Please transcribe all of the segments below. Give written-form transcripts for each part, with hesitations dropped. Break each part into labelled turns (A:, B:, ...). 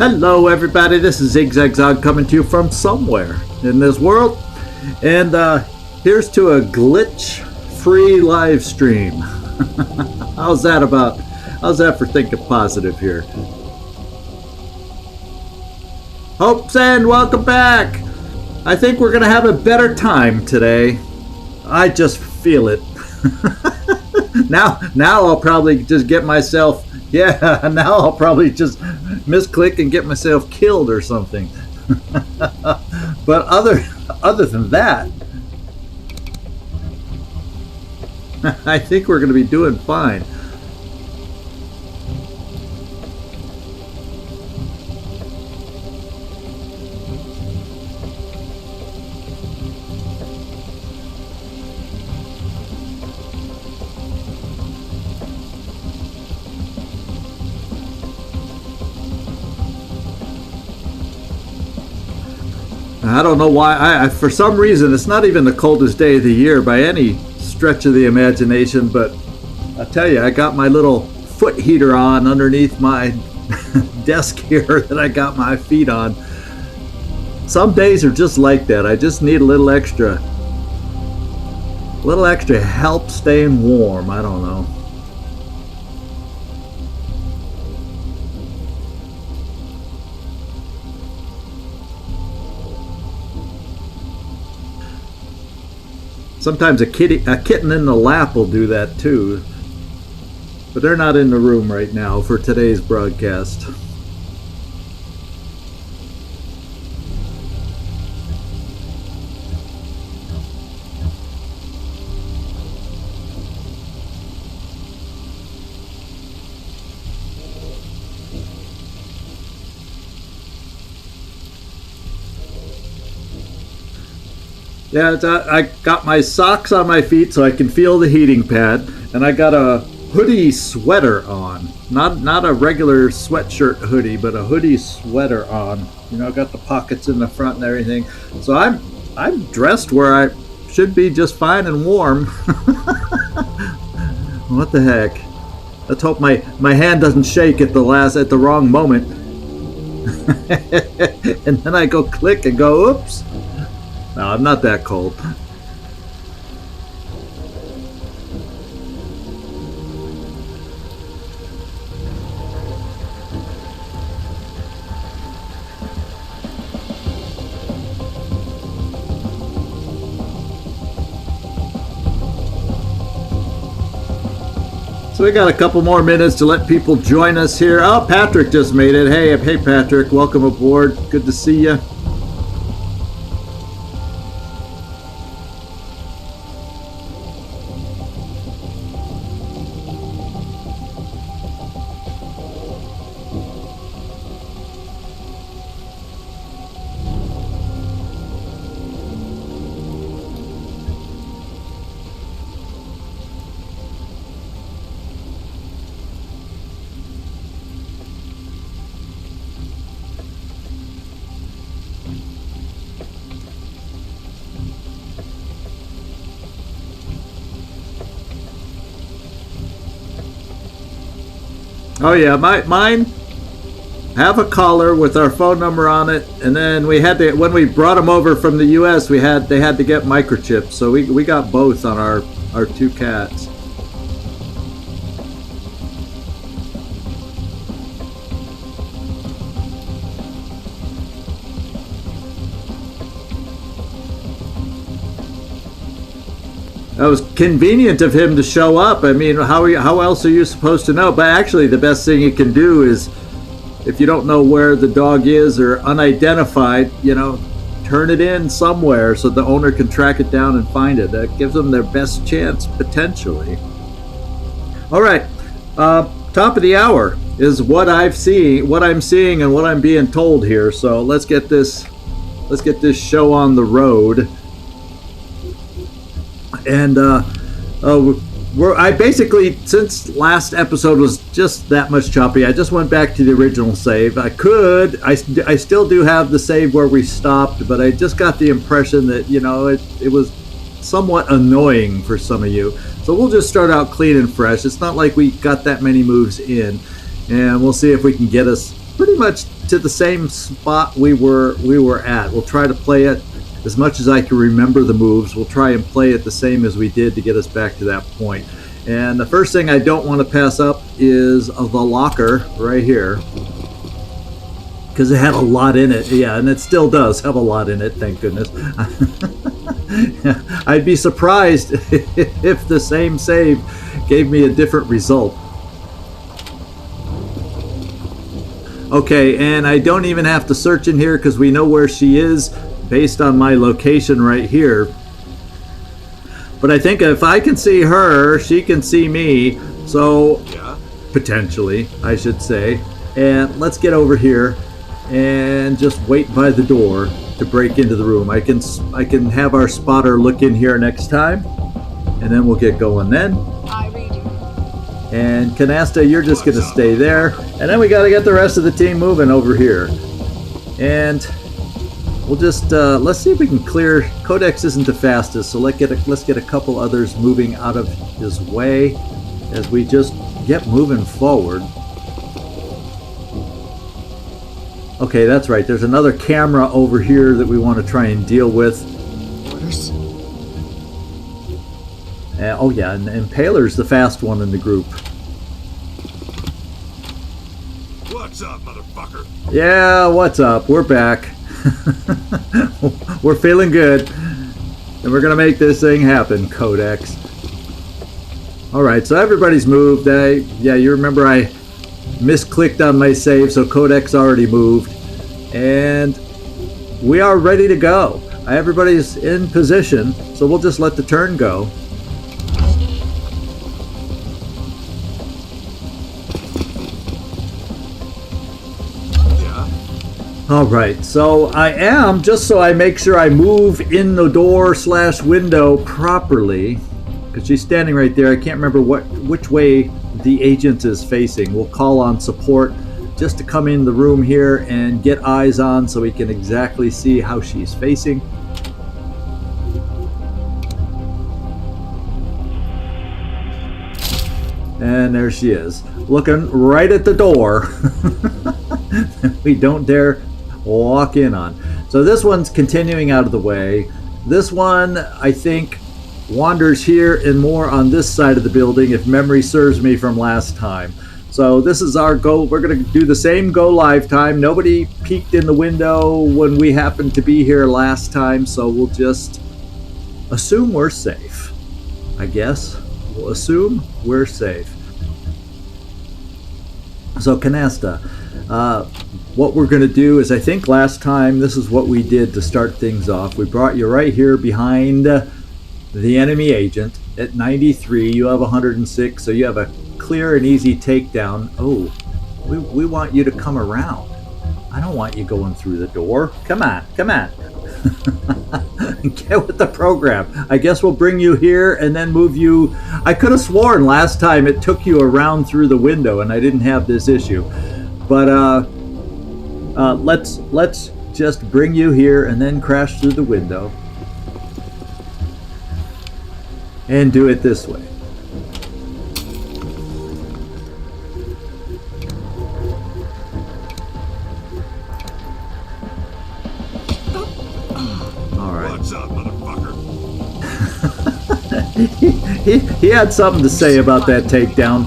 A: Hello everybody, this is Zigzagzog coming to you from somewhere in this world, and here's to a glitch-free live stream. How's that for thinking positive here? Hopes and welcome back. I think we're gonna have a better time today. I just feel it. Now I'll probably just get myself, now I'll probably just misclick and get myself killed or something. But other than that, I think we're going to be doing fine. I don't know why, for some reason, it's not even the coldest day of the year by any stretch of the imagination, but I tell you, I got my little foot heater on underneath my desk here that I got my feet on. Some days are just like that. I just need a little extra help staying warm. I don't know. Sometimes a kitten in the lap will do that too. But they're not in the room right now for today's broadcast. Yeah, I got my socks on my feet so I can feel the heating pad, and I got a hoodie sweater on. Not a regular sweatshirt hoodie, but a hoodie sweater on. You know, got the pockets in the front and everything. So I'm dressed where I should be just fine and warm. What the heck? Let's hope my hand doesn't shake at the wrong moment. And then I go click and go, oops. No, I'm not that cold. So we got a couple more minutes to let people join us here. Oh, Patrick just made it. Hey Patrick, welcome aboard. Good to see you. Oh yeah, mine have a collar with our phone number on it, and then we had to, when we brought them over from the U.S., they had to get microchips, so we got both on our two cats. That was convenient of him to show up. I mean, how else are you supposed to know? But actually, the best thing you can do is, if you don't know where the dog is or unidentified, turn it in somewhere so the owner can track it down and find it. That gives them their best chance, potentially. All right, top of the hour is what I'm seeing, and what I'm being told here. So let's get this show on the road. And I basically, since last episode was just that much choppy, I just went back to the original save. I still do have the save where we stopped, but I just got the impression that, it was somewhat annoying for some of you. So we'll just start out clean and fresh. It's not like we got that many moves in, and we'll see if we can get us pretty much to the same spot we were at. We'll try to play it as much as I can remember the moves. We'll try and play it the same as we did to get us back to that point. And the first thing I don't want to pass up is the locker right here, because it had a lot in it. Yeah, and it still does have a lot in it, thank goodness. I'd be surprised if the same save gave me a different result. Okay, and I don't even have to search in here because we know where she is based on my location right here. But I think if I can see her, she can see me. So, yeah, potentially, I should say. And let's get over here and just wait by the door to break into the room. I can have our spotter look in here next time, and then we'll get going then. I read you. And Canasta, you're just going to stay there. And then we got to get the rest of the team moving over here. And we'll just, let's see if we can clear. Codex isn't the fastest, so let's get a couple others moving out of his way as we just get moving forward. Okay, that's right. There's another camera over here that we want to try and deal with. Oh yeah, and Impaler's the fast one in the group.
B: What's up, motherfucker?
A: Yeah, what's up? We're back. We're feeling good. And we're going to make this thing happen, Codex. Alright, so everybody's moved. Yeah, you remember I misclicked on my save, so Codex already moved. And we are ready to go. Everybody's in position, so we'll just let the turn go. Alright, so I am, just so I make sure I move in the door / window properly, because she's standing right there. I can't remember which way the agent is facing. We'll call on support just to come in the room here and get eyes on so we can exactly see how she's facing. And there she is, looking right at the door. We don't dare walk in on. So this one's continuing out of the way. This one, I think, wanders here and more on this side of the building, if memory serves me from last time. So this is our go. We're going to do the same go live time. Nobody peeked in the window when we happened to be here last time, so we'll just assume we're safe. I guess we'll assume we're safe. So Canasta, what we're going to do is, I think last time this is what we did to start things off. We brought you right here behind the enemy agent at 93. You have 106, so you have a clear and easy takedown. Oh, we want you to come around. I don't want you going through the door. Come on, come on. Get with the program. I guess we'll bring you here and then move you. I could have sworn last time it took you around through the window and I didn't have this issue. But let's just bring you here and then crash through the window and do it this way.
B: What's up, motherfucker?
A: he had something to say about that takedown.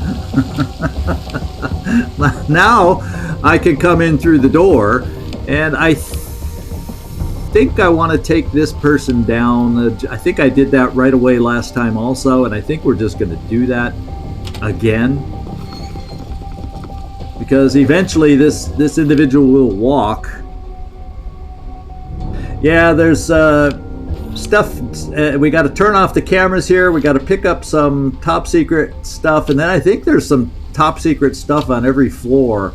A: Now I can come in through the door, and I think I want to take this person down. I think I did that right away last time also, and I think we're just going to do that again. Because eventually this individual will walk. Yeah, there's stuff. We got to turn off the cameras here. We got to pick up some top secret stuff, and then I think there's some top secret stuff on every floor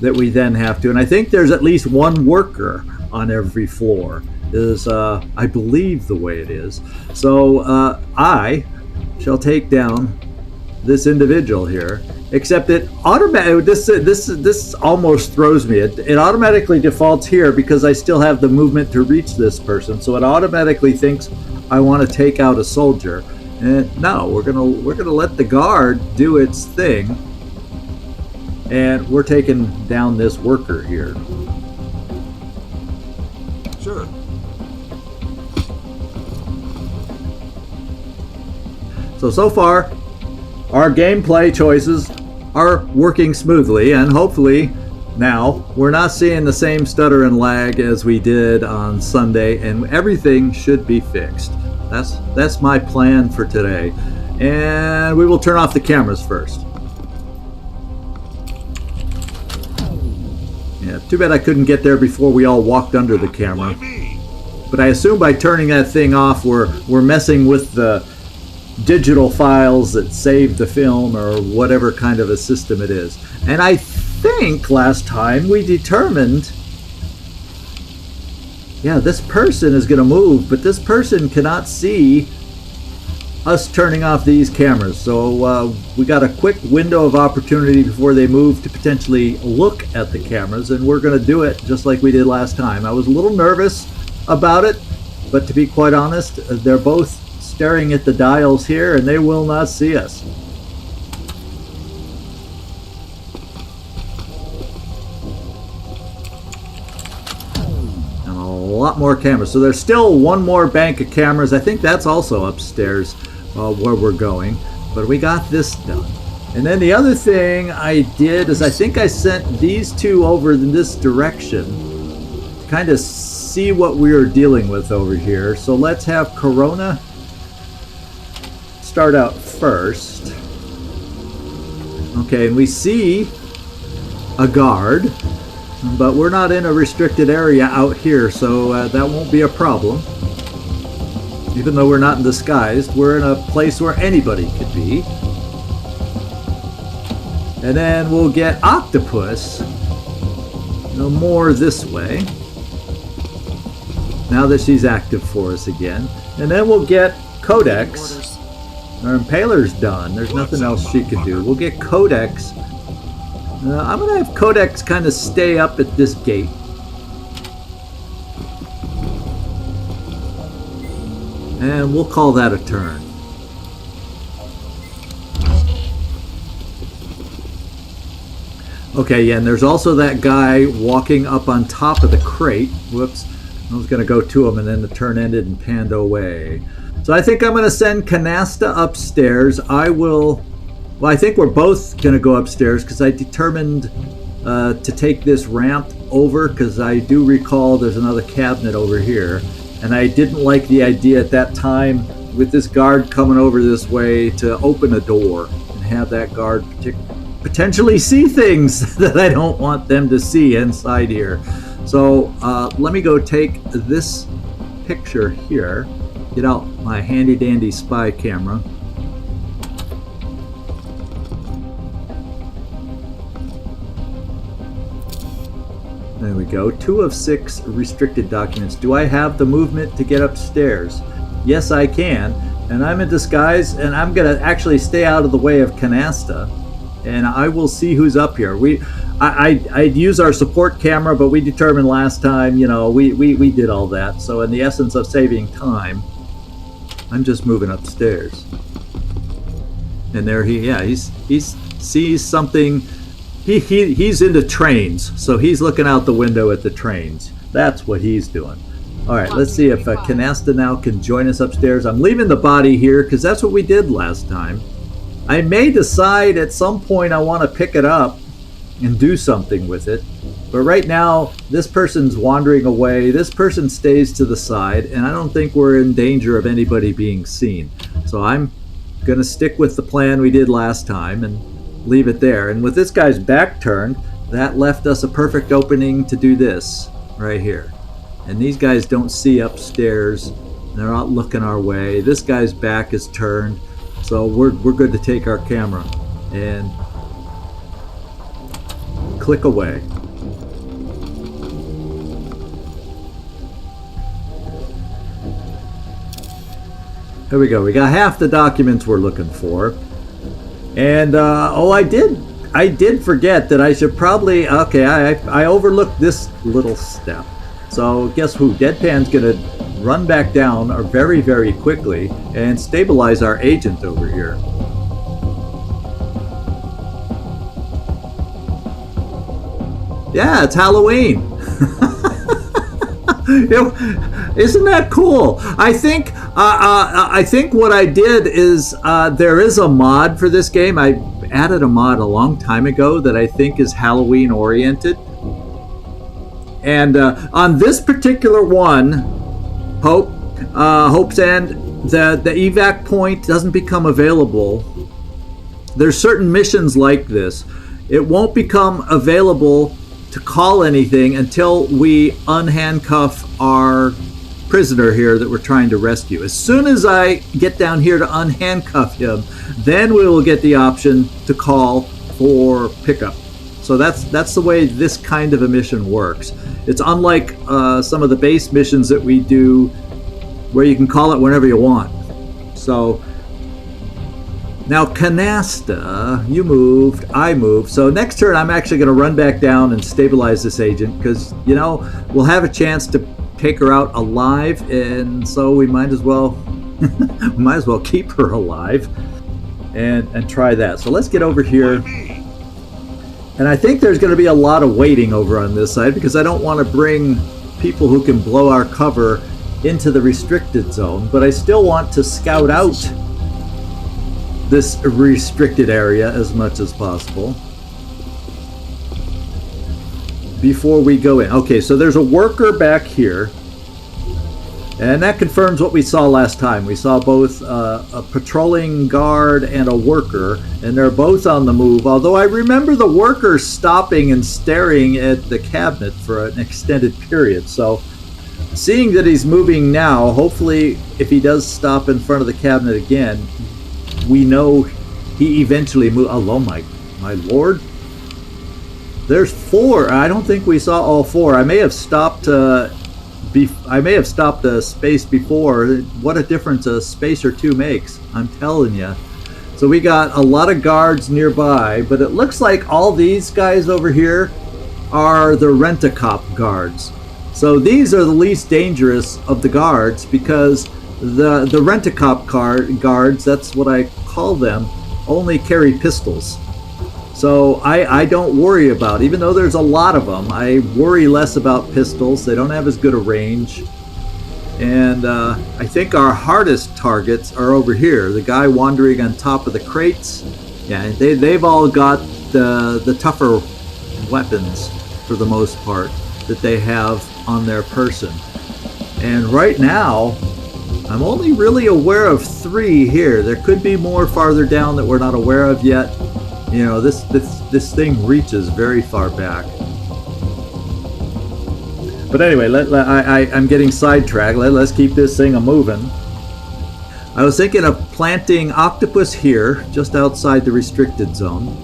A: that we then have to. And I think there's at least one worker on every floor. Is I believe the way it is. So I shall take down this individual here. Except it automatically, this almost throws me. It automatically defaults here because I still have the movement to reach this person. So it automatically thinks I want to take out a soldier. And no, we're gonna let the guard do its thing. And we're taking down this worker here. So far, our gameplay choices are working smoothly, and hopefully now we're not seeing the same stutter and lag as we did on Sunday, and everything should be fixed. That's my plan for today. And we will turn off the cameras first. Yeah, too bad I couldn't get there before we all walked under the camera. But I assume by turning that thing off, we're messing with the digital files that save the film or whatever kind of a system it is. And I think last time we determined, yeah, this person is going to move, but this person cannot see us turning off these cameras. So we got a quick window of opportunity before they move to potentially look at the cameras, and we're going to do it just like we did last time. I was a little nervous about it, but to be quite honest, they're both staring at the dials here and they will not see us. And a lot more cameras. So there's still one more bank of cameras. I think that's also upstairs where we're going, but we got this done. And then the other thing I did is I think I sent these two over in this direction to kind of see what we are dealing with over here. So let's have Corona start out first. Okay, and we see a guard, but we're not in a restricted area out here, so that won't be a problem. Even though we're not disguised, we're in a place where anybody could be. And then we'll get Octopus more this way, now that she's active for us again. And then we'll get Codex. Our Impaler's done. There's nothing else she can do. We'll get Codex. I'm going to have Codex kind of stay up at this gate. And we'll call that a turn. Okay, yeah, and there's also that guy walking up on top of the crate. Whoops. I was going to go to him, and then the turn ended and panned away. So I think I'm going to send Canasta upstairs. I think we're both going to go upstairs because I determined to take this ramp over, because I do recall there's another cabinet over here. And I didn't like the idea at that time with this guard coming over this way to open a door and have that guard potentially see things that I don't want them to see inside here. So let me go take this picture here, get out my handy dandy spy camera. There we go. 2 of 6 restricted documents. Do I have the movement to get upstairs? Yes, I can. And I'm in disguise, and I'm going to actually stay out of the way of Canasta, and I will see who's up here. I'd use our support camera, but we determined last time, we did all that. So in the essence of saving time, I'm just moving upstairs. And there he sees something. He's into trains, so he's looking out the window at the trains. That's what he's doing. All right, let's see if Canasta now can join us upstairs. I'm leaving the body here because that's what we did last time. I may decide at some point I want to pick it up and do something with it. But right now, this person's wandering away. This person stays to the side, and I don't think we're in danger of anybody being seen. So I'm going to stick with the plan we did last time and leave it there. And with this guy's back turned, that left us a perfect opening to do this right here. And these guys don't see upstairs. They're not looking our way. This guy's back is turned. So we're good to take our camera and click away. There we go. We got half the documents we're looking for. And I did forget that I should probably, I overlooked this little step. So guess who? Deadpan's gonna run back down very, very quickly and stabilize our agent over here. Yeah, it's Halloween. Isn't that cool? I think what I did is there is a mod for this game. I added a mod a long time ago that I think is Halloween oriented. And on this particular one, Hope's End, the evac point doesn't become available. There's certain missions like this. It won't become available to call anything until we unhandcuff our prisoner here that we're trying to rescue. As soon as I get down here to unhandcuff him, then we will get the option to call for pickup. So that's the way this kind of a mission works. It's unlike some of the base missions that we do where you can call it whenever you want. So now Canasta, you moved, I moved. So next turn I'm actually going to run back down and stabilize this agent because, you know, we'll have a chance to take her out alive, and so we might as well keep her alive and try that. So let's get over here. And I think there's going to be a lot of waiting over on this side because I don't want to bring people who can blow our cover into the restricted zone, but I still want to scout out this restricted area as much as possible before we go in. Okay, so there's a worker back here, and that confirms what we saw last time. We saw both a patrolling guard and a worker, and they're both on the move, although I remember the worker stopping and staring at the cabinet for an extended period. So seeing that he's moving now, hopefully if he does stop in front of the cabinet again, we know he eventually moved. Oh my lord. There's 4. I don't think we saw all 4. I may have stopped a space before. What a difference a space or 2 makes, I'm telling you. So we got a lot of guards nearby, but it looks like all these guys over here are the rent-a-cop guards. So these are the least dangerous of the guards because the rent-a-cop guards, that's what I call them, only carry pistols. So I don't worry about, even though there's a lot of them, I worry less about pistols. They don't have as good a range. And I think our hardest targets are over here. The guy wandering on top of the crates. Yeah, they've all got the tougher weapons for the most part that they have on their person. And right now, I'm only really aware of 3 here. There could be more farther down that we're not aware of yet. You know, this thing reaches very far back. But anyway, I'm getting sidetracked. Let's keep this thing a-moving. I was thinking of planting octopus here, just outside the restricted zone.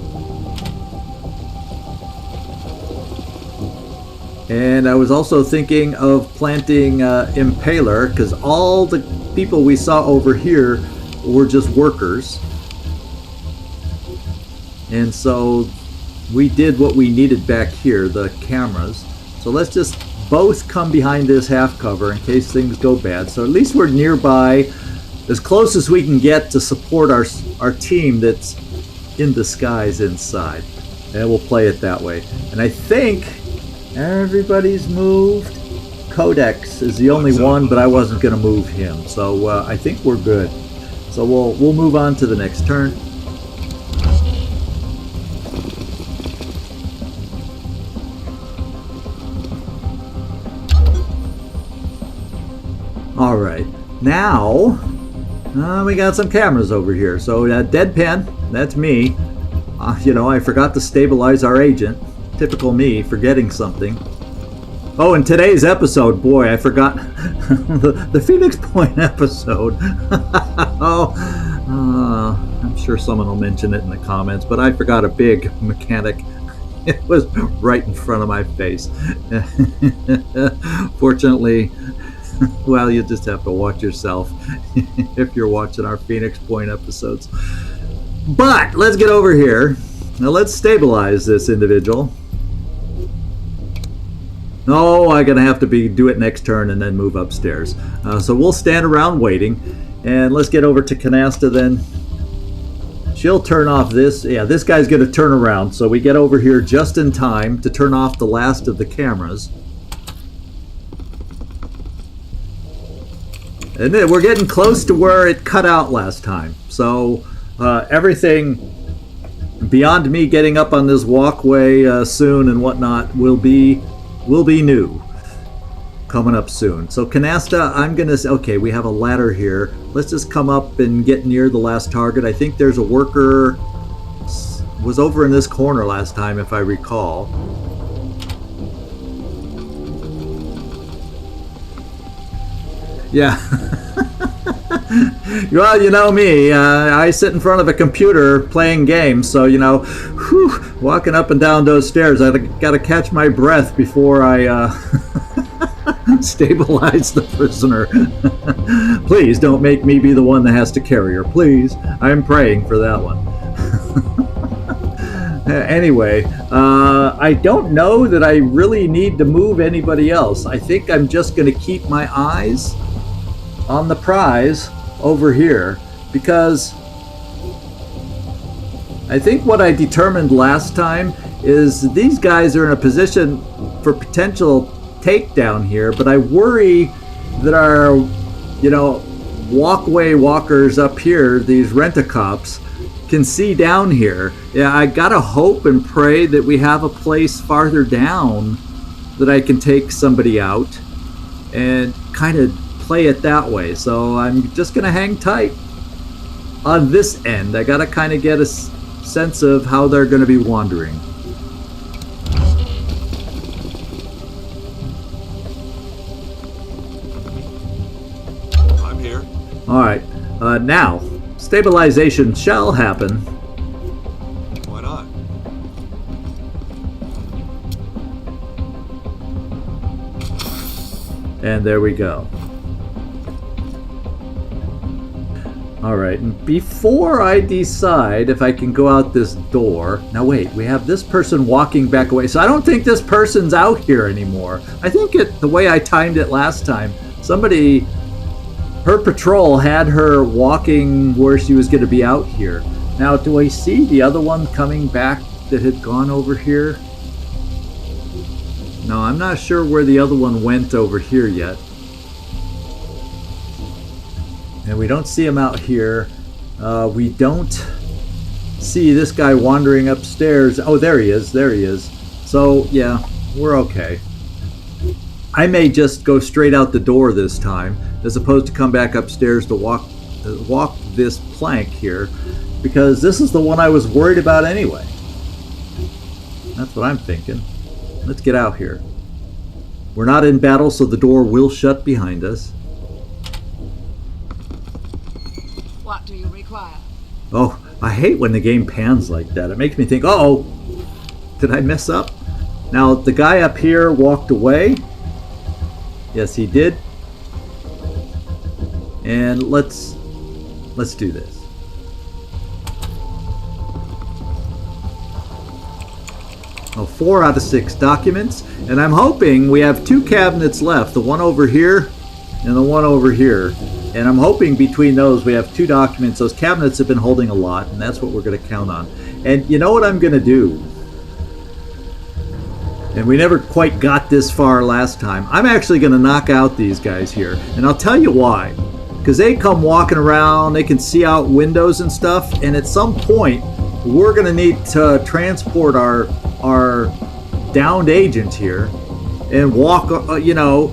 A: And I was also thinking of planting impaler, because all the people we saw over here were just workers. And so we did what we needed back here, the cameras. So let's just both come behind this half cover in case things go bad. So at least we're nearby, as close as we can get to support our team that's in disguise inside. And we'll play it that way. And I think everybody's moved. Codex is the only one, but I wasn't going to move him. So I think we're good. So we'll move on to the next turn. All right, now we got some cameras over here. So Deadpan, that's me. You know, I forgot to stabilize our agent. Typical me, forgetting something. Oh, in today's episode, boy, I forgot the Phoenix Point episode. I'm sure someone will mention it in the comments, but I forgot a big mechanic. It was right in front of my face. Fortunately, well, you just have to watch yourself if you're watching our Phoenix Point episodes. But let's get over here. Now let's stabilize this individual. No, I'm going to have to do it next turn and then move upstairs. So we'll stand around waiting. And let's get over to Canasta then. She'll turn off this. Yeah, this guy's going to turn around. So we get over here just in time to turn off the last of the cameras. And then we're getting close to where it cut out last time. So everything beyond me getting up on this walkway soon and whatnot will be new. Coming up soon. So Canasta, I'm gonna say, okay, we have a ladder here. Let's just come up and get near the last target. I think there's a worker, was over in this corner last time if I recall. Yeah. Well, you know me, I sit in front of a computer playing games, so, you know, walking up and down those stairs, I gotta catch my breath before I stabilize the prisoner. Please don't make me be the one that has to carry her, please. I'm praying for that one. Anyway, I don't know that I really need to move anybody else. I think I'm just going to keep my eyes on the prize over here, because I think what I determined last time is these guys are in a position for potential takedown here, but I worry that our, you know, walkers up here, these rent-a-cops, can see down here. Yeah, I gotta hope and pray that we have a place farther down that I can take somebody out and kind of play it that way. So I'm just gonna hang tight on this end. I gotta kind of get a sense of how they're gonna be wandering.
B: I'm here.
A: All right, now stabilization shall happen.
B: Why not?
A: And there we go. All right, and before I decide if I can go out this door, now wait, we have this person walking back away, so I don't think this person's out here anymore. I think the way I timed it last time, somebody, her patrol had her walking where she was going to be out here. Now, do I see the other one coming back that had gone over here? No, I'm not sure where the other one went over here yet. And we don't see him out here. We don't see this guy wandering upstairs. Oh, there he is. There he is. So, yeah, we're okay. I may just go straight out the door this time, as opposed to come back upstairs to walk this plank here, because this is the one I was worried about anyway. That's what I'm thinking. Let's get out here. We're not in battle, so the door will shut behind us.
C: What do you require?
A: Oh, I hate when the game pans like that. It makes me think, uh-oh, did I mess up? Now, the guy up here walked away. Yes, he did. And let's do this. Oh, 4 out of 6 documents. And I'm hoping we have 2 cabinets left. The one over here and the one over here. And I'm hoping between those we have 2 documents. Those cabinets have been holding a lot, and that's what we're going to count on. And you know what I'm going to do? And we never quite got this far last time. I'm actually going to knock out these guys here. And I'll tell you why. Because they come walking around, they can see out windows and stuff, and at some point we're going to need to transport our downed agent here and walk, you know,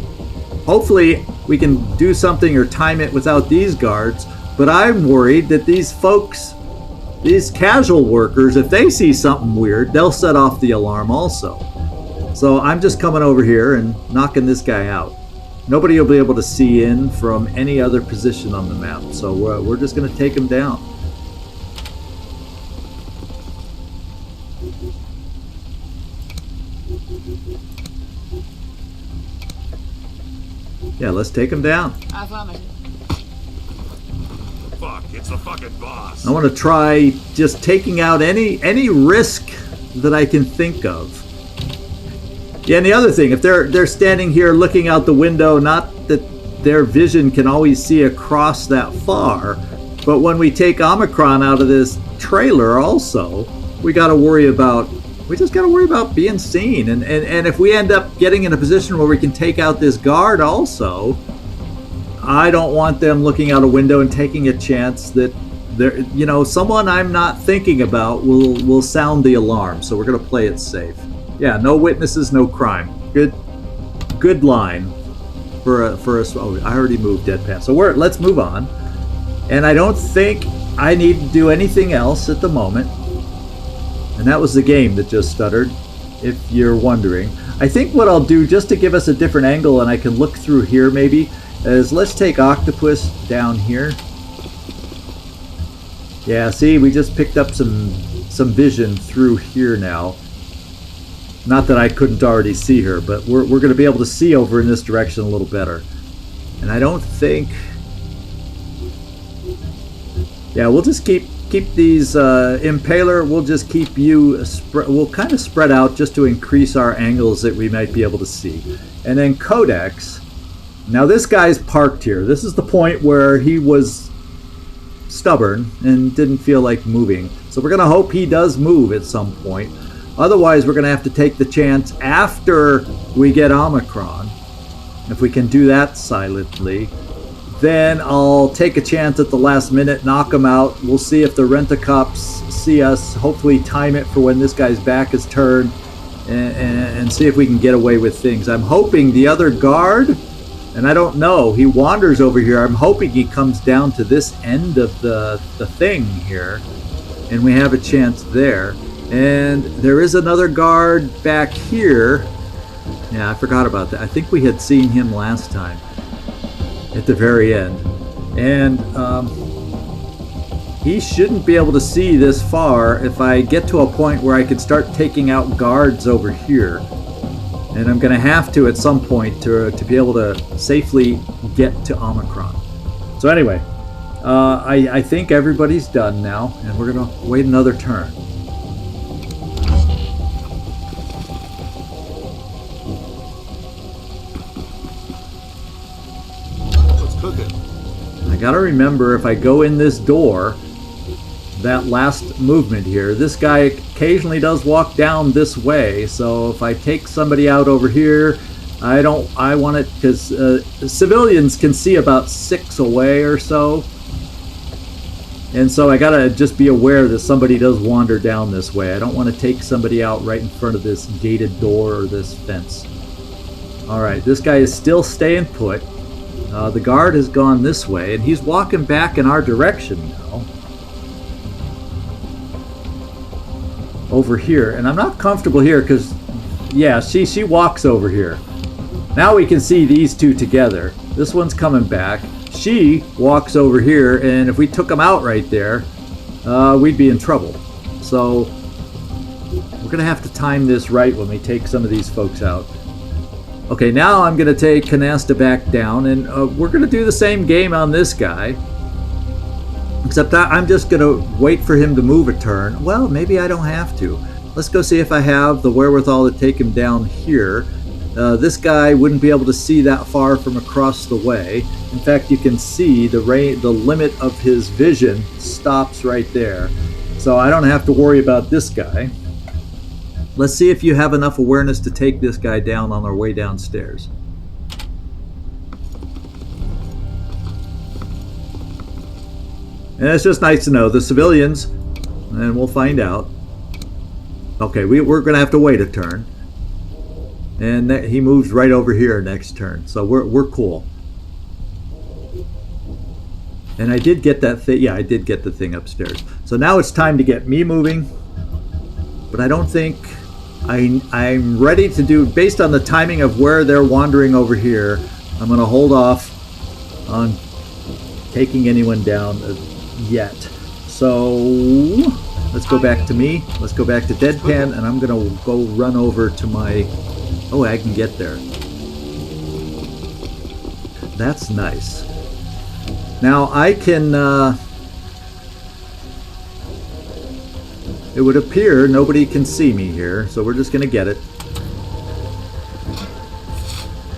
A: hopefully we can do something or time it without these guards. But I'm worried that these folks, these casual workers, if they see something weird, they'll set off the alarm also. So I'm just coming over here and knocking this guy out. Nobody will be able to see in from any other position on the map. So we're just going to take him down. Yeah, let's take him down.
C: Affirmative.
B: Fuck, it's the fucking boss.
A: I want to try just taking out any risk that I can think of. Yeah, and the other thing, if they're standing here looking out the window, not that their vision can always see across that far, but when we take Omikron out of this trailer also, we just got to worry about being seen. And if we end up getting in a position where we can take out this guard also, I don't want them looking out a window and taking a chance that there, you know, someone I'm not thinking about will sound the alarm. So we're gonna play it safe. Yeah, no witnesses, no crime. Good line for us. Oh, I already moved deadpan. So let's move on. And I don't think I need to do anything else at the moment. And that was the game that just stuttered, if you're wondering. I think what I'll do, just to give us a different angle and I can look through here maybe, is let's take Octopus down here. Yeah, see, we just picked up some vision through here now. Not that I couldn't already see her, but we're going to be able to see over in this direction a little better. And I don't think... Yeah, we'll just keep these Impaler. We'll just keep you. We'll kind of spread out just to increase our angles that we might be able to see. And then Codex. Now this guy's parked here. This is the point where he was stubborn and didn't feel like moving. So we're gonna hope he does move at some point. Otherwise, we're gonna have to take the chance after we get Omikron. If we can do that silently. Then I'll take a chance at the last minute, knock him out. We'll see if the rent-a-cops see us. Hopefully time it for when this guy's back is turned and see if we can get away with things. I'm hoping the other guard, and I don't know, he wanders over here. I'm hoping he comes down to this end of the thing here and we have a chance there. And there is another guard back here. Yeah, I forgot about that. I think we had seen him last time. At the very end, and he shouldn't be able to see this far if I get to a point where I could start taking out guards over here, and I'm gonna have to at some point to be able to safely get to Omikron. So anyway, I think everybody's done now, and we're gonna wait another turn. I gotta remember, if I go in this door, that last movement here, this guy occasionally does walk down this way, so if I take somebody out over here, I want it, because civilians can see about 6 away or so, and so I gotta just be aware that somebody does wander down this way. I don't want to take somebody out right in front of this gated door or this fence. Alright, this guy is still staying put. The guard has gone this way, and he's walking back in our direction now. Over here, and I'm not comfortable here because, yeah, she walks over here. Now we can see these two together. This one's coming back. She walks over here, and if we took them out right there, we'd be in trouble. So we're gonna have to time this right when we take some of these folks out. Okay, now I'm going to take Canasta back down, and we're going to do the same game on this guy. Except I'm just going to wait for him to move a turn. Well, maybe I don't have to. Let's go see if I have the wherewithal to take him down here. This guy wouldn't be able to see that far from across the way. In fact, you can see the limit of his vision stops right there. So I don't have to worry about this guy. Let's see if you have enough awareness to take this guy down on our way downstairs. And it's just nice to know the civilians, and we'll find out. Okay, we're going to have to wait a turn. And he moves right over here next turn, so we're cool. And I did get that thing. Yeah, I did get the thing upstairs. So now it's time to get me moving. But I don't think I'm ready to do, based on the timing of where they're wandering over here, I'm going to hold off on taking anyone down yet. So let's go back to me. Let's go back to Deadpan, and I'm going to go run over to my... Oh, I can get there. That's nice. Now I can... It would appear nobody can see me here, so we're just going to get it.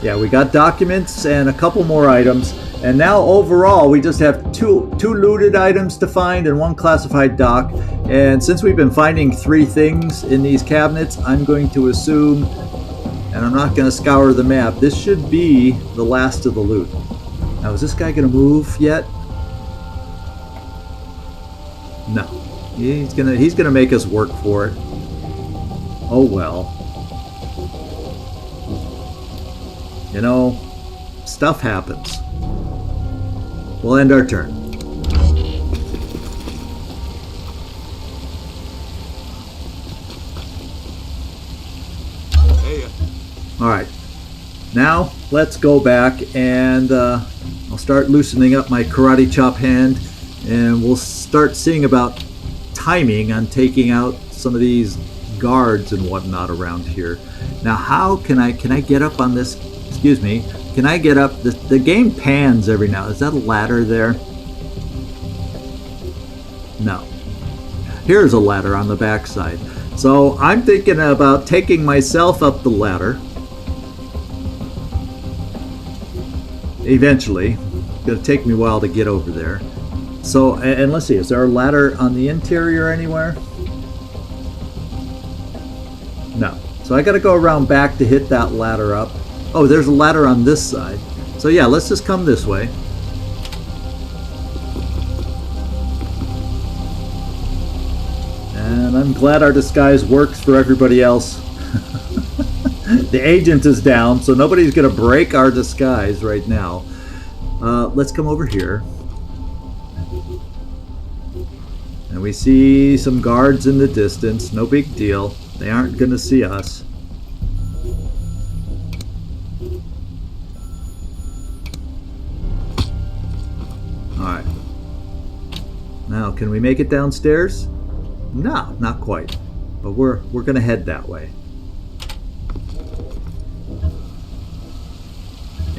A: Yeah, we got documents and a couple more items, and now overall we just have two looted items to find and 1 classified doc. And since we've been finding 3 things in these cabinets, I'm going to assume, and I'm not going to scour the map, this should be the last of the loot. Now, is this guy gonna move yet? No. He's gonna make us work for it. Oh well. You know, stuff happens. We'll end our turn.
B: Hey,
A: Alright. Now, let's go back and I'll start loosening up my karate chop hand, and we'll start seeing about timing on taking out some of these guards and whatnot around here. Now, how can I get up on this? Excuse me. Can I get up? The game pans every now. Is that a ladder there? No. Here's a ladder on the backside. So I'm thinking about taking myself up the ladder. Eventually. It's going to take me a while to get over there. So, and let's see, is there a ladder on the interior anywhere? No. So I got to go around back to hit that ladder up. Oh, there's a ladder on this side. So yeah, let's just come this way. And I'm glad our disguise works for everybody else. The agent is down, so nobody's going to break our disguise right now. Let's come over here. And we see some guards in the distance. No big deal. They aren't going to see us. Alright. Now, can we make it downstairs? No, not quite. But we're going to head that way.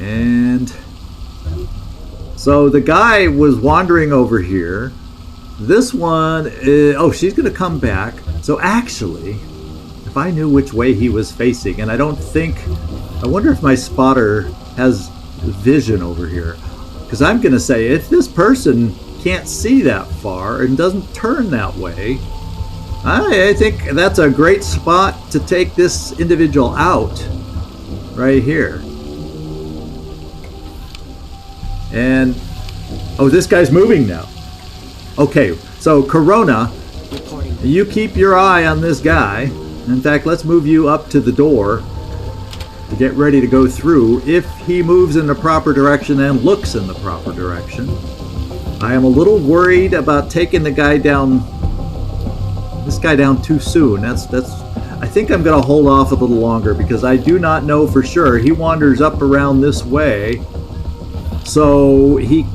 A: And so the guy was wandering over here. This one is, oh, she's going to come back. So actually, if I knew which way he was facing, and I wonder if my spotter has vision over here. Because I'm going to say, if this person can't see that far and doesn't turn that way, I think that's a great spot to take this individual out. Right here. And, oh, this guy's moving now. Okay, so Corona, you keep your eye on this guy. In fact, let's move you up to the door to get ready to go through. If he moves in the proper direction and looks in the proper direction. I am a little worried about taking the guy down, this guy down too soon. I think I'm going to hold off a little longer because I do not know for sure. He wanders up around this way. So it's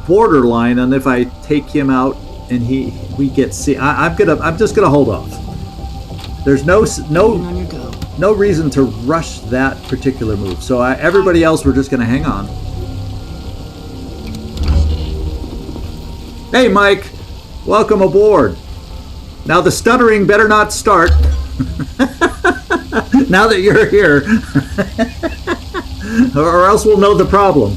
A: borderline on if I take him out and we get see. I'm just gonna hold off. There's no reason to rush that particular move. So everybody else, we're just gonna hang on. Hey, Mike, welcome aboard. Now the stuttering better not start. Now that you're here. Or else we'll know the problem.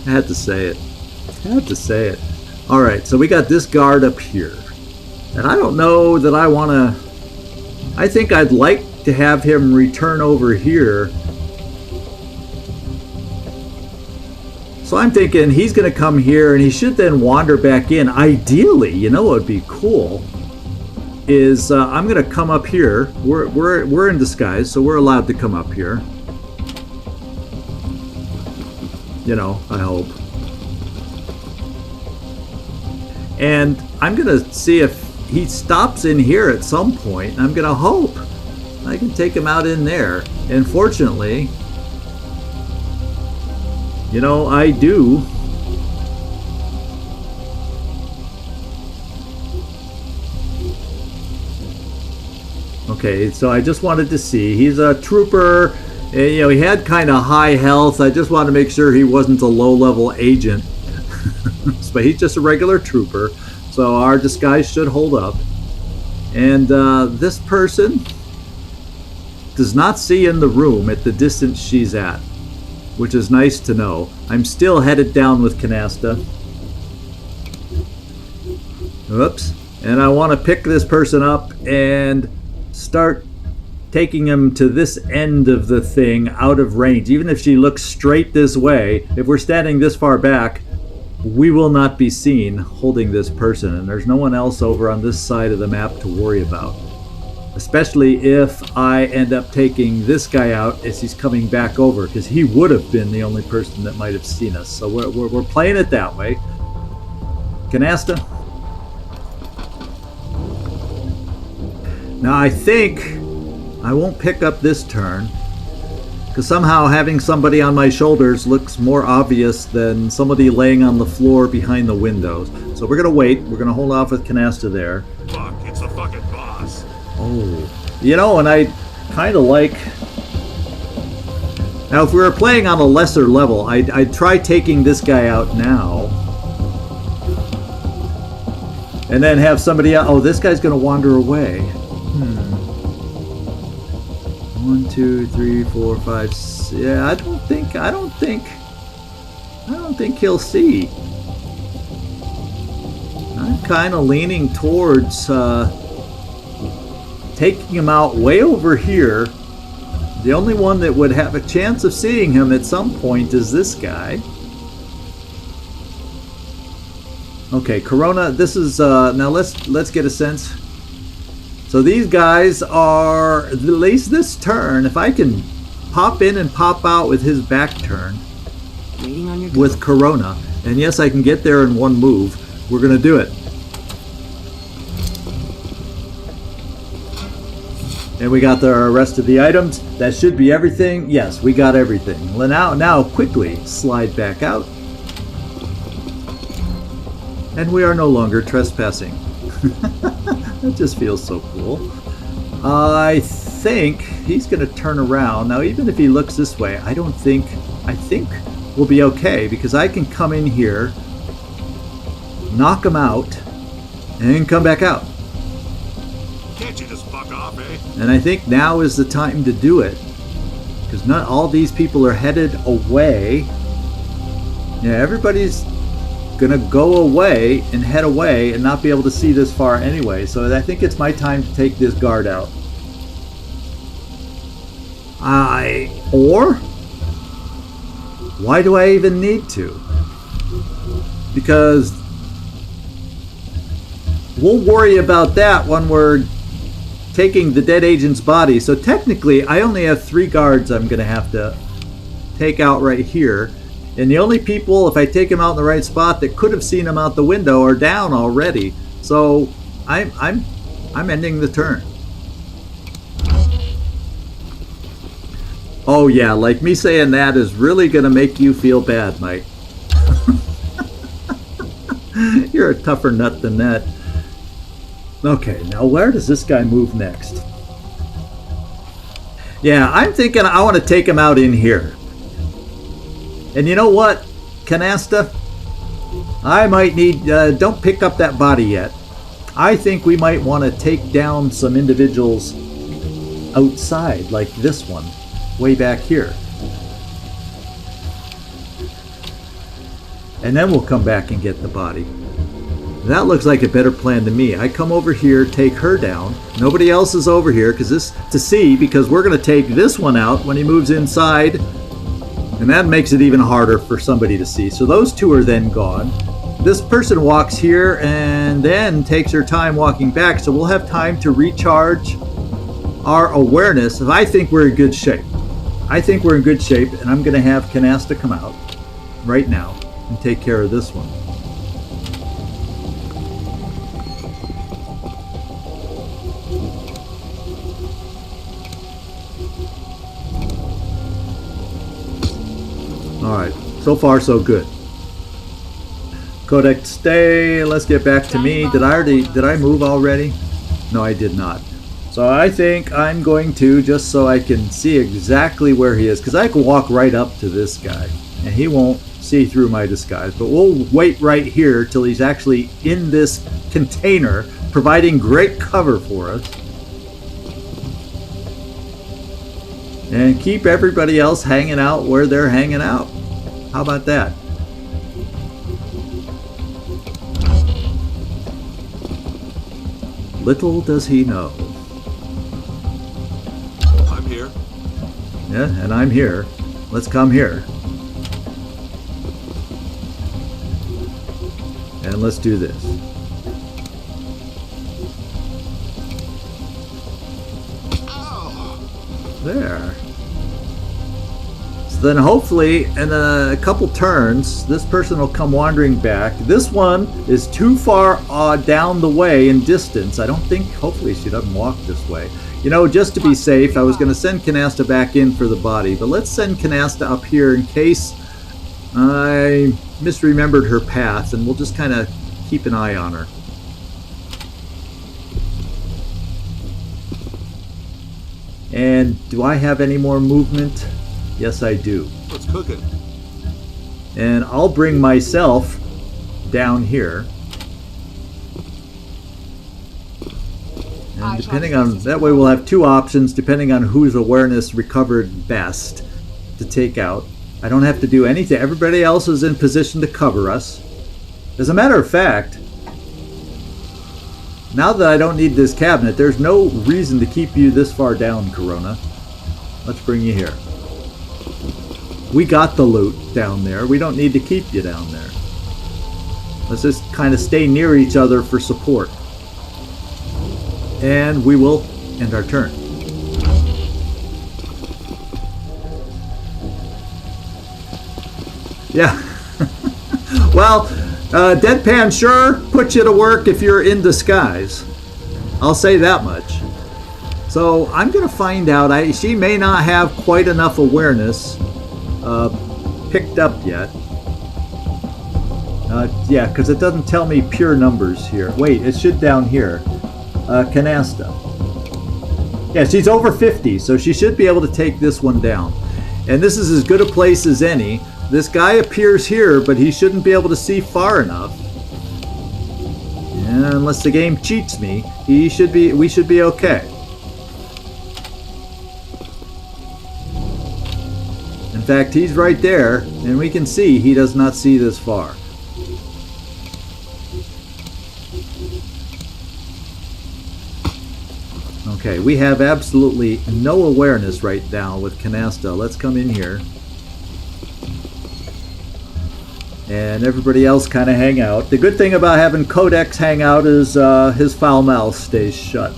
A: I had to say it. Alright, so we got this guard up here. And I don't know that I want to... I think I'd like to have him return over here. So I'm thinking he's going to come here and he should then wander back in. Ideally, you know what would be cool? Is I'm going to come up here. We're in disguise, so we're allowed to come up here. You know, I hope. And I'm going to see if he stops in here at some point. I'm going to hope I can take him out in there. And fortunately, you know, I do. Okay, so I just wanted to see. He's a trooper. You know, he had kind of high health. I just wanted to make sure he wasn't a low-level agent. But he's just a regular trooper. So our disguise should hold up. And this person does not see in the room at the distance she's at, which is nice to know. I'm still headed down with Canasta. Oops. And I want to pick this person up and start taking him to this end of the thing out of range. Even if she looks straight this way, if we're standing this far back, we will not be seen holding this person, and there's no one else over on this side of the map to worry about. Especially if I end up taking this guy out as he's coming back over, because he would have been the only person that might have seen us. So we're playing it that way. Canasta. Now I think I won't pick up this turn, because somehow having somebody on my shoulders looks more obvious than somebody laying on the floor behind the windows. So we're going to wait. We're going to hold off with Canasta there.
B: Fuck, it's the fucking boss.
A: Oh. You know, and I kind of like... Now, if we were playing on a lesser level, I'd try taking this guy out now. And then have somebody else... Oh, this guy's going to wander away. 1, 2, 3, 4, 5, 6. Yeah, I don't think he'll see. I'm kind of leaning towards taking him out way over here. The only one that would have a chance of seeing him at some point is this guy. Okay, Corona, this is now let's get a sense. So these guys are, at least this turn, if I can pop in and pop out with his back turn with Corona, and yes, I can get there in one move, we're going to do it. And we got the rest of the items. That should be everything. Yes, we got everything. Now quickly slide back out. And we are no longer trespassing. That just feels so cool. I think he's going to turn around. Now, even if he looks this way, I think we'll be okay, because I can come in here, knock him out, and come back out.
B: Can't you just fuck off, eh?
A: And I think now is the time to do it, because not all these people are headed away. Yeah, everybody's gonna go away and head away and not be able to see this far anyway, so I think it's my time to take this guard out. Or why do I even need to? Because we'll worry about that when we're taking the dead agent's body. So technically I only have 3 guards I'm gonna have to take out right here. And the only people, if I take him out in the right spot, that could have seen him out the window are down already. So I'm ending the turn. Oh yeah, like me saying that is really gonna make you feel bad, Mike. You're a tougher nut than that. Okay, now where does this guy move next? Yeah, I'm thinking I want to take him out in here. And you know what, Canasta? I might need... don't pick up that body yet. I think we might want to take down some individuals outside, like this one, way back here. And then we'll come back and get the body. That looks like a better plan to me. I come over here, take her down. Nobody else is over here because we're going to take this one out when he moves inside. And that makes it even harder for somebody to see. So those 2 are then gone. This person walks here and then takes her time walking back. So we'll have time to recharge our awareness. I think we're in good shape. And I'm going to have Canasta come out right now and take care of this one. Alright, so far so good. Codec stay, let's get back to me. Did I move already? No, I did not. So I think I'm going to, just so I can see exactly where he is, because I can walk right up to this guy and he won't see through my disguise. But we'll wait right here till he's actually in this container, providing great cover for us. And keep everybody else hanging out where they're hanging out. How about that? Little does he know. Yeah, and I'm here. Let's come here. And let's do this. There. So then hopefully in a couple turns, this person will come wandering back. This one is too far down the way in distance. I don't think, hopefully she doesn't walk this way. You know, just to be safe, I was going to send Canasta back in for the body, but let's send Canasta up here in case I misremembered her path, and we'll just kind of keep an eye on her. And do I have any more movement? Yes, I do.
B: What's cooking?
A: And I'll bring myself down here. And depending on, that way we'll have two options depending on whose awareness recovered best to take out. I don't have to do anything. Everybody else is in position to cover us. As a matter of fact, now that I don't need this cabinet, there's no reason to keep you this far down, Corona. Let's bring you here. We got the loot down there. We don't need to keep you down there. Let's just kind of stay near each other for support. And we will end our turn. Yeah. Well, Deadpan sure puts you to work if you're in disguise. I'll say that much. So I'm going to find out. She may not have quite enough awareness picked up yet. Yeah, because it doesn't tell me pure numbers here. Wait, it should down here. Canasta. Yeah, she's over 50, so she should be able to take this one down. And this is as good a place as any. This guy appears here, but he shouldn't be able to see far enough. And unless the game cheats me, we should be okay. In fact, he's right there, and we can see he does not see this far. Okay, we have absolutely no awareness right now with Canasta. Let's come in here. And everybody else kind of hang out. The good thing about having Codex hang out is his foul mouth stays shut.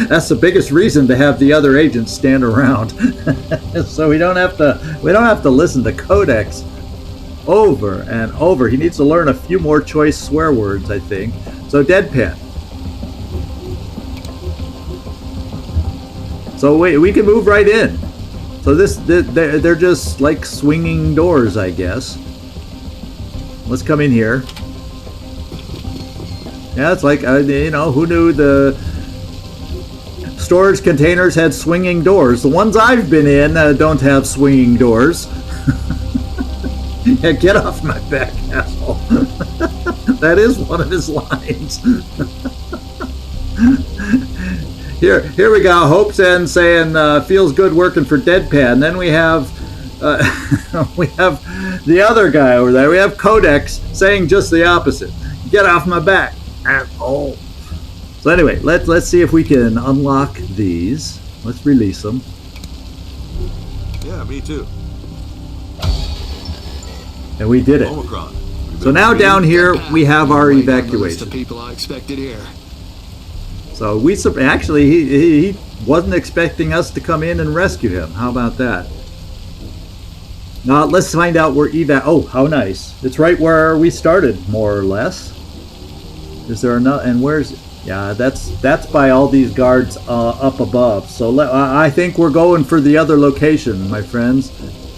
A: That's the biggest reason to have the other agents stand around. So we don't have to listen to Codex over and over. He needs to learn a few more choice swear words, I think. So Deadpan. So we can move right in. So they're just like swinging doors, I guess. Let's come in here. Yeah, it's like, you know, who knew the storage containers had swinging doors? The ones I've been in don't have swinging doors. Yeah, get off my back, asshole. That is one of his lines. Here we go. Hope's End saying feels good working for Deadpan. Then we have the other guy over there. We have Codex saying just the opposite. Get off my back, asshole. So anyway, let's see if we can unlock these. Let's release them.
B: Yeah, me too.
A: And we did it.
B: Omikron.
A: So now down here we have our evacuation.
D: The people I expected here.
A: So we actually he wasn't expecting us to come in and rescue him. How about that? Now let's find out where oh, how nice! It's right where we started, more or less. Is there enough? And where's? Yeah, that's by all these guards up above. So I think we're going for the other location, my friends,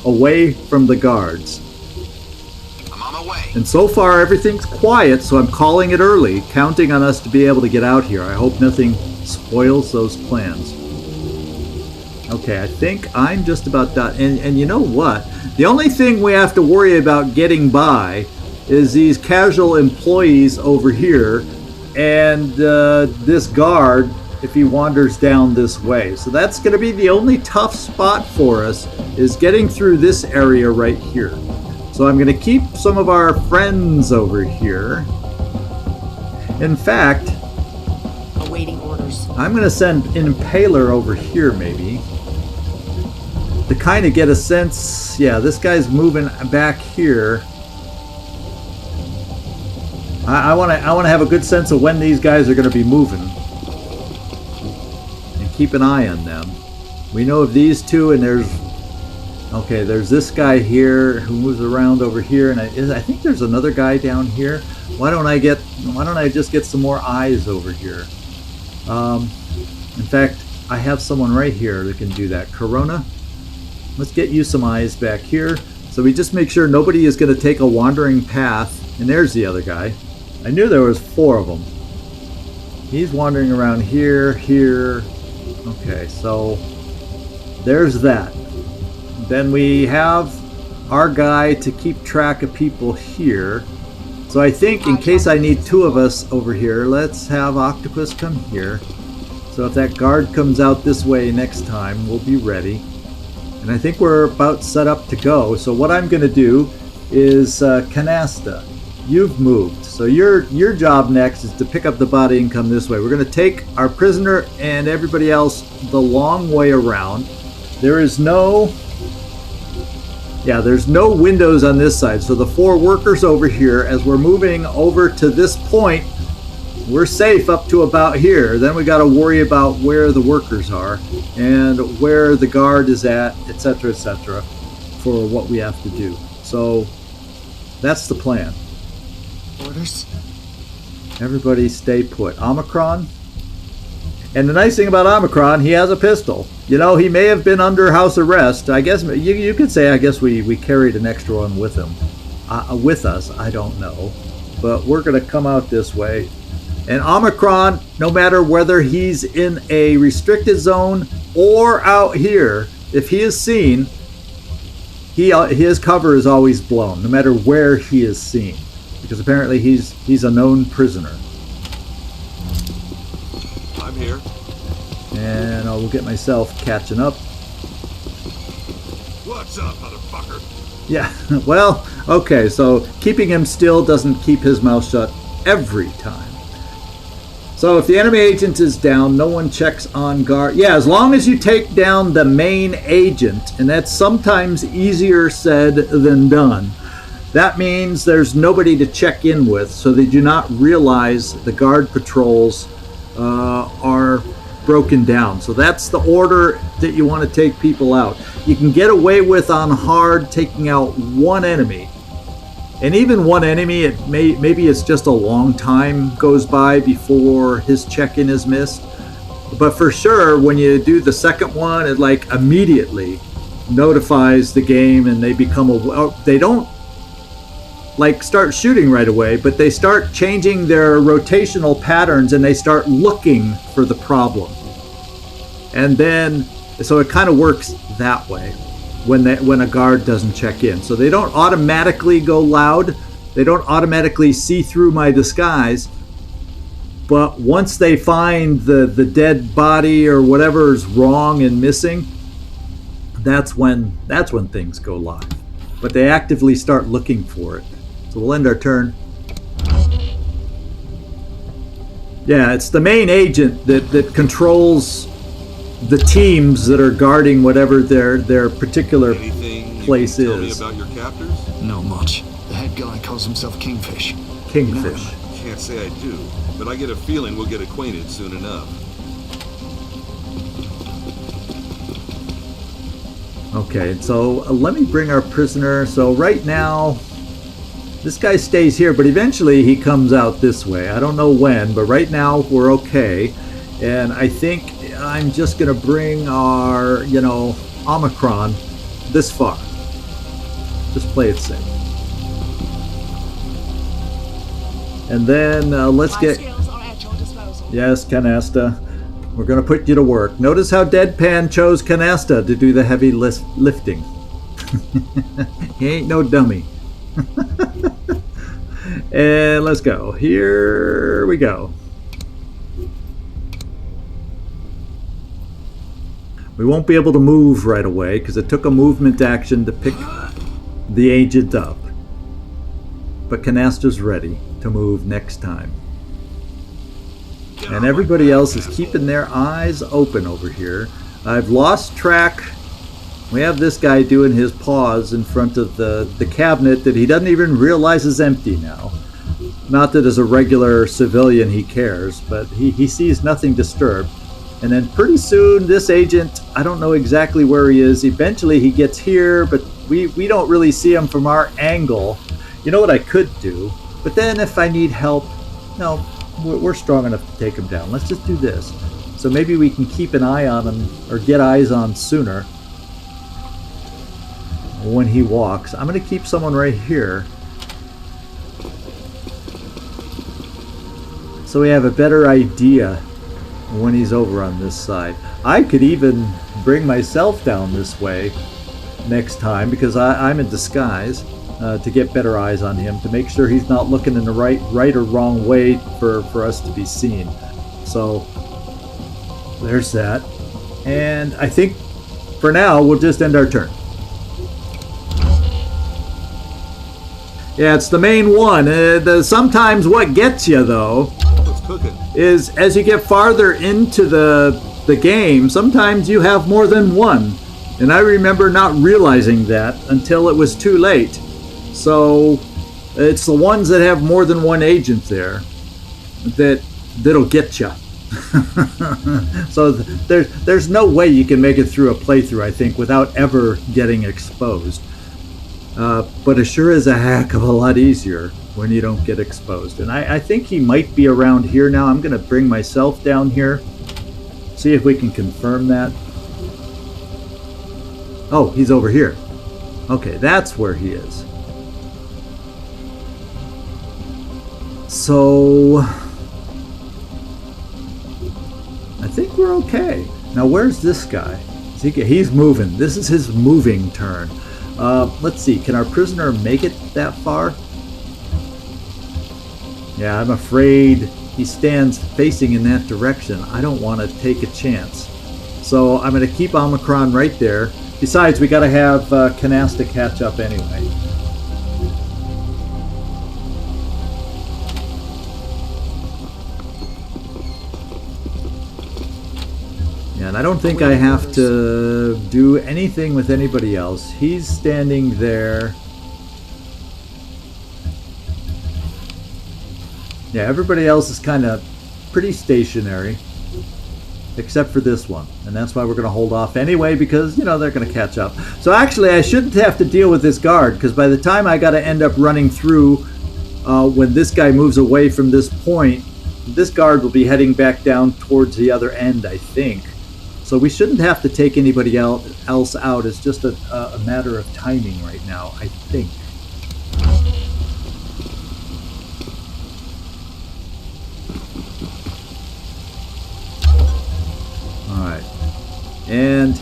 A: away from the guards.
D: I'm on my way.
A: And so far everything's quiet, so I'm calling it early, counting on us to be able to get out here. I hope nothing spoils those plans. Okay, I think I'm just about done. And you know what? The only thing we have to worry about getting by is these casual employees over here and this guard if he wanders down this way. So that's going to be the only tough spot for us, is getting through this area right here. So I'm going to keep some of our friends over here. In fact,
C: Awaiting orders.
A: I'm going to send Impaler over here maybe. to kind of get a sense. Yeah, this guy's moving back here. I want to have a good sense of when these guys are going to be moving, and keep an eye on them. We know of these two, and there's this guy here who moves around over here, and I think there's another guy down here. Why don't I just get some more eyes over here? In fact, I have someone right here that can do that. Corona, let's get you some eyes back here. So we just make sure nobody is going to take a wandering path. And there's the other guy. I knew there was 4 of them. He's wandering around here, here. Okay, so there's that. Then we have our guy to keep track of people here. So I think in case I need 2 of us over here, let's have Octopus come here. So if that guard comes out this way next time, we'll be ready. And I think we're about set up to go. So what I'm going to do is Canasta, you've moved. So your job next is to pick up the body and come this way. We're going to take our prisoner and everybody else the long way around. There's no windows on this side. So the 4 workers over here, as we're moving over to this point, we're safe up to about here. Then we got to worry about where the workers are and where the guard is at, etc., etc., for what we have to do. So that's the plan.
D: Orders?
A: Everybody stay put. Omikron. And the nice thing about Omikron, he has a pistol. You know, he may have been under house arrest. I guess you could say, I guess we carried an extra one with him. With us, I don't know. But we're going to come out this way. And Omikron, no matter whether he's in a restricted zone or out here, if he is seen, his cover is always blown, no matter where he is seen. Because apparently he's a known prisoner.
B: I'm here.
A: And I will get myself catching up.
B: What's up, motherfucker?
A: Yeah, well, okay, so keeping him still doesn't keep his mouth shut every time. So if the enemy agent is down, no one checks on guard. Yeah, as long as you take down the main agent, and that's sometimes easier said than done. That means there's nobody to check in with, so they do not realize the guard patrols are broken down. So that's the order that you want to take people out. You can get away with on hard taking out 1 enemy. And even 1 enemy, maybe it's just a long time goes by before his check-in is missed. But for sure, when you do the second one, it like immediately notifies the game, and they become they don't like start shooting right away, but they start changing their rotational patterns, and they start looking for the problem. And then, so it kind of works that way when a guard doesn't check in. So they don't automatically go loud. They don't automatically see through my disguise. But once they find the dead body or whatever is wrong and missing, that's when things go live. But they actively start looking for it. So we'll end our turn. Yeah, it's the main agent that controls the teams that are guarding whatever their particular place
B: Tell me
A: is.
B: about your captors?
D: Not much. The head guy calls himself Kingfish.
A: Kingfish.
B: Can't say I do, but I get a feeling we'll get acquainted soon enough.
A: Okay, so let me bring our prisoner. So right now, this guy stays here, but eventually he comes out this way. I don't know when, but right now we're okay. And I think I'm just going to bring our, Omikron this far. Just play it safe. And then let's
C: My
A: get...
C: skills are at your disposal.
A: Yes, Canasta. We're going to put you to work. Notice how Deadpan chose Canasta to do the heavy lifting. He ain't no dummy. And let's go. Here we go. We won't be able to move right away because it took a movement action to pick the agent up. But Canasta's ready to move next time. And everybody else is keeping their eyes open over here. I've lost track We have this guy doing his paws in front of the cabinet that he doesn't even realize is empty now. Not that as a regular civilian he cares, but he sees nothing disturbed. And then pretty soon this agent, I don't know exactly where he is. Eventually he gets here, but we don't really see him from our angle. You know what I could do? But then if I need help, no, we're strong enough to take him down. Let's just do this. So maybe we can keep an eye on him, or get eyes on sooner when he walks. I'm going to keep someone right here, so we have a better idea when he's over on this side. I could even bring myself down this way next time, because I'm in disguise, to get better eyes on him, to make sure he's not looking in the right or wrong way for us to be seen. So there's that. And I think for now we'll just end our turn. Yeah, it's the main one. Sometimes what gets you, though, is as you get farther into the game, sometimes you have more than one. And I remember not realizing that until it was too late. So it's the ones that have more than one agent there that'll get you. So there's no way you can make it through a playthrough, I think, without ever getting exposed. But it sure is a heck of a lot easier when you don't get exposed. And I think he might be around here now. I'm going to bring myself down here, see if we can confirm that. Oh, he's over here. Okay, that's where he is. So I think we're okay. Now where's this guy? He's moving. This is his moving turn. Let's see, can our prisoner make it that far? Yeah, I'm afraid he stands facing in that direction. I don't want to take a chance. So I'm going to keep Omikron right there. Besides, we got to have Canasta catch up anyway. Yeah, and I don't think I have to do anything with anybody else. He's standing there. Yeah, everybody else is kind of pretty stationary, except for this one. And that's why we're going to hold off anyway, because, you know, they're going to catch up. So actually, I shouldn't have to deal with this guard, because by the time I got to end up running through, when this guy moves away from this point, this guard will be heading back down towards the other end, I think. So we shouldn't have to take anybody else out. It's just a matter of timing right now, I think. Alright. And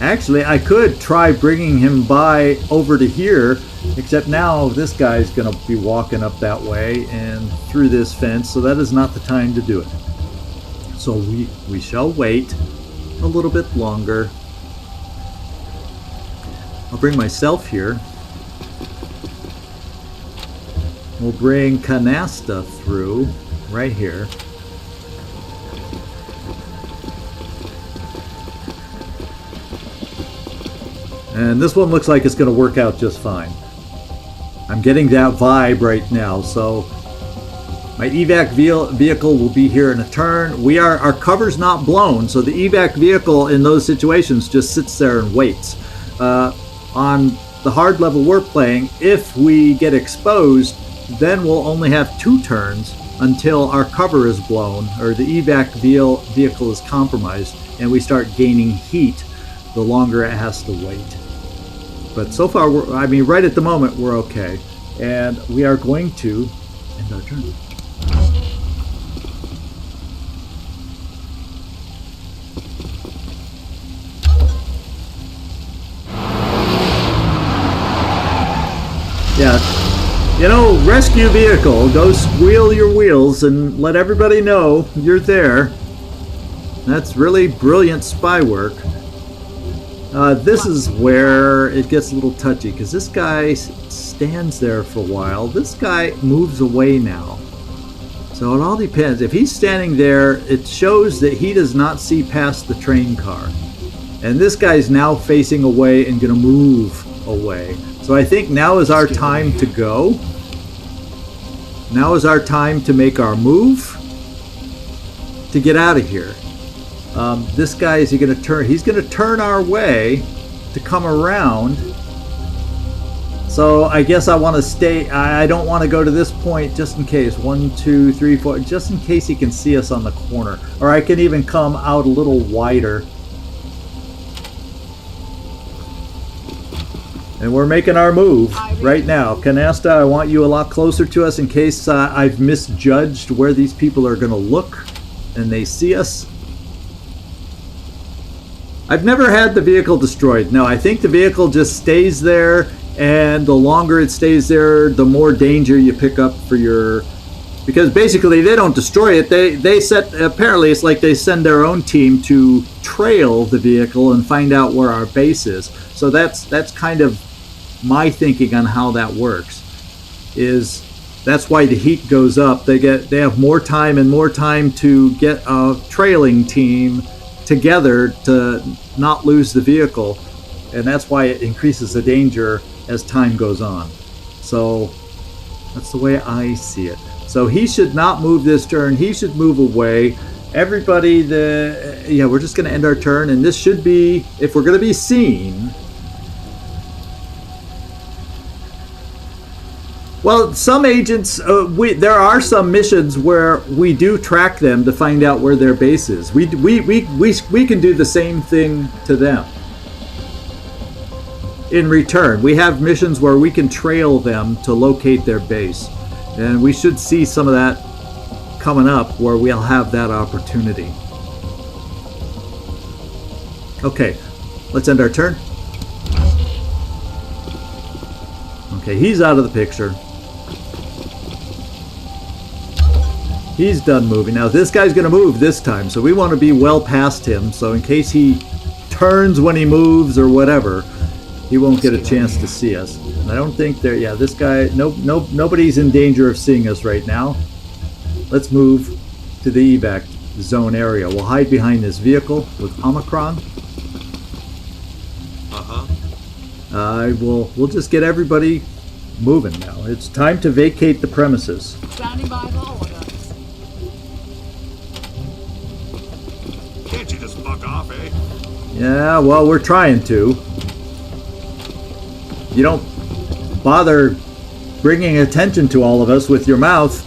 A: actually, I could try bringing him by over to here, except now this guy's going to be walking up that way and through this fence, so that is not the time to do it. So we shall wait a little bit longer. I'll bring myself here. We'll bring Canasta through right here. And this one looks like it's going to work out just fine. I'm getting that vibe right now, so my evac vehicle will be here in a turn. Our cover's not blown, so the evac vehicle in those situations just sits there and waits. On the hard level we're playing, if we get exposed, then we'll only have 2 turns until our cover is blown, or the evac vehicle is compromised, and we start gaining heat the longer it has to wait. But so far, right at the moment, we're okay. And we are going to end our turn. Yeah, you know, rescue vehicle, go squeal your wheels and let everybody know you're there. That's really brilliant spy work. This is where it gets a little touchy, because this guy stands there for a while. This guy moves away now. So it all depends. If he's standing there, it shows that he does not see past the train car. And this guy's now facing away and going to move away. So I think now is our time to go. Now is our time to make our move to get out of here. This guy, is he going to turn? He's going to turn our way to come around. So I guess I want to stay. I don't want to go to this point just in case. 1, 2, 3, 4. Just in case he can see us on the corner. Or I can even come out a little wider. And we're making our move right now. Canasta, I want you a lot closer to us in case I've misjudged where these people are going to look and they see us. I've never had the vehicle destroyed. No, I think the vehicle just stays there, and the longer it stays there, the more danger you pick up for your... Because basically they don't destroy it. They set... Apparently it's like they send their own team to trail the vehicle and find out where our base is. So that's kind of my thinking on how that works. Is that's why the heat goes up. They have more time and more time to get a trailing team together to not lose the vehicle, and that's why it increases the danger as time goes on. So that's the way I see it. So he should not move this turn. He should move away. Everybody, we're just going to end our turn, and this should be, if we're going to be seen. Well, some agents, there are some missions where we do track them to find out where their base is. We can do the same thing to them. In return, we have missions where we can trail them to locate their base. And we should see some of that coming up where we'll have that opportunity. Okay, let's end our turn. Okay, he's out of the picture. He's done moving. Now this guy's going to move this time, so we want to be well past him, so in case he turns when he moves or whatever, he won't get a chance to see us. And I don't think there... Yeah, this guy... Nobody's in danger of seeing us right now. Let's move to the evac zone area. We'll hide behind this vehicle with Omikron. We'll just get everybody moving now. It's time to vacate the premises.
C: Standing by for orders.
B: Can't you just fuck off, eh?
A: Yeah, well, we're trying to. You don't bother bringing attention to all of us with your mouth.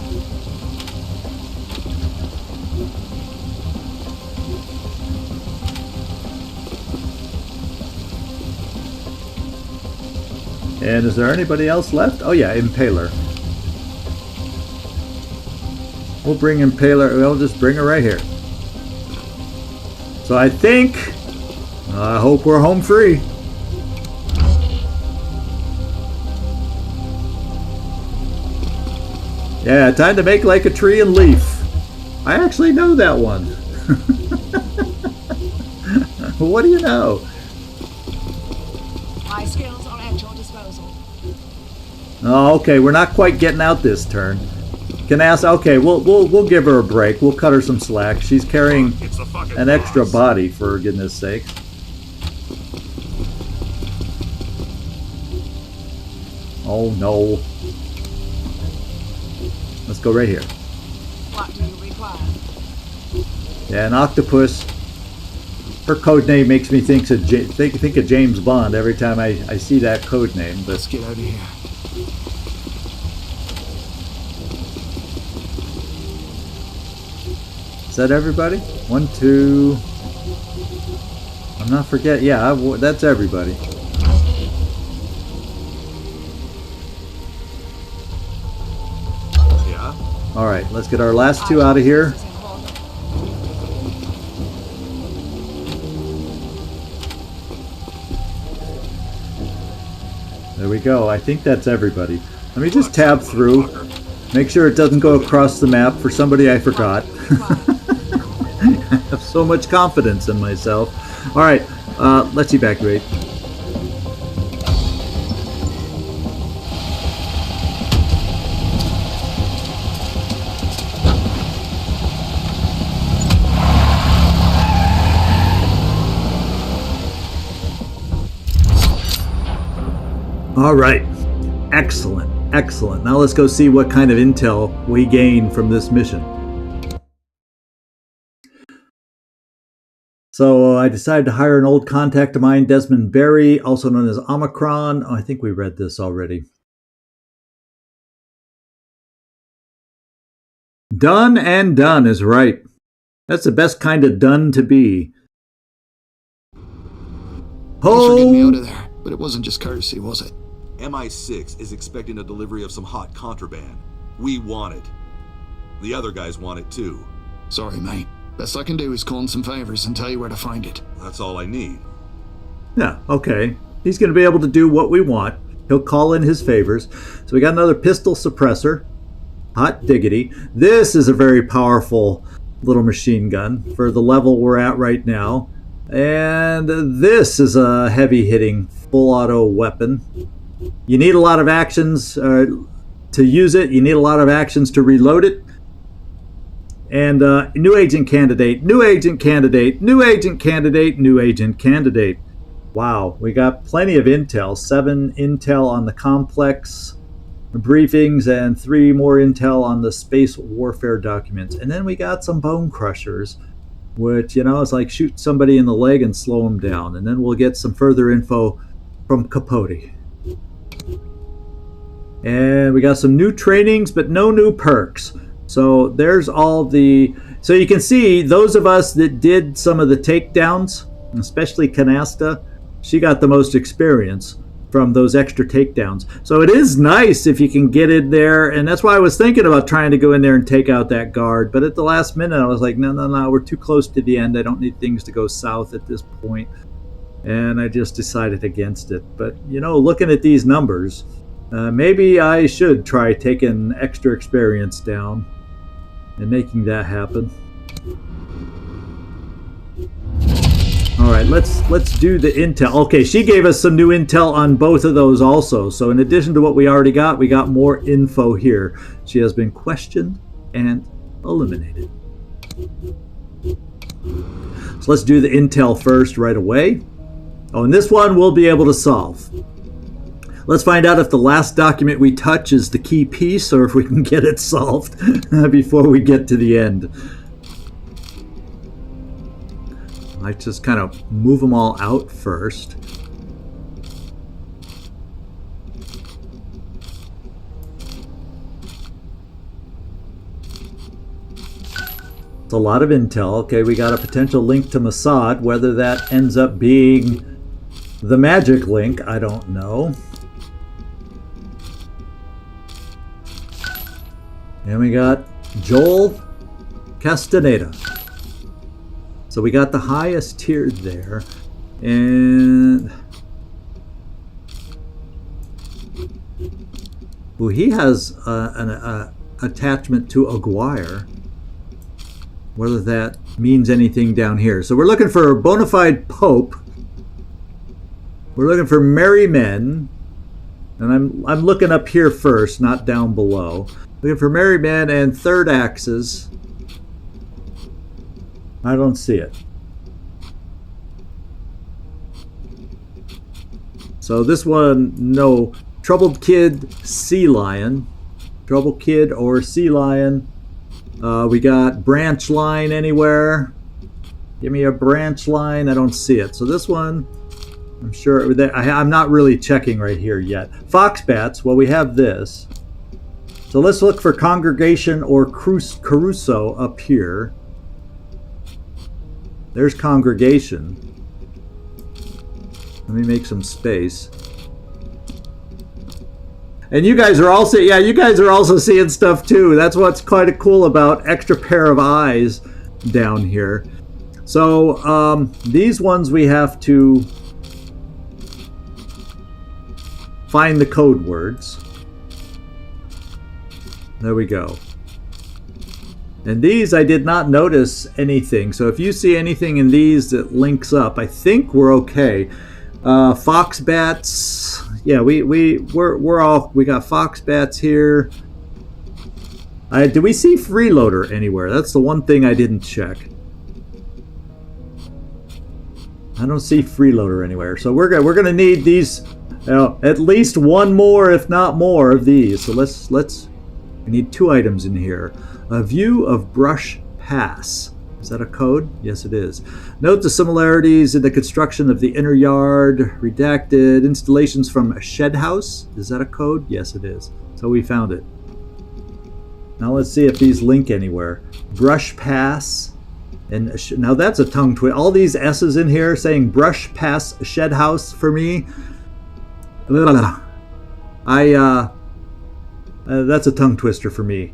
A: And is there anybody else left? Oh yeah, Impaler. We'll bring Impaler. We'll just bring her right here. So I think... I hope we're home free. Yeah, time to make like a tree and leaf. I actually know that one. What do you know?
C: My skills are at your disposal.
A: Oh, okay, we're not quite getting out this turn. Can ask. Okay, we'll give her a break. We'll cut her some slack. She's carrying an extra body, for goodness sake. Oh no. Let's go right here.
C: What do you require?
A: Yeah, an octopus. Her code name makes me think of James Bond every time I see that code name. But
D: Let's get out of here.
A: is that everybody? 1, 2. I'm not forgetting. Yeah, that's everybody.
B: Yeah?
A: All right, let's get our last two out of here. There we go. I think that's everybody. Let me just tab through. Make sure it doesn't go across the map for somebody I forgot. I have so much confidence in myself. All right, let's evacuate. All right. Excellent. Excellent. Now let's go see what kind of intel we gain from this mission. So I decided to hire an old contact of mine, Desmond Berry, also known as Omikron. Oh, I think we read this already. Done and done is right. That's the best kind of done to be.
D: Thanks for getting me out of there, but it wasn't just courtesy, was it?
B: MI6 is expecting a delivery of some hot contraband. We want it. The other guys want it too.
D: Sorry, mate. Best I can do is call in some favors and tell you where to find it.
B: That's all I need.
A: Yeah, okay. He's going to be able to do what we want. He'll call in his favors. So we got another pistol suppressor. Hot diggity. This is a very powerful little machine gun for the level we're at right now. And this is a heavy-hitting full auto weapon. You need a lot of actions to use it. You need a lot of actions to reload it. And new agent candidate, new agent candidate, new agent candidate, new agent candidate. Wow, we got plenty of intel. 7 intel on the complex briefings and 3 more intel on the space warfare documents. And then we got some bone crushers, which, you know, is like shoot somebody in the leg and slow them down. And then we'll get some further info from Capote. And we got some new trainings, but no new perks. So there's all the... So you can see those of us that did some of the takedowns, especially Canasta, she got the most experience from those extra takedowns. So it is nice if you can get in there, and that's why I was thinking about trying to go in there and take out that guard. But at the last minute, I was like, no, we're too close to the end. I don't need things to go south at this point. And I just decided against it. But, you know, looking at these numbers, maybe I should try taking extra experience down and making that happen. All right, let's do the intel. Okay, she gave us some new intel on both of those also. So in addition to what we already got, we got more info here. She has been questioned and eliminated. So let's do the intel first right away. Oh, and this one we'll be able to solve. Let's find out if the last document we touch is the key piece or if we can get it solved before we get to the end. I just kind of move them all out first. It's a lot of intel. Okay, we got a potential link to Mossad. Whether that ends up being the magic link, I don't know. And we got Joel Castaneda. So we got the highest tier there. And well, he has an attachment to Aguirre. Whether that means anything down here. So we're looking for a bona fide Pope. We're looking for merry men. And I'm looking up here first, not down below. Looking for merry men and third axes. I don't see it. So this one, no. Troubled Kid, Sea Lion. Troubled Kid or Sea Lion. We got branch line anywhere. Give me a branch line. I don't see it. So this one, I'm sure I'm not really checking right here yet. Fox bats. Well, we have this. So let's look for Congregation or Caruso up here. There's Congregation. Let me make some space. And you guys are also, yeah, you guys are also seeing stuff too. That's what's quite cool about extra pair of eyes down here. So these ones we have to find the code words. There we go. And these I did not notice anything. So if you see anything in these that links up, I think we're okay. Fox bats. Yeah, we got fox bats here. Did we see freeloader anywhere? That's the one thing I didn't check. I don't see freeloader anywhere. So we're gonna need these Now, at least one more, if not more, of these. So let's. We need 2 items in here. A view of Brush Pass. Is that a code? Yes, it is. Note the similarities in the construction of the inner yard. Redacted installations from a shed house. Is that a code? Yes, it is. So we found it. Now let's see if these link anywhere. Brush Pass. And now that's a tongue twist. All these S's in here saying Brush Pass Shed House for me. That's a tongue twister for me.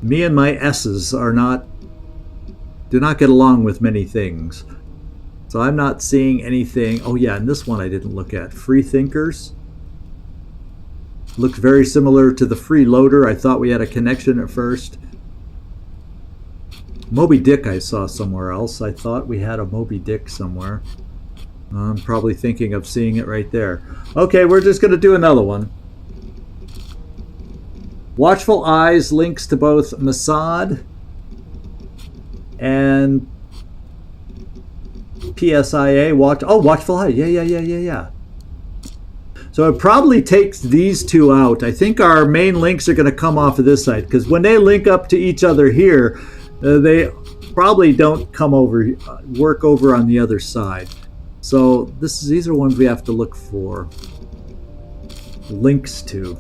A: Me and my S's do not get along with many things. So I'm not seeing anything. Oh yeah, and this one I didn't look at. Free Thinkers. Looked very similar to the freeloader. I thought we had a connection at first. Moby Dick I saw somewhere else. I thought we had a Moby Dick somewhere. I'm probably thinking of seeing it right there. Okay, we're just going to do another one. Watchful Eyes links to both Mossad and PSIA. Watchful Eyes. Yeah. So it probably takes these 2 out. I think our main links are going to come off of this side, because when they link up to each other here, they probably don't come over, work over on the other side. So these are ones we have to look for links to.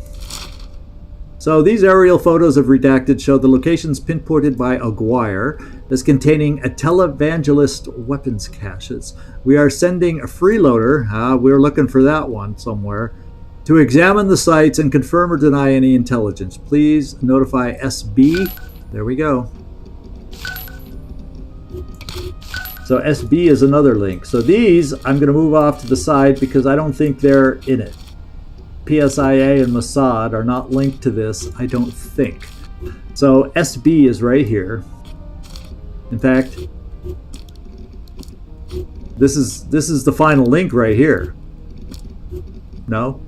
A: So these aerial photos of Redacted show the locations pinpointed by Aguirre as containing a televangelist weapons caches. We are sending a freeloader, we're looking for that one somewhere, to examine the sites and confirm or deny any intelligence. Please notify SB. There we go. So SB is another link. So these I'm going to move off to the side because I don't think they're in it. PSIA and Mossad are not linked to this, I don't think. So SB is right here. In fact, this is the final link right here. No?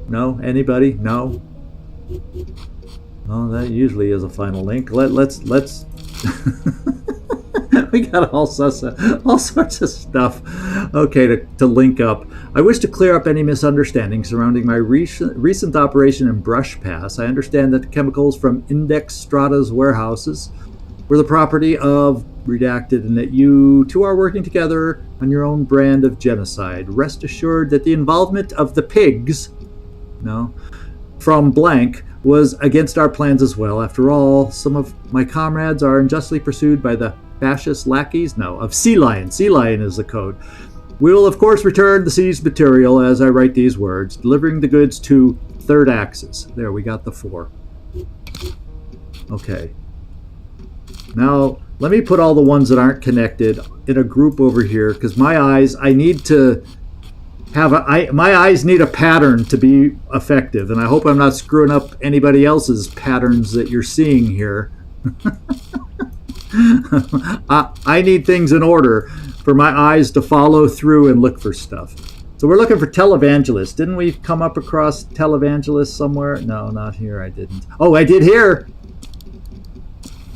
A: No? Anybody? No? Oh, that usually is a final link. Let's we got all sorts of stuff, okay, to link up. I wish to clear up any misunderstanding surrounding my recent operation in Brush Pass. I understand that the chemicals from Index Strata's warehouses were the property of Redacted, and that you 2 are working together on your own brand of genocide. Rest assured that the involvement of the pigs, from blank, was against our plans as well. After all, some of my comrades are unjustly pursued by the fascist lackeys? No, of Sea Lion. Sea Lion is the code. We will, of course, return the seized material as I write these words, delivering the goods to Third Axis. There, we got the 4. Okay. Now, let me put all the ones that aren't connected in a group over here, because my eyes, I need to have my eyes need a pattern to be effective, and I hope I'm not screwing up anybody else's patterns that you're seeing here. I need things in order for my eyes to follow through and look for stuff. So we're looking for televangelist. Didn't we come up across televangelist somewhere? No, not here. I didn't. Oh, I did here.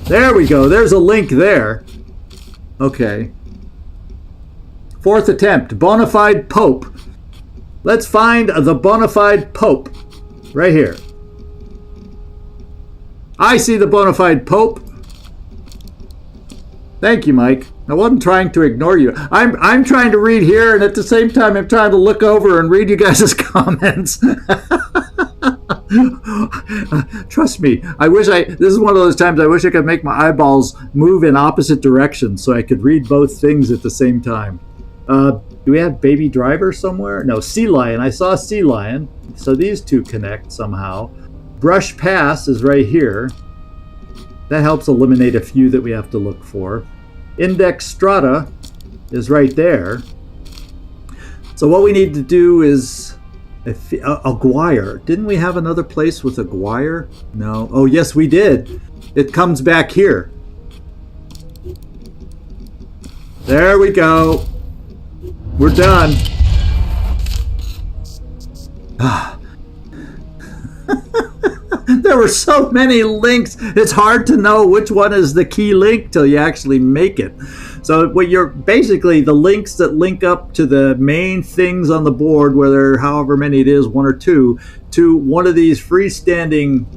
A: There we go. There's a link there. Okay. 4th attempt. Bonafide Pope. Let's find the Bonafide Pope. Right here. I see the Bonafide Pope. Thank you, Mike. I wasn't trying to ignore you. I'm trying to read here, and at the same time, I'm trying to look over and read you guys' comments. Trust me. This is one of those times I wish I could make my eyeballs move in opposite directions so I could read both things at the same time. Do we have Baby Driver somewhere? No, Sea Lion. I saw Sea Lion. So these 2 connect somehow. Brush Pass is right here. That helps eliminate a few that we have to look for. Index Strata is right there. So what we need to do is Aguirre. Didn't we have another place with Aguirre? No. Oh, yes, we did. It comes back here. There we go. We're done. There were so many links. It's hard to know which one is the key link till you actually make it. So what you're basically the links that link up to the main things on the board, whether however many it is, one or two, to one of these freestanding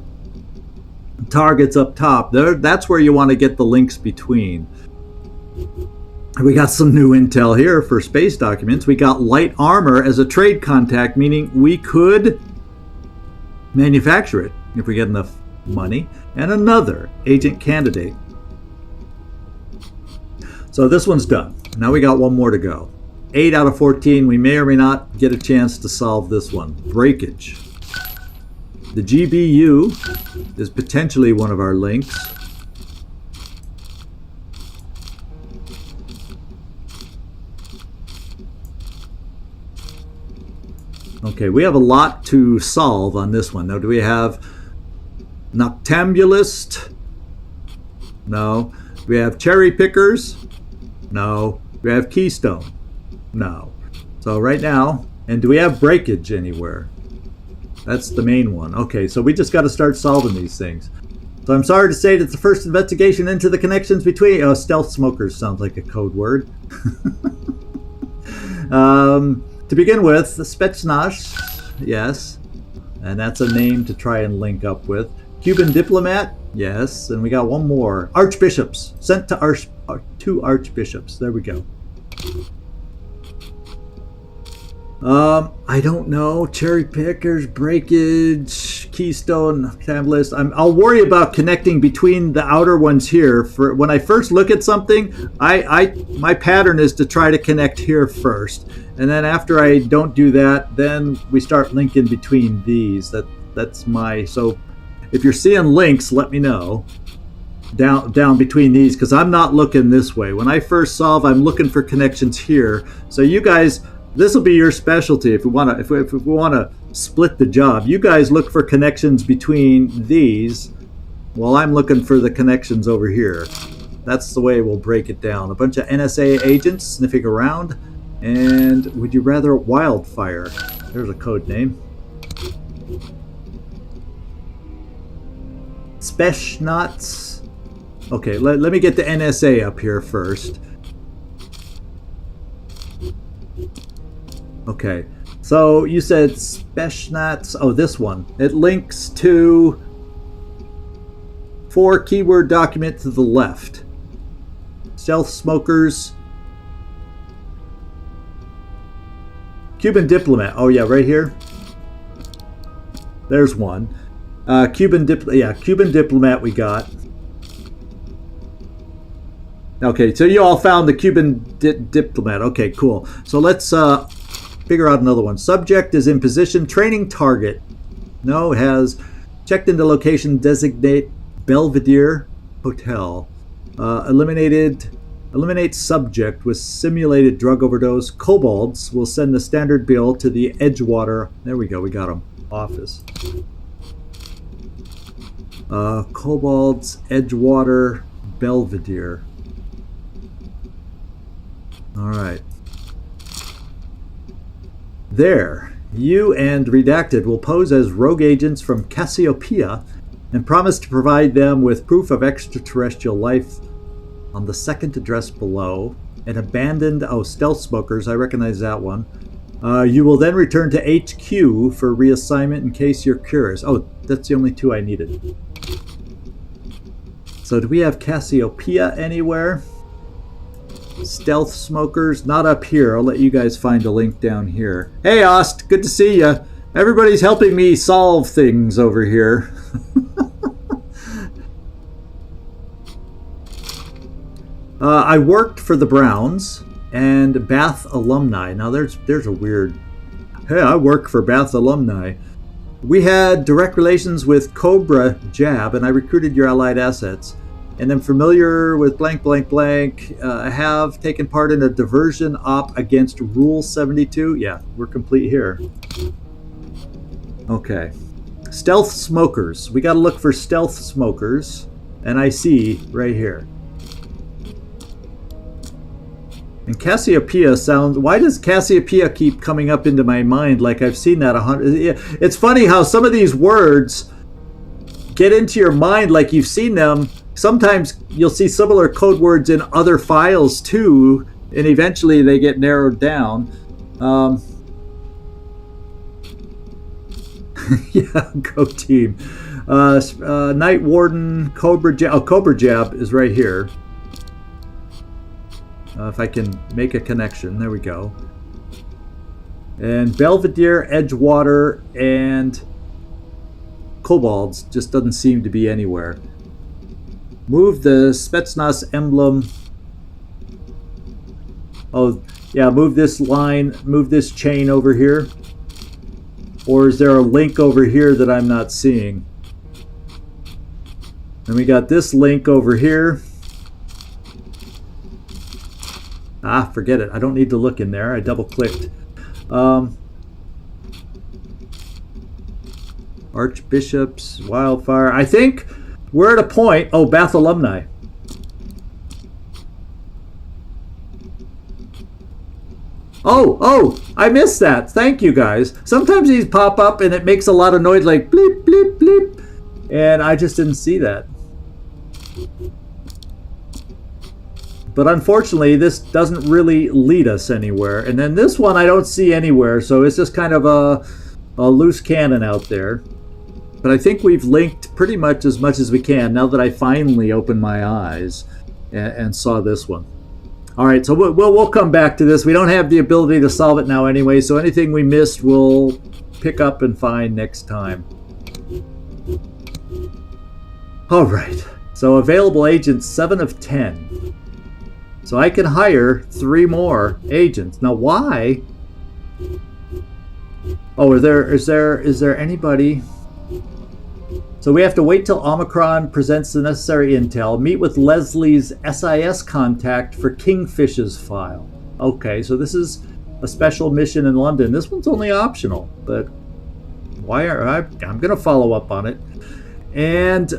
A: targets up top. That's where you want to get the links between. We got some new intel here for space documents. We got light armor as a trade contact, meaning we could manufacture it if we get enough money, and another agent candidate. So this one's done. Now we got one more to go. 8 out of 14. We may or may not get a chance to solve this one. Breakage. The GBU is potentially one of our links. Okay, we have a lot to solve on this one. Now, do we have Noctambulist? No. Do we have Cherry Pickers? No. Do we have Keystone? No. So right now, and do we have Breakage anywhere? That's the main one. Okay, so we just got to start solving these things. So I'm sorry to say that the first investigation into the connections between... Oh, stealth smokers sounds like a code word. To begin with, the Spetsnaz, yes, and that's a name to try and link up with. Cuban diplomat, yes, and we got one more. Archbishops, sent to two archbishops. There we go. I don't know. Cherry Pickers, Breakage, Keystone, Tablet. I'll worry about connecting between the outer ones here. For when I first look at something, my pattern is to try to connect here first, and then after I don't do that, then we start linking between these. That's my. So if you're seeing links, let me know. Down between these, because I'm not looking this way. When I first solve, I'm looking for connections here. So you guys. This will be your specialty if we want to. If we want to split the job, you guys look for connections between these, while I'm looking for the connections over here. That's the way we'll break it down. A bunch of NSA agents sniffing around, and would you rather Wildfire? There's a code name. Spetsnaz. Okay, let me get the NSA up here first. Okay, so you said Spetsnaz. Oh, this one. It links to 4 keyword document to the left. Stealth smokers. Cuban diplomat. Oh yeah, right here. There's one. Cuban diplomat we got. Okay, so you all found the Cuban diplomat. Okay, cool. So let's figure out another one. Subject is in position. Training target. No, has checked into location. Designate Belvedere Hotel. Eliminate subject with simulated drug overdose. Kobolds will send the standard bill to the Edgewater. There we go. We got them. Office. Kobolds, Edgewater, Belvedere. All right. There, you and Redacted will pose as rogue agents from Cassiopeia and promise to provide them with proof of extraterrestrial life on the second address below. An abandoned, stealth smokers, I recognize that one. You will then return to HQ for reassignment in case you're curious. Oh, that's the only 2 I needed. So do we have Cassiopeia anywhere? Stealth smokers, not up here. I'll let you guys find a link down here. Hey, Ost, good to see you. Everybody's helping me solve things over here. I worked for the Browns and Bath alumni. Now there's a weird. Hey, I work for Bath alumni. We had direct relations with Cobra Jab, and I recruited your allied assets. And I'm familiar with blank, blank, blank. I have taken part in a diversion op against Rule 72. Yeah, we're complete here. Okay. Stealth smokers. We got to look for stealth smokers. And I see right here. And Cassiopeia sounds... Why does Cassiopeia keep coming up into my mind like I've seen that 100... It's funny how some of these words... get into your mind like you've seen them. Sometimes you'll see similar code words in other files too, and eventually they get narrowed down. Yeah, go team. Night Warden, Cobra Jab. Oh, Cobra Jab is right here. If I can make a connection, there we go. And Belvedere, Edgewater, and Kobolds just doesn't seem to be anywhere. Move the Spetsnaz emblem. Oh, yeah, move this line, move this chain over here. Or is there a link over here that I'm not seeing? And we got this link over here. Ah, forget it. I don't need to look in there. I double-clicked. Archbishops, Wildfire. I think we're at a point. Oh, Bath Alumni. Oh, I missed that. Thank you, guys. Sometimes these pop up and it makes a lot of noise like bleep, bleep, bleep. And I just didn't see that. But unfortunately, this doesn't really lead us anywhere. And then this one I don't see anywhere, so it's just kind of a loose cannon out there. But I think we've linked pretty much as we can now that I finally opened my eyes and saw this one. All right, so we'll come back to this. We don't have the ability to solve it now anyway, so anything we missed we'll pick up and find next time. All right, so available agents 7 of 10. So I can hire 3 more agents. Now why? Oh, is there anybody? So we have to wait till Omikron presents the necessary intel. Meet with Leslie's SIS contact for Kingfish's file. Okay, so this is a special mission in London. This one's only optional, but why are I'm going to follow up on it. And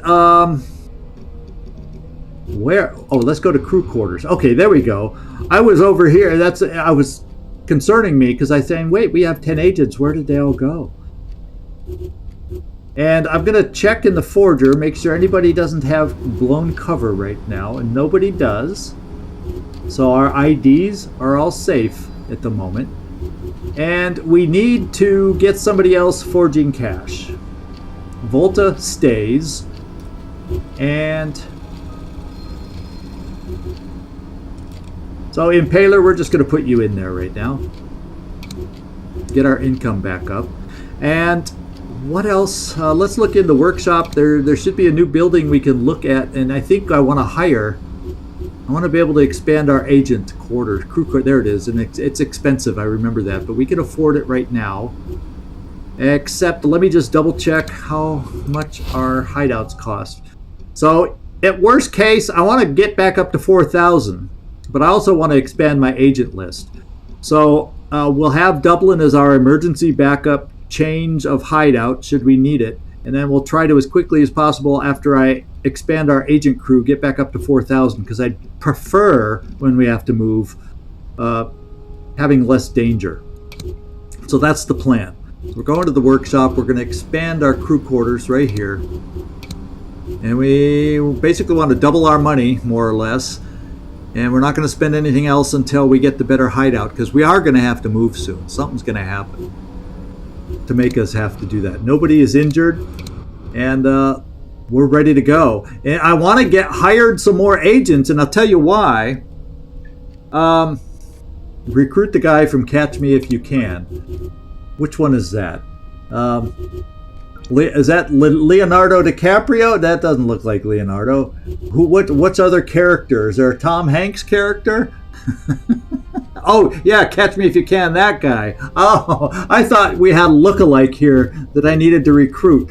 A: where? Oh, let's go to crew quarters. Okay, there we go. I was over here. I was concerning me because I saying, wait, we have 10 agents. Where did they all go? And I'm going to check in the forger, make sure anybody doesn't have blown cover right now, and nobody does. So our IDs are all safe at the moment. And we need to get somebody else forging cash. Volta stays. And so Impaler, we're just going to put you in there right now. Get our income back up. And what else? Let's look in the workshop. There should be a new building we can look at, and I think I want to hire. I want to be able to expand our agent quarters, crew quarters. There it is, and it's expensive. I remember that, but we can afford it right now. Except, let me just double check how much our hideouts cost. So, at worst case, I want to get back up to 4,000, but I also want to expand my agent list. So, we'll have Dublin as our emergency backup change of hideout should we need it, and then we'll try to as quickly as possible after I expand our agent crew get back up to 4,000 because I prefer when we have to move having less danger. So that's the plan. We're going to the workshop. We're going to expand our crew quarters right here, and we basically want to double our money more or less, and we're not going to spend anything else until we get the better hideout because we are going to have to move soon. Something's going to happen to make us have to do that. Nobody is injured, and we're ready to go. And I want to get hired some more agents, and I'll tell you why. Recruit the guy from Catch Me If You Can. Which one is that? Is that Leonardo DiCaprio? That doesn't look like Leonardo. What's other character? Is there a Tom Hanks character? Oh, yeah, Catch Me If You Can, that guy. Oh, I thought we had a look-alike here that I needed to recruit.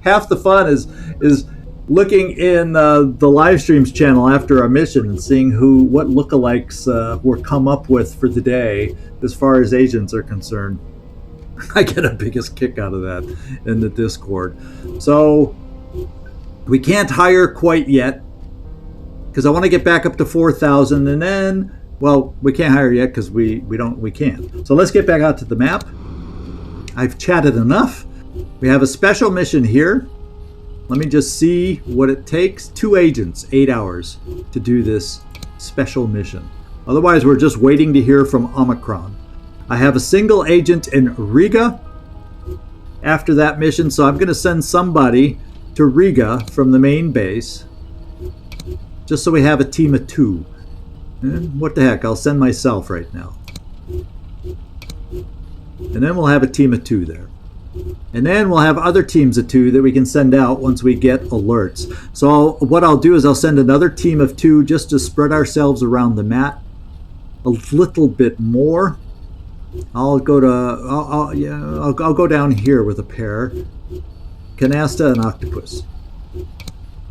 A: Half the fun is looking in the live streams channel after our mission and seeing what lookalikes were come up with for the day as far as agents are concerned. I get a biggest kick out of that in the Discord. So we can't hire quite yet, because I want to get back up to 4,000, and then, well, we can't hire yet because we can't. So let's get back out to the map. I've chatted enough. We have a special mission here. Let me just see what it takes. 2 agents, 8 hours to do this special mission. Otherwise, we're just waiting to hear from Omikron. I have a single agent in Riga after that mission, so I'm going to send somebody to Riga from the main base, just so we have a team of 2. And what the heck, I'll send myself right now. And then we'll have a team of 2 there. And then we'll have other teams of 2 that we can send out once we get alerts. So what I'll do is I'll send another team of 2 just to spread ourselves around the map a little bit more. I'll go to I'll go down here with a pair, Canasta and Octopus.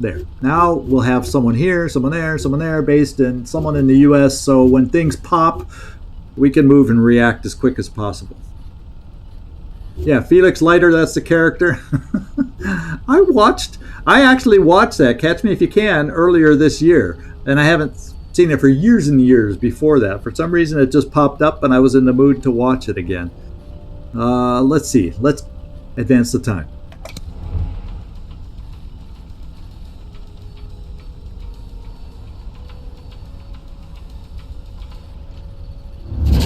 A: There. Now we'll have someone here, someone there, based in someone in the US, so when things pop, we can move and react as quick as possible. Yeah, Felix Leiter, that's the character. I actually watched that, Catch Me If You Can, earlier this year, and I haven't seen it for years and years before that. For some reason it just popped up and I was in the mood to watch it again. Let's see, let's advance the time.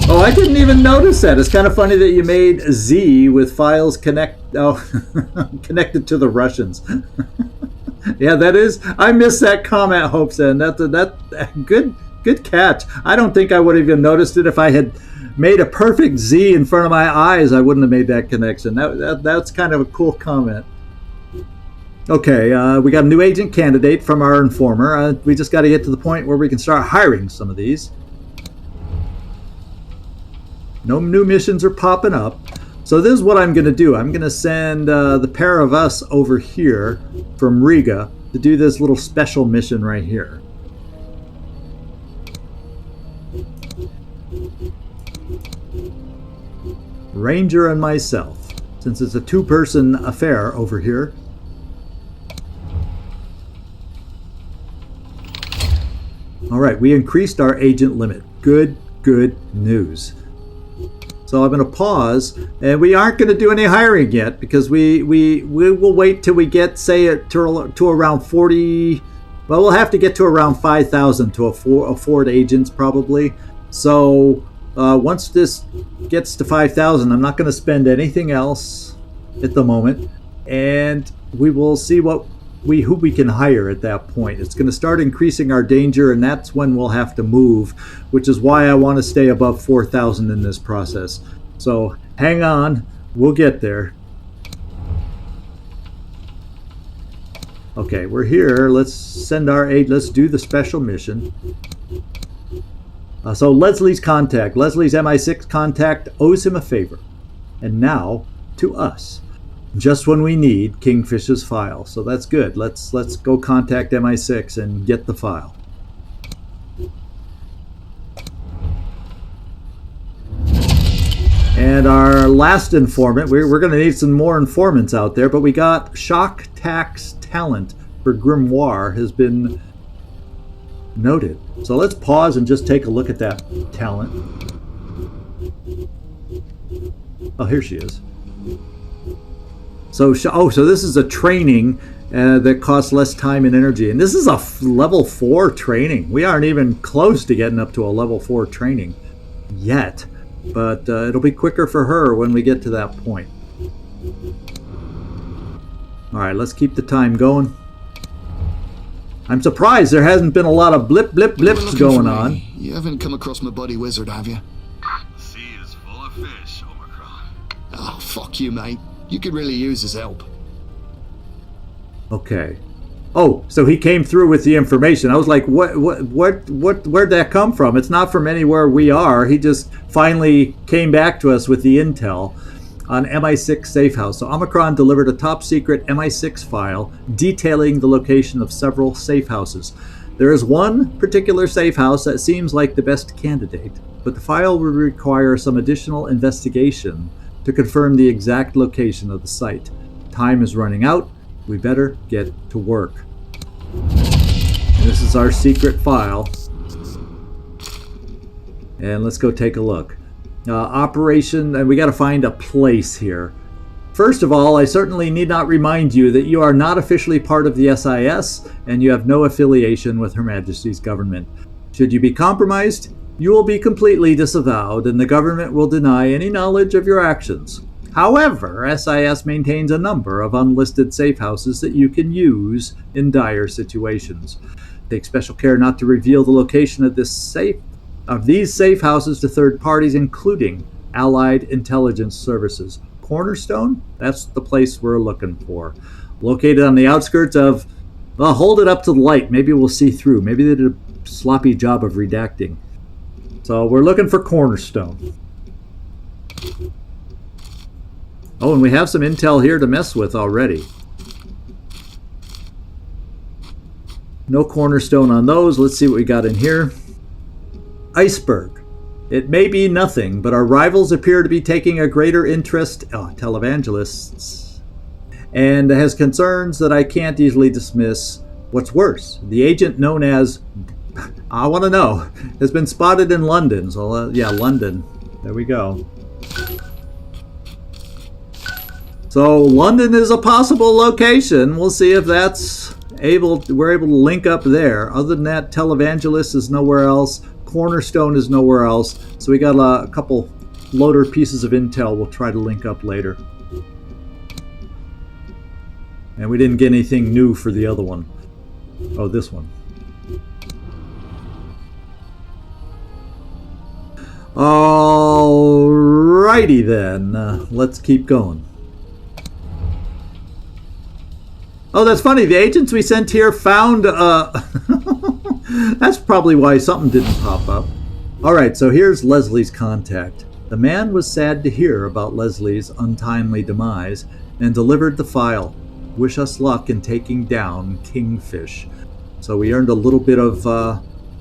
A: Oh, I didn't even notice that. It's kind of funny that you made Z with files connected to the Russians. Yeah, that is. I missed that comment, Hopeson. That good catch. I don't think I would have even noticed it if I had made a perfect Z in front of my eyes. I wouldn't have made that connection. That's kind of a cool comment. Okay, we got a new agent candidate from our informer. We just got to get to the point where we can start hiring some of these. No new missions are popping up. So this is what I'm going to do. I'm going to send the pair of us over here from Riga to do this little special mission right here. Ranger and myself, since it's a 2-person affair over here. All right, we increased our agent limit. Good news. So I'm going to pause, and we aren't going to do any hiring yet because we will wait till we get, say, to around 40. Well, we'll have to get to around 5,000 to afford agents probably. So once this gets to 5,000, I'm not going to spend anything else at the moment, and we will see who we can hire at that point. It's going to start increasing our danger, and that's when we'll have to move, which is why I want to stay above 4,000 in this process. So hang on, we'll get there. Okay, we're here. Let's send our aid. Let's do the special mission. So Leslie's contact. Leslie's MI6 contact owes him a favor. And now to us. Just when we need Kingfish's file. So that's good. Let's go contact MI6 and get the file. And our last informant, we're going to need some more informants out there, but we got shock tax talent for Grimoire has been noted. So let's pause and just take a look at that talent. Oh, here she is. So this is a training that costs less time and energy. And this is a level 4 training. We aren't even close to getting up to a level 4 training yet. But it'll be quicker for her when we get to that point. All right, let's keep the time going. I'm surprised there hasn't been a lot of blips going on.
D: You haven't come across my buddy Wizard, have you?
B: The sea is full of fish, Omikron.
D: Oh, fuck you, mate. You could really use his help.
A: Okay. Oh, so he came through with the information. I was like, where'd that come from? It's not from anywhere we are. He just finally came back to us with the intel on MI6 Safe House. So Omikron delivered a top secret MI6 file detailing the location of several safe houses. There is one particular safe house that seems like the best candidate, but the file will require some additional investigation to confirm the exact location of the site. Time is running out. We better get to work. And this is our secret file. And let's go take a look. Operation, and we got to find a place here. First of all, I certainly need not remind you that you are not officially part of the SIS, and you have no affiliation with Her Majesty's government. Should you be compromised, you will be completely disavowed, and the government will deny any knowledge of your actions. However, SIS maintains a number of unlisted safe houses that you can use in dire situations. Take special care not to reveal the location of these safe houses to third parties, including Allied Intelligence Services. Cornerstone? That's the place we're looking for. Located on the outskirts of... Well, hold it up to the light. Maybe we'll see through. Maybe they did a sloppy job of redacting. So we're looking for Cornerstone. Oh, and we have some intel here to mess with already. No Cornerstone on those. Let's see what we got in here. Iceberg. It may be nothing, but our rivals appear to be taking a greater interest, televangelists, and has concerns that I can't easily dismiss. What's worse, the agent known as, I want to know, has been spotted in London. So, yeah, London. There we go. So, London is a possible location. We'll see if we're able to link up there. Other than that, televangelist is nowhere else. Cornerstone is nowhere else. So we got a couple loader pieces of intel we'll try to link up later. And we didn't get anything new for the other one. Oh, this one. Alrighty then. Let's keep going. Oh, that's funny. The agents we sent here found... That's probably why something didn't pop up. Alright, so here's Leslie's contact. The man was sad to hear about Leslie's untimely demise and delivered the file. Wish us luck in taking down Kingfish. So we earned a little bit of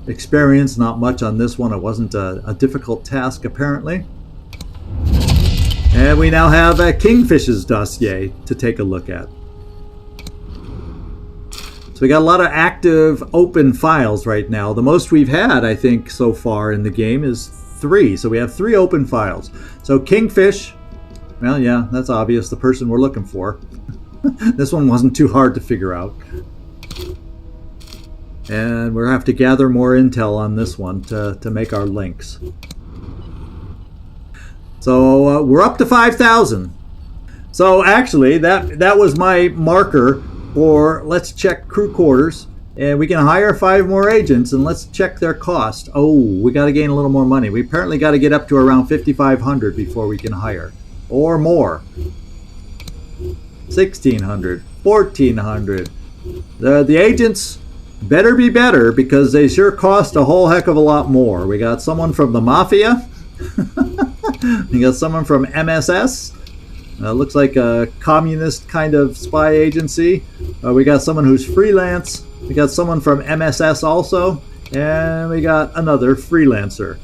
A: experience, not much on this one. It wasn't a difficult task, apparently. And we now have Kingfish's dossier to take a look at. So we got a lot of active open files right now. The most we've had, I think, so far in the game is 3. So we have 3 open files. So Kingfish, well, yeah, that's obvious, the person we're looking for. This one wasn't too hard to figure out. And we'll have to gather more intel on this one to make our links. So we're up to 5,000. So actually, that was my marker. Or let's check crew quarters, and we can hire 5 more agents, and let's check their cost. Oh, we got to gain a little more money. We apparently got to get up to around 5,500 before we can hire, or more. 1,600, 1,400. The agents better be better, because they sure cost a whole heck of a lot more. We got someone from the Mafia. We got someone from MSS. Looks like a communist kind of spy agency. We got someone who's freelance. We got someone from MSS also. And we got another freelancer.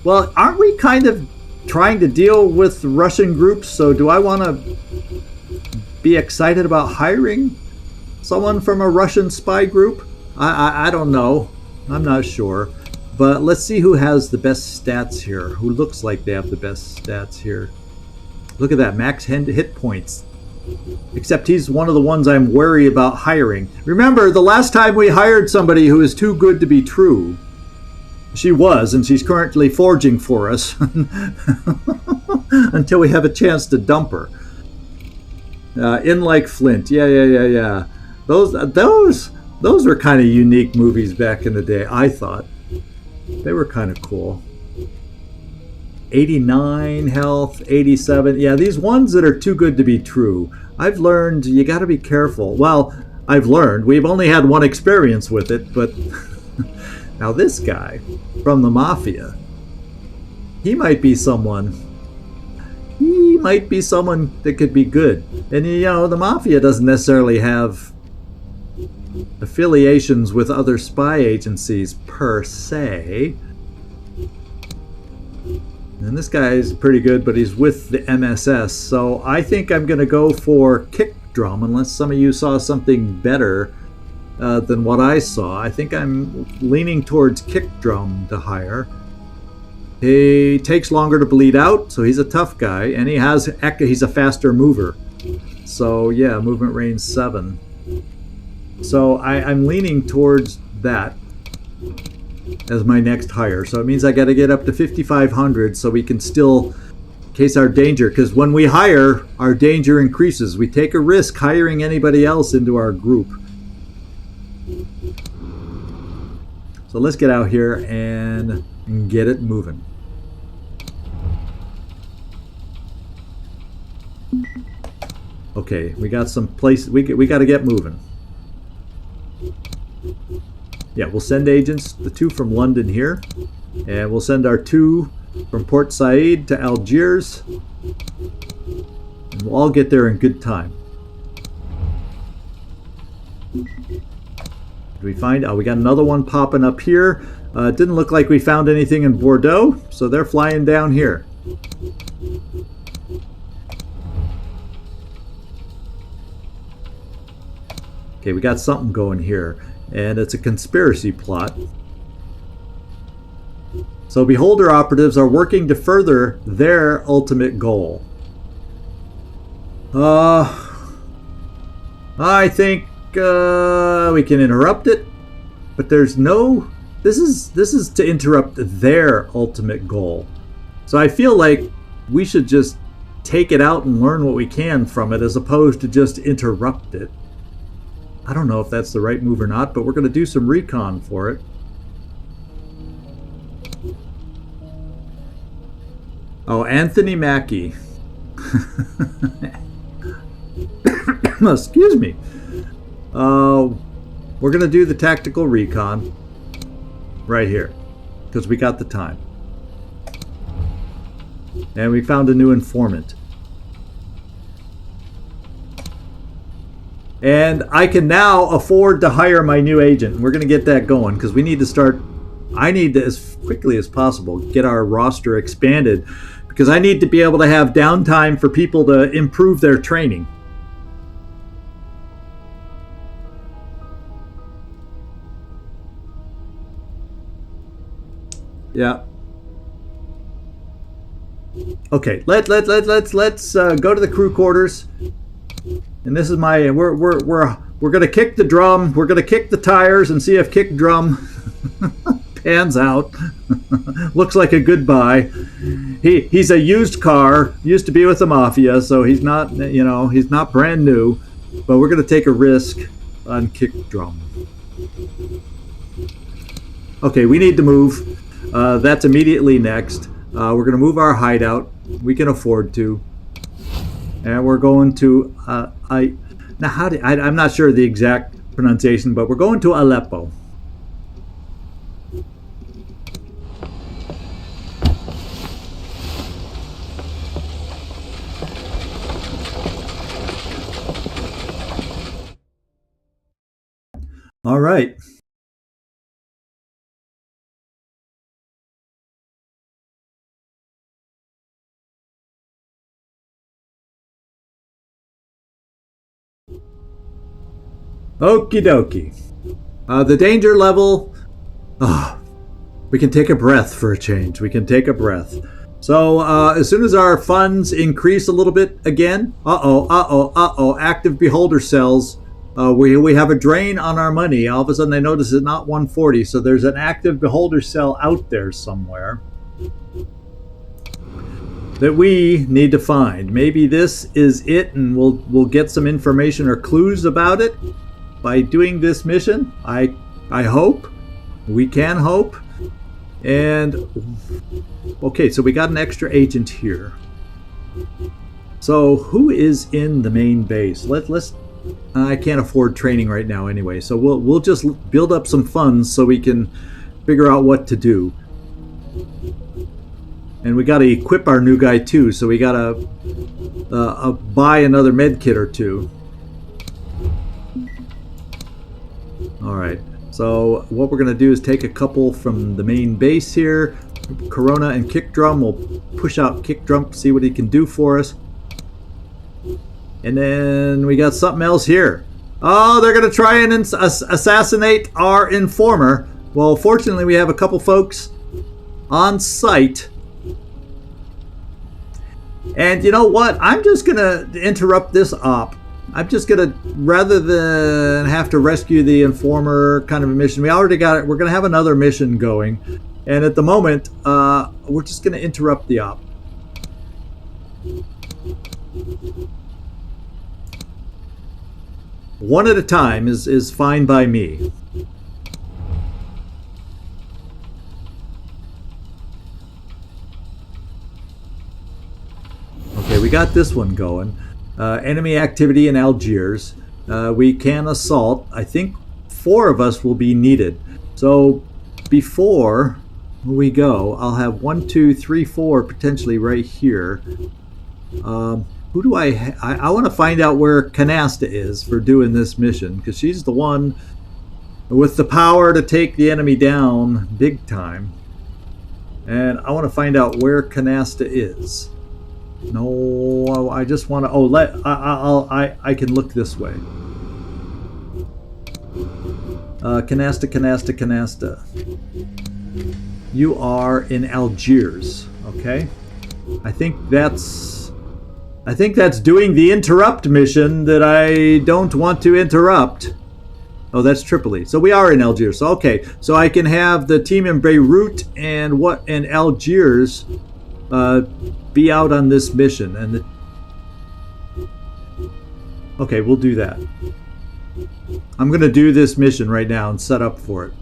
A: Well, aren't we kind of trying to deal with Russian groups? So do I want to be excited about hiring someone from a Russian spy group? I don't know. I'm not sure. But let's see who has the best stats here. Who looks like they have the best stats here. Look at that, max hit points. Except he's one of the ones I'm wary about hiring. Remember, the last time we hired somebody who is too good to be true. She was, and she's currently forging for us. Until we have a chance to dump her. In Like Flint, yeah. Those were kind of unique movies back in the day, I thought. They were kind of cool. 89 health, 87. Yeah, these ones that are too good to be true. I've learned you got to be careful. Well, I've learned. We've only had one experience with it, but now this guy from the Mafia, he might be someone that could be good. And you know, the Mafia doesn't necessarily have affiliations with other spy agencies per se. And this guy is pretty good, but he's with the MSS. So I think I'm going to go for Kick Drum, unless some of you saw something better than what I saw. I think I'm leaning towards Kick Drum to hire. He takes longer to bleed out, so he's a tough guy, and he's a faster mover. So yeah, movement range 7. So I'm leaning towards that as my next hire. So it means I got to get up to 5,500 so we can still, in case our danger, because when we hire, our danger increases. We take a risk hiring anybody else into our group. So let's get out here and get it moving. Okay, we got some place. We got to get moving. Yeah, we'll send agents, the 2 from London here, and we'll send our 2 from Port Said to Algiers, and we'll all get there in good time. Did we find? Oh, we got another one popping up here. It didn't look like we found anything in Bordeaux, so they're flying down here. Okay, we got something going here, and it's a conspiracy plot. So Beholder operatives are working to further their ultimate goal. I think we can interrupt it, but there's no... This is to interrupt their ultimate goal. So I feel like we should just take it out and learn what we can from it as opposed to just interrupt it. I don't know if that's the right move or not, but we're going to do some recon for it. Oh, Anthony Mackie. Excuse me. We're going to do the tactical recon right here because we got the time. And we found a new informant. And I can now afford to hire my new agent. We're going to get that going because we need to start. I need to, as quickly as possible, get our roster expanded because I need to be able to have downtime for people to improve their training. Yeah. Okay. Let's go to the crew quarters. And this is my we're gonna kick the drum. We're gonna kick the tires and see if kick drum pans out. Looks like a good buy. He's a used car. Used to be with the mafia, so he's not he's not brand new. But we're gonna take a risk on kick drum. Okay, we need to move. That's immediately next. We're gonna move our hideout. We can afford to. And we're going to, I'm not sure the exact pronunciation, but we're going to Aleppo. All right. Okie dokie. The danger level. We can take a breath for a change. We can take a breath. So as soon as our funds increase a little bit again, active beholder cells. We have a drain on our money. All of a sudden I notice it's not 140, so there's an active beholder cell out there somewhere that we need to find. Maybe this is it, and we'll get some information or clues about it by doing this mission. I hope. We can hope. And okay, so we got an extra agent here. So who is in the main base? Let's I can't afford training right now anyway, so we'll just build up some funds so we can figure out what to do. And we got to equip our new guy too, so we got to buy another med kit or two. All right, so what we're going to do is take a couple from the main base here. Corona and Kick Drum. We'll push out Kick Drum, see what he can do for us. And then we got something else here. Oh, they're going to try and assassinate our informer. Well, fortunately, we have a couple folks on site And you know what? I'm just going to interrupt this op. I'm just going to, rather than have to rescue the informer kind of a mission, we already got it. We're going to have another mission going. And at the moment, we're just going to interrupt the op. One at a time is fine by me. Okay, we got this one going. Enemy activity in Algiers. We can assault. I think 4 of us will be needed. So before we go, I'll have 1, 2, 3, 4 potentially right here. Who do I want to find out where Canasta is for doing this mission, because she's the one with the power to take the enemy down big time. And I want to find out where Canasta is. No, I just want to. Oh, I can look this way. Canasta. You are in Algiers, okay? I think that's doing the interrupt mission that I don't want to interrupt. Oh, that's Tripoli. So we are in Algiers. So, okay, so I can have the team in Beirut and Algiers be out on this mission. And okay, we'll do that. I'm going to do this mission right now and set up for it.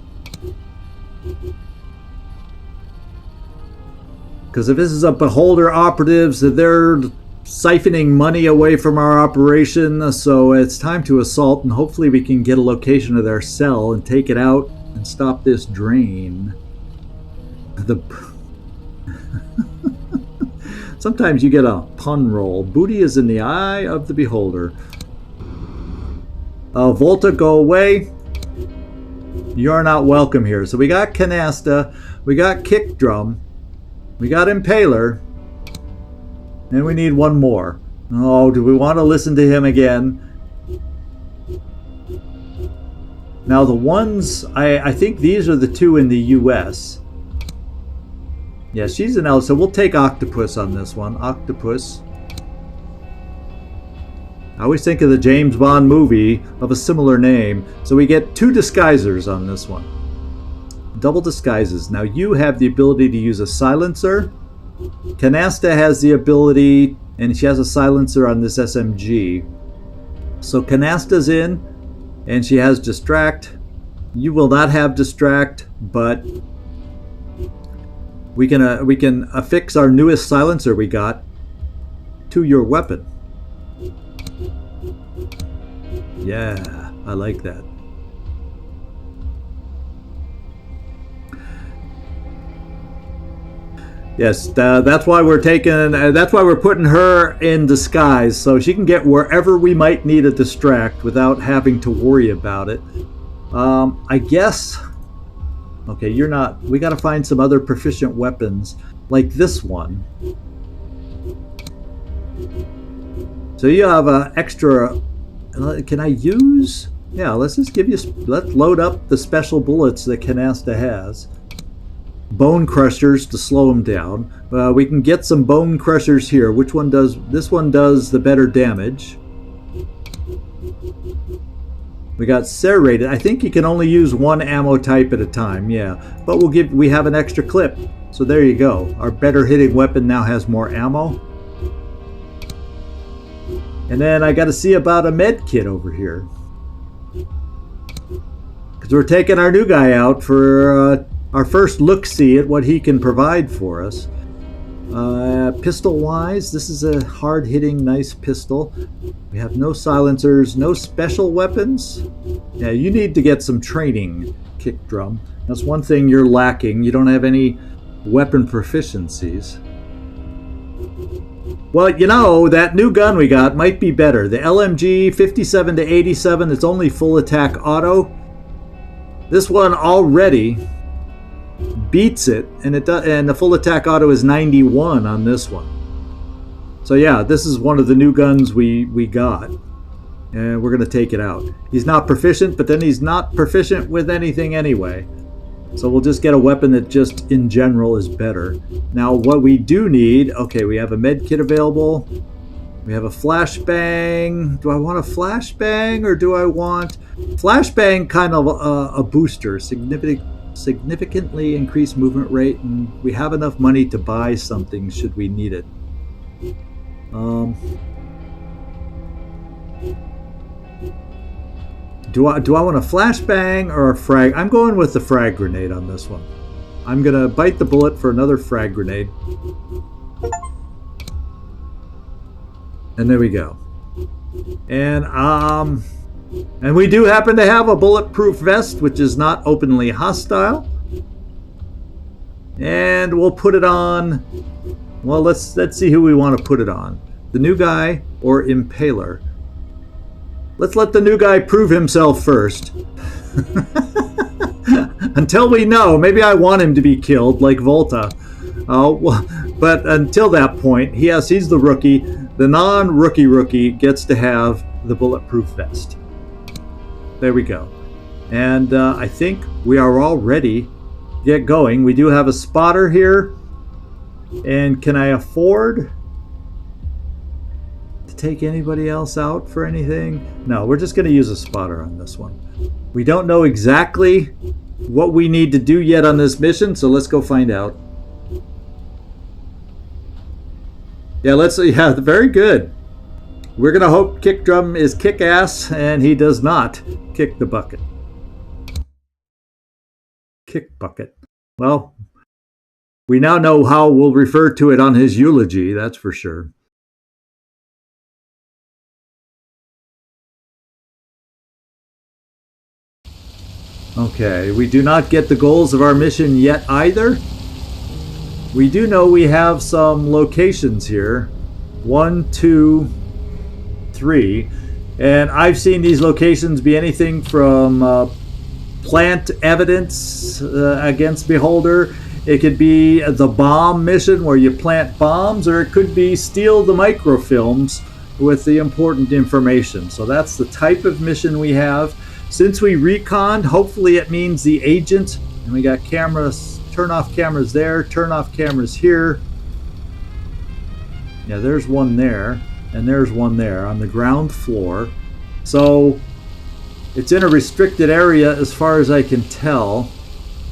A: Because if this is a Beholder operatives, they're siphoning money away from our operation, so it's time to assault, and hopefully we can get a location of their cell and take it out and stop this drain. Sometimes you get a pun roll. Booty is in the eye of the beholder. Volta, go away. You're not welcome here. So we got Canasta, we got Kick Drum, we got Impaler, and we need one more. Oh, do we want to listen to him again? Now the ones, I think these are the 2 in the US. Yeah, she's an L, so we'll take Octopus on this one. Octopus. I always think of the James Bond movie of a similar name. So we get 2 disguisers on this one. Double disguises. Now you have the ability to use a silencer. Canasta has the ability, and she has a silencer on this SMG. So Canasta's in, and she has Distract. You will not have Distract, but we can affix our newest silencer we got to your weapon. Yeah, I like that. Yes, that's why we're taking. That's why we're putting her in disguise, so she can get wherever we might need a distract without having to worry about it. I guess. Okay, you're not. We got to find some other proficient weapons, like this one. So you have an extra. Can I use? Yeah, let's just give you. Let's load up the special bullets that Canasta has. Bone crushers to slow them down. We can get some bone crushers here. Which one does? This one does the better damage. We got serrated. I think you can only use 1 ammo type at a time. Yeah, but we have an extra clip. So there you go. Our better hitting weapon now has more ammo. And then I got to see about a med kit over here, because we're taking our new guy out for our first look-see at what he can provide for us. Pistol-wise, this is a hard-hitting, nice pistol. We have no silencers, no special weapons. Yeah, you need to get some training, Kick Drum. That's one thing you're lacking. You don't have any weapon proficiencies. Well, you know, that new gun we got might be better. The LMG 57 to 87, it's only full attack auto. This one already beats it, and the full attack auto is 91 on this one. So yeah, this is one of the new guns we got, and we're going to take it out. He's not proficient, but then he's not proficient with anything anyway. So we'll just get a weapon that just in general is better. Now what we do need, okay, we have a med kit available. We have a flashbang. Do I want a flashbang or do I want flashbang? Kind of a booster, significantly increased movement rate, and we have enough money to buy something should we need it. Do I want a flashbang or a frag? I'm going with the frag grenade on this one. I'm gonna bite the bullet for another frag grenade. And there we go. And we do happen to have a bulletproof vest, which is not openly hostile. And we'll put it on. Well, let's see who we want to put it on. The new guy or Impaler. Let's let the new guy prove himself first. Until we know, maybe I want him to be killed like Volta. But until that point, he's the rookie. The non-rookie rookie gets to have the bulletproof vest. There we go. And I think we are all ready to get going. We do have a spotter here. And can I afford to take anybody else out for anything? No, we're just going to use a spotter on this one. We don't know exactly what we need to do yet on this mission, so let's go find out. Yeah, very good. We're going to hope Kick Drum is kick-ass, and he does not kick the bucket. Kick bucket. Well, we now know how we'll refer to it on his eulogy, that's for sure. Okay, we do not get the goals of our mission yet either. We do know we have some locations here. 1, 2, 3. And I've seen these locations be anything from plant evidence against Beholder. It could be the bomb mission where you plant bombs, or it could be steal the microfilms with the important information. So that's the type of mission we have. Since we reconned, hopefully it means the agent, and we got cameras, turn off cameras there, turn off cameras here. Yeah, there's one there, and there's one there on the ground floor. So it's in a restricted area as far as I can tell.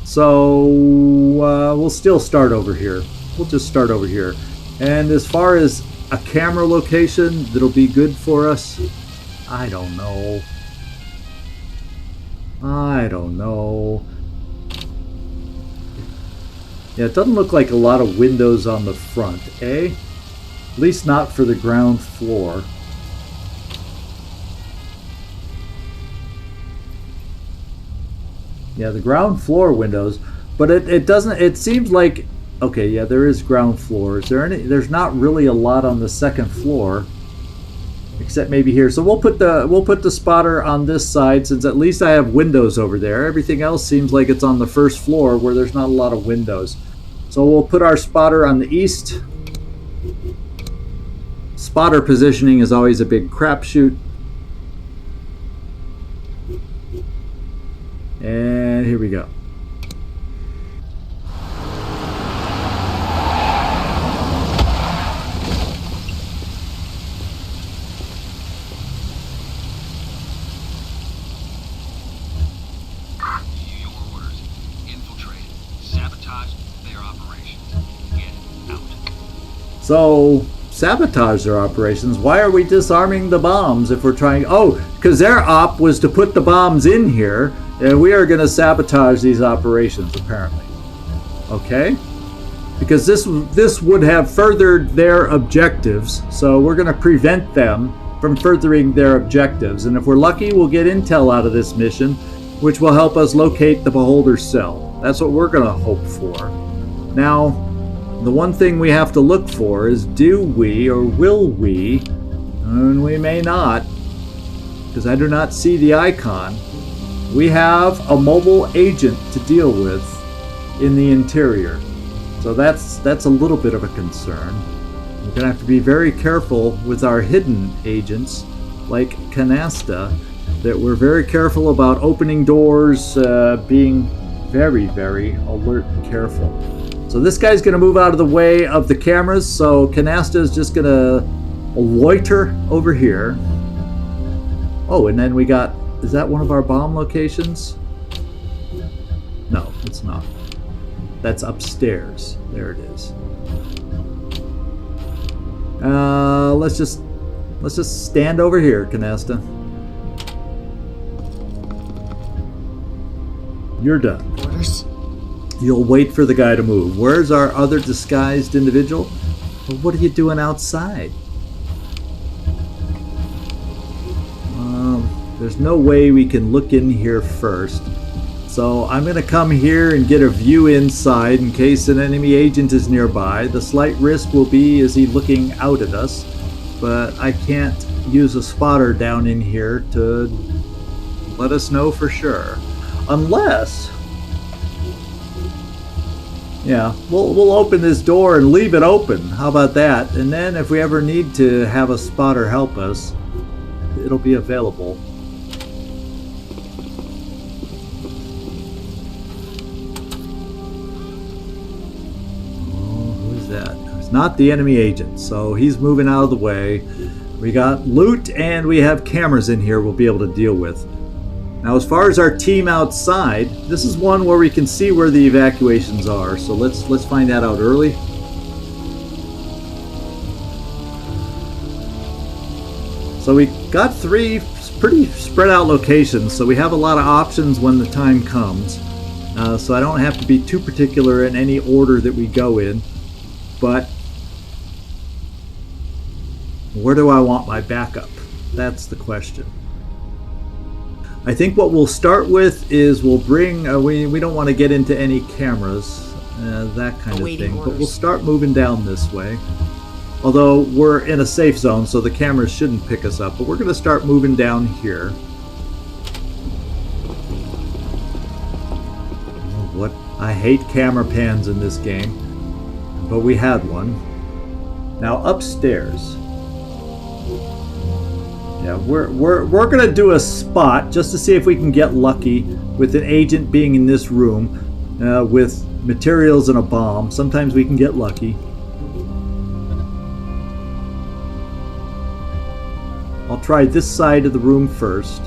A: So we'll still start over here. We'll just start over here. And as far as a camera location that'll be good for us, I don't know. Yeah, it doesn't look like a lot of windows on the front, eh? At least not for the ground floor. Yeah, the ground floor windows, but it doesn't, it seems like, okay, yeah, there is ground floor. Is there any, there's not really a lot on the second floor, except maybe here. So we'll put the spotter on this side, since at least I have windows over there. Everything else seems like it's on the first floor where there's not a lot of windows. So we'll put our spotter on the east. Spotter positioning is always a big crapshoot. And here we go.
E: Your orders. Infiltrate. Sabotage their operations. Get out.
A: So, sabotage their operations. Why are we disarming the bombs if we're trying? Oh, because their op was to put the bombs in here, and we are going to sabotage these operations, apparently. Okay? Because this would have furthered their objectives, so we're going to prevent them from furthering their objectives. And if we're lucky, we'll get intel out of this mission, which will help us locate the Beholder's cell. That's what we're going to hope for. Now, the one thing we have to look for is, do we or will we, and we may not, because I do not see the icon, we have a mobile agent to deal with in the interior. So that's a little bit of a concern. We're going to have to be very careful with our hidden agents, like Canasta, that we're very careful about opening doors, being very, very alert and careful. So this guy's going to move out of the way of the cameras, so Canasta is just going to loiter over here. Oh, and then we got, is that one of our bomb locations? No, it's not. That's upstairs. There it is. Let's just stand over here, Canasta. You're done.
D: Orders?
A: You'll wait for the guy to move. Where's our other disguised individual? Well, what are you doing outside? There's no way we can look in here first. So I'm going to come here and get a view inside in case an enemy agent is nearby. The slight risk will be is he looking out at us, but I can't use a spotter down in here to let us know for sure. Unless, yeah, we'll open this door and leave it open. How about that? And then if we ever need to have a spotter help us, it'll be available. It's not the enemy agent, so he's moving out of the way. We got loot and we have cameras in here we'll be able to deal with. Now as far as our team outside, this is one where we can see where the evacuations are, so let's find that out early. So we got 3 pretty spread out locations, so we have a lot of options when the time comes. So I don't have to be too particular in any order that we go in, but where do I want my backup? That's the question. I think what we'll start with is we'll bring, we don't want to get into any cameras, that kind of thing, but we'll start moving down this way. Although we're in a safe zone, so the cameras shouldn't pick us up, but we're going to start moving down here. Oh, what? I hate camera pans in this game, but we had one. Now upstairs. Yeah, we're gonna do a spot just to see if we can get lucky with an agent being in this room with materials and a bomb. Sometimes we can get lucky. I'll try this side of the room first.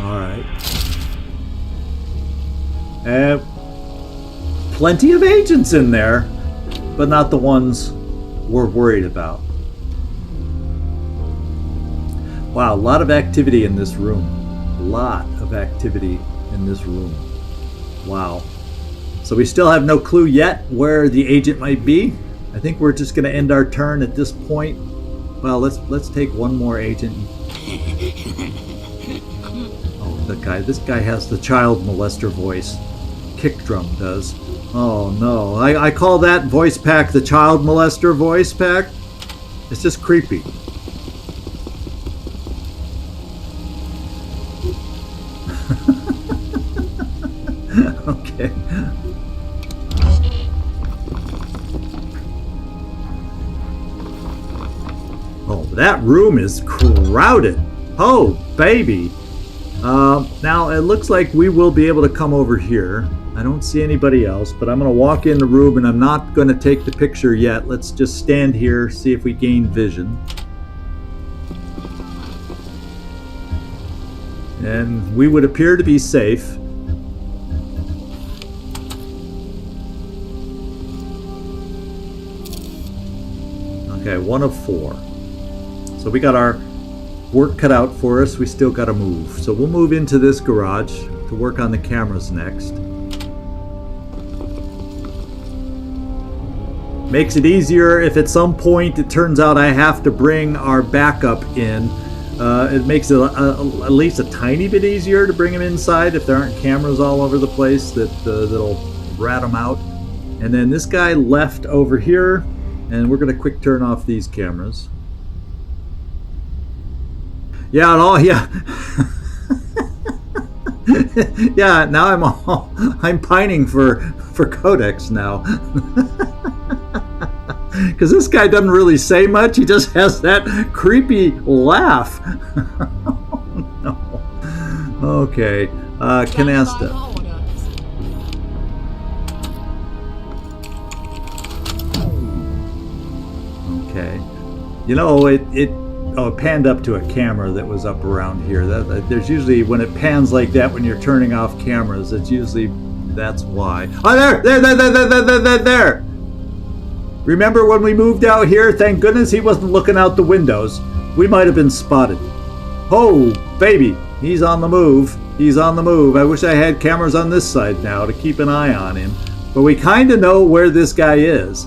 A: Alright. Plenty of agents in there, but not the ones we're worried about. Wow, a lot of activity in this room. A lot of activity in this room. Wow. So we still have no clue yet where the agent might be. I think we're just going to end our turn at this point. Well, let's take one more agent. Oh, that guy. This guy has the child molester voice. Kick drum does. Oh no, I call that voice pack the child molester voice pack. It's just creepy. Okay. Oh, that room is crowded. Oh, baby. Now it looks like we will be able to come over here. I don't see anybody else, but I'm going to walk in the room and I'm not going to take the picture yet. Let's just stand here, see if we gain vision. And we would appear to be safe. Okay, 1 of 4. So we got our work cut out for us. We still got to move. So we'll move into this garage to work on the cameras next. Makes it easier if at some point it turns out I have to bring our backup in. It makes it at least a tiny bit easier to bring them inside if there aren't cameras all over the place that'll rat them out. And then this guy left over here, and we're going to quick turn off these cameras. Yeah, and all, yeah. Yeah, now I'm pining for codecs now. Because this guy doesn't really say much. He just has that creepy laugh. Oh, no. Okay. Canasta.
C: Survival orders.
A: Okay. You know, it panned up to a camera that was up around here. There's usually, when it pans like that when you're turning off cameras, it's usually, that's why. Oh, there! Remember when we moved out here? Thank goodness he wasn't looking out the windows. We might have been spotted. Oh, baby, he's on the move. He's on the move. I wish I had cameras on this side now to keep an eye on him. But we kind of know where this guy is.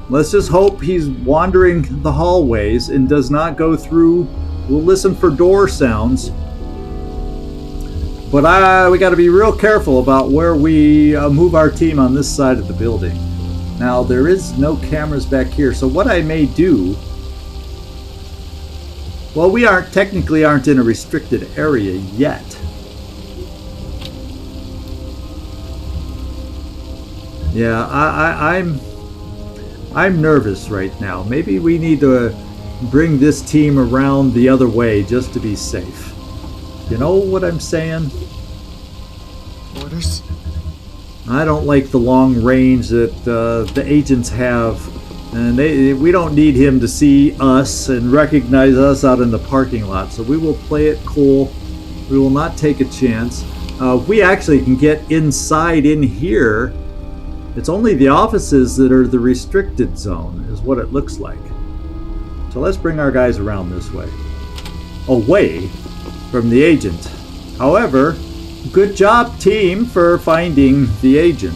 A: Let's just hope he's wandering the hallways and does not go through. We'll listen for door sounds. But we got to be real careful about where we move our team on this side of the building. Now, there is no cameras back here, so what I may do... Well, we technically aren't in a restricted area yet. Yeah, I'm nervous right now. Maybe we need to bring this team around the other way just to be safe. You know what I'm saying?
D: Orders?
A: I don't like the long range that the agents have. And we don't need him to see us and recognize us out in the parking lot. So we will play it cool. We will not take a chance. We actually can get inside in here. It's only the offices that are the restricted zone, is what it looks like. So let's bring our guys around this way. Away from the agent. However, good job, team, for finding the agent.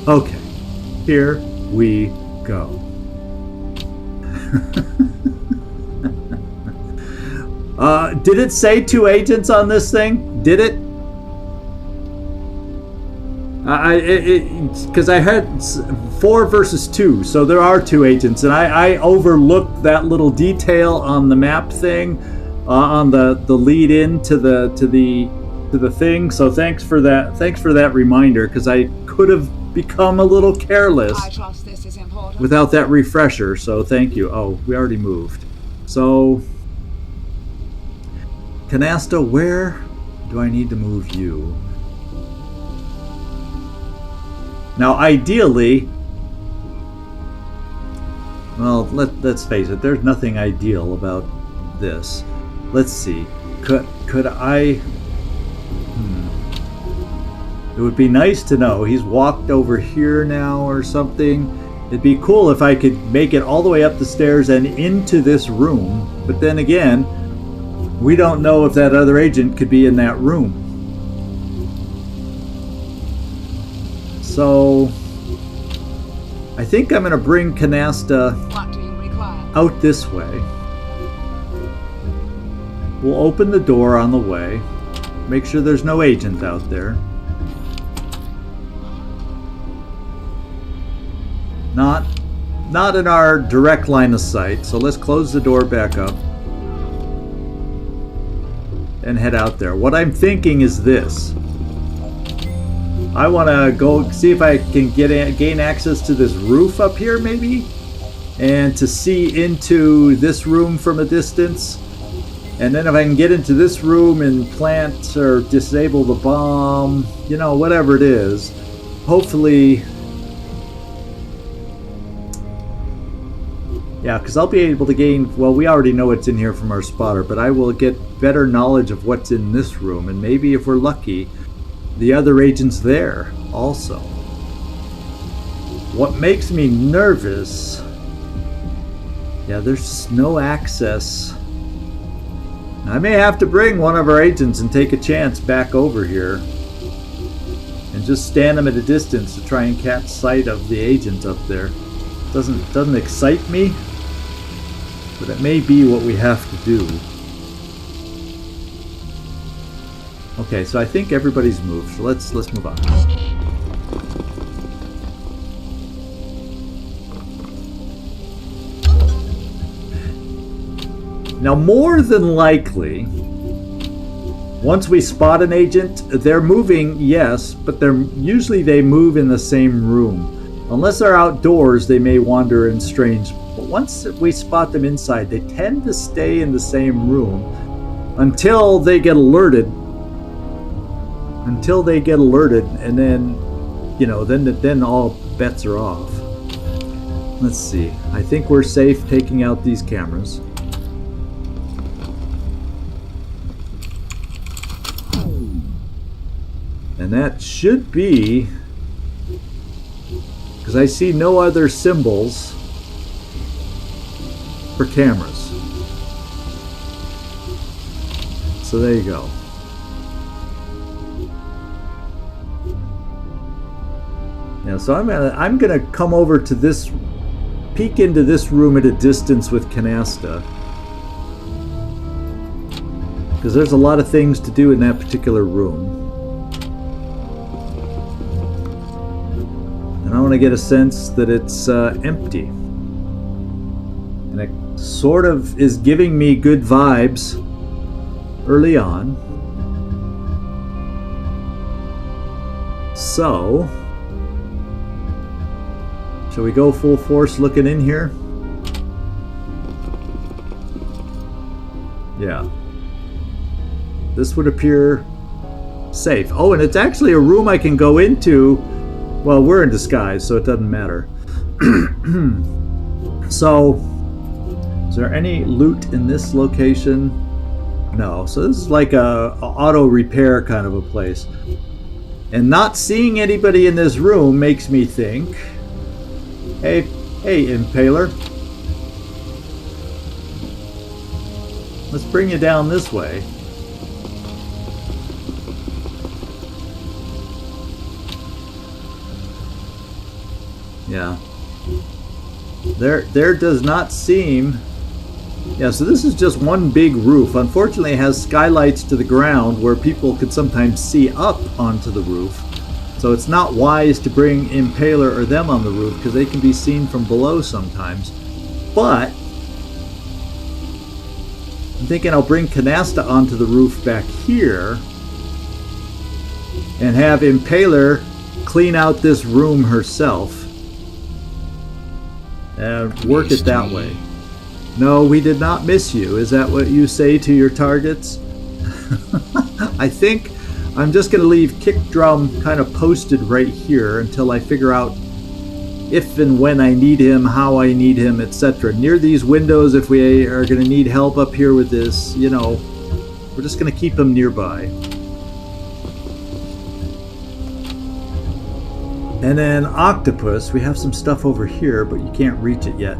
A: Okay, here we go. Did it say 2 agents on this thing? Did it? Because I had 4 versus 2, so there are 2 agents, and I overlooked that little detail on the map thing, on the lead in to the thing. So thanks for that. Thanks for that reminder, because I could have become a little careless
C: I trust this is important.
A: without that refresher. So thank you. Oh, we already moved. So Canasta, where do I need to move you? Now, ideally, well, let's face it, there's nothing ideal about this. Let's see. Could I... It would be nice to know. He's walked over here now or something. It'd be cool if I could make it all the way up the stairs and into this room. But then again, we don't know if that other agent could be in that room. So, I think I'm going to bring Canasta
C: What do you require?
A: out this way. We'll open the door on the way. Make sure there's no agent out there. Not in our direct line of sight, so let's close the door back up and head out there. What I'm thinking is this. I want to go see if I can gain access to this roof up here, maybe, and to see into this room from a distance. And then if I can get into this room and plant or disable the bomb, you know, whatever it is, hopefully, yeah, because I'll be able to gain, well, we already know what's in here from our spotter, but I will get better knowledge of what's in this room, and maybe if we're lucky, the other agent's there also. What makes me nervous, yeah, there's no access. I may have to bring one of our agents and take a chance back over here and just stand them at a distance to try and catch sight of the agent up there. Doesn't excite me, but it may be what we have to do. Okay, so I think everybody's moved, so let's move on. Now, more than likely, once we spot an agent, they're moving, yes, but they move in the same room. Unless they're outdoors, they may wander in strange. But once we spot them inside, they tend to stay in the same room until they get alerted. And then, then all bets are off. Let's see. I think we're safe taking out these cameras. And that should be, because I see no other symbols for cameras. So there you go. Yeah, so I'm gonna come over to this, peek into this room at a distance with Canasta, because there's a lot of things to do in that particular room. I want to get a sense that it's empty. And it sort of is giving me good vibes early on. So, shall we go full force looking in here? Yeah. This would appear safe. Oh, and it's actually a room I can go into. Well, we're in disguise, so it doesn't matter. So, is there any loot in this location? No. So this is like a auto repair kind of a place. And not seeing anybody in this room makes me think, hey, Impaler. Let's bring you down this way. Yeah. There does not seem... Yeah, so this is just one big roof. Unfortunately, it has skylights to the ground where people could sometimes see up onto the roof. So it's not wise to bring Impaler or them on the roof because they can be seen from below sometimes. But I'm thinking I'll bring Canasta onto the roof back here and have Impaler clean out this room herself. And work it that way. No, we did not miss you. Is that what you say to your targets? I think I'm just going to leave Kick Drum kind of posted right here until I figure out if and when I need him, how I need him, etc. Near these windows, if we are going to need help up here with this, we're just going to keep him nearby. And then Octopus, we have some stuff over here, but you can't reach it yet.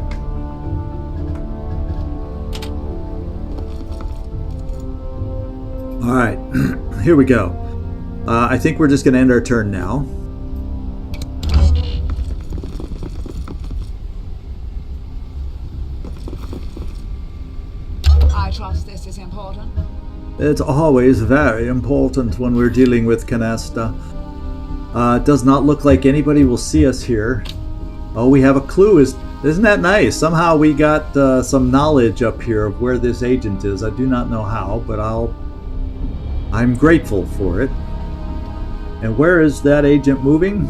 A: Alright, here we go. I think we're just going to end our turn now.
C: I trust this is important.
A: It's always very important when we're dealing with Canasta. It does not look like anybody will see us here. Oh, we have a clue. Isn't that nice? Somehow we got some knowledge up here of where this agent is. I do not know how, but I'm grateful for it. And where is that agent moving?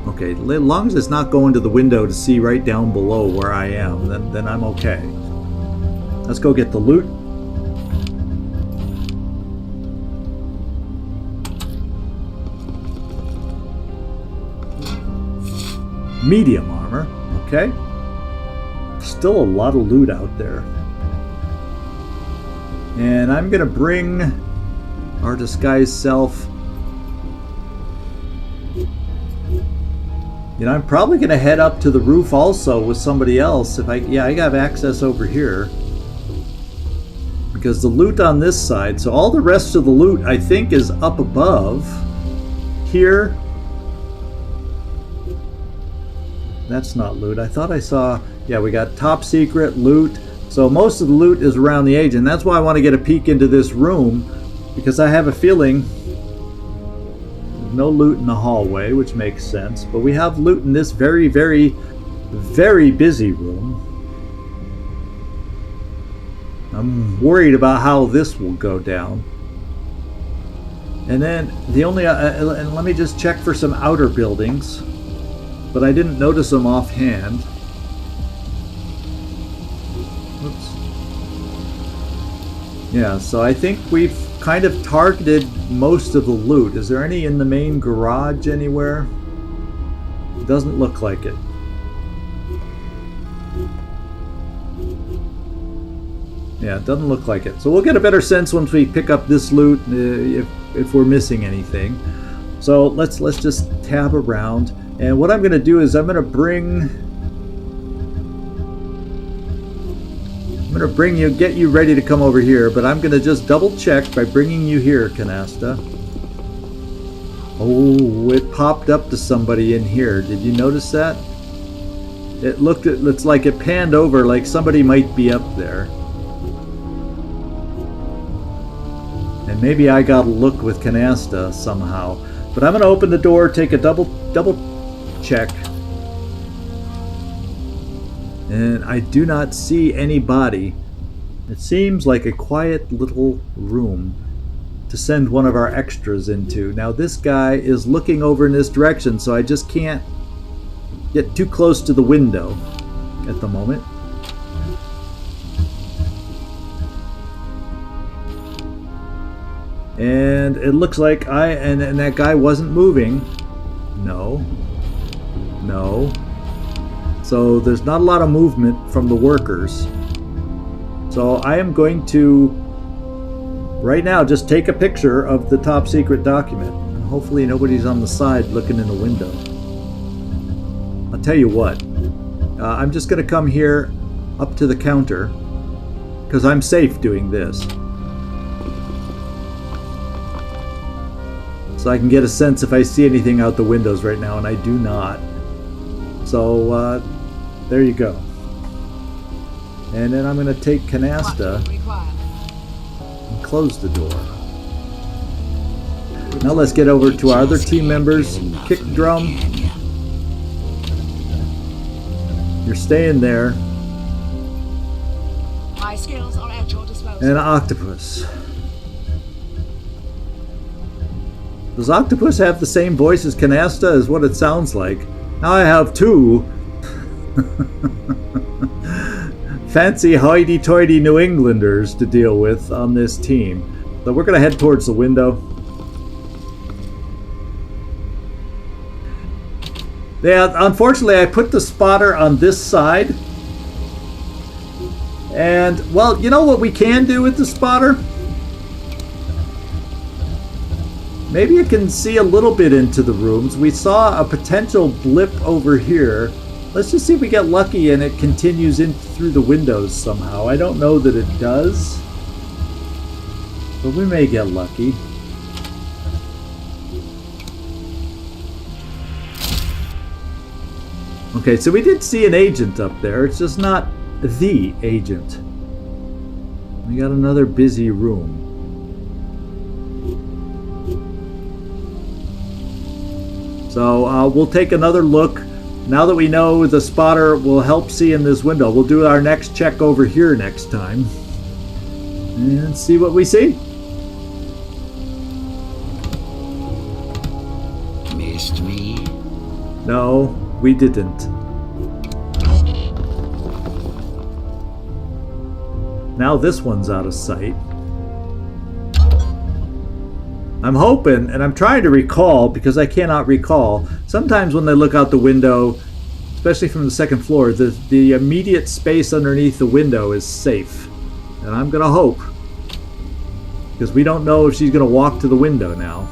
A: Okay, as long as it's not going to the window to see right down below where I am, then I'm okay. Let's go get the loot. Medium armor, okay. Still a lot of loot out there. And I'm gonna bring our disguised self. I'm probably gonna head up to the roof also with somebody else. I have access over here. Because the loot on this side, so all the rest of the loot I think is up above. Here. That's not loot. I thought I saw... Yeah, we got top secret, loot. So most of the loot is around the agent. That's why I want to get a peek into this room. Because I have a feeling... There's no loot in the hallway, which makes sense. But we have loot in this very, very, very busy room. I'm worried about how this will go down. And then the only... and let me just check for some outer buildings. But I didn't notice them offhand. Oops. Yeah, so I think we've kind of targeted most of the loot. Is there any in the main garage anywhere? It doesn't look like it. Yeah, it doesn't look like it. So we'll get a better sense once we pick up this loot if we're missing anything. So let's just tab around. And what I'm going to do is I'm going to bring you, get you ready to come over here, but I'm going to just double check by bringing you here, Canasta. Oh, it popped up to somebody in here. Did you notice that? It's like it panned over like somebody might be up there. And maybe I got a look with Canasta somehow. But I'm going to open the door, take a double check. And I do not see anybody. It seems like a quiet little room to send one of our extras into. Now this guy is looking over in this direction, so I just can't get too close to the window at the moment. And it looks like and that guy wasn't moving. No. So there's not a lot of movement from the workers. So I am going to right now just take a picture of the top secret document. And hopefully nobody's on the side looking in the window. I'll tell you what. I'm just going to come here up to the counter because I'm safe doing this. So I can get a sense if I see anything out the windows right now, and I do not. So, there you go. And then I'm going to take Canasta and close the door. Now let's get over to our other team members. Kick Drum. You're staying there.
C: My skills are at your disposal.
A: And Octopus. Does Octopus have the same voice as Canasta is what it sounds like? Now I have two fancy hoity-toity New Englanders to deal with on this team. So we're going to head towards the window. Yeah, unfortunately I put the spotter on this side. And, well, you know what we can do with the spotter? Maybe you can see a little bit into the rooms. We saw a potential blip over here. Let's just see if we get lucky and it continues in through the windows somehow. I don't know that it does, but we may get lucky. Okay, so we did see an agent up there. It's just not the agent. We got another busy room. So we'll take another look. Now that we know the spotter will help see in this window, we'll do our next check over here next time. And see what we see.
E: Missed me?
A: No, we didn't. Now this one's out of sight. I'm hoping, and I'm trying to recall, because I cannot recall, sometimes when they look out the window, especially from the second floor, the immediate space underneath the window is safe. And I'm going to hope, because we don't know if she's going to walk to the window now.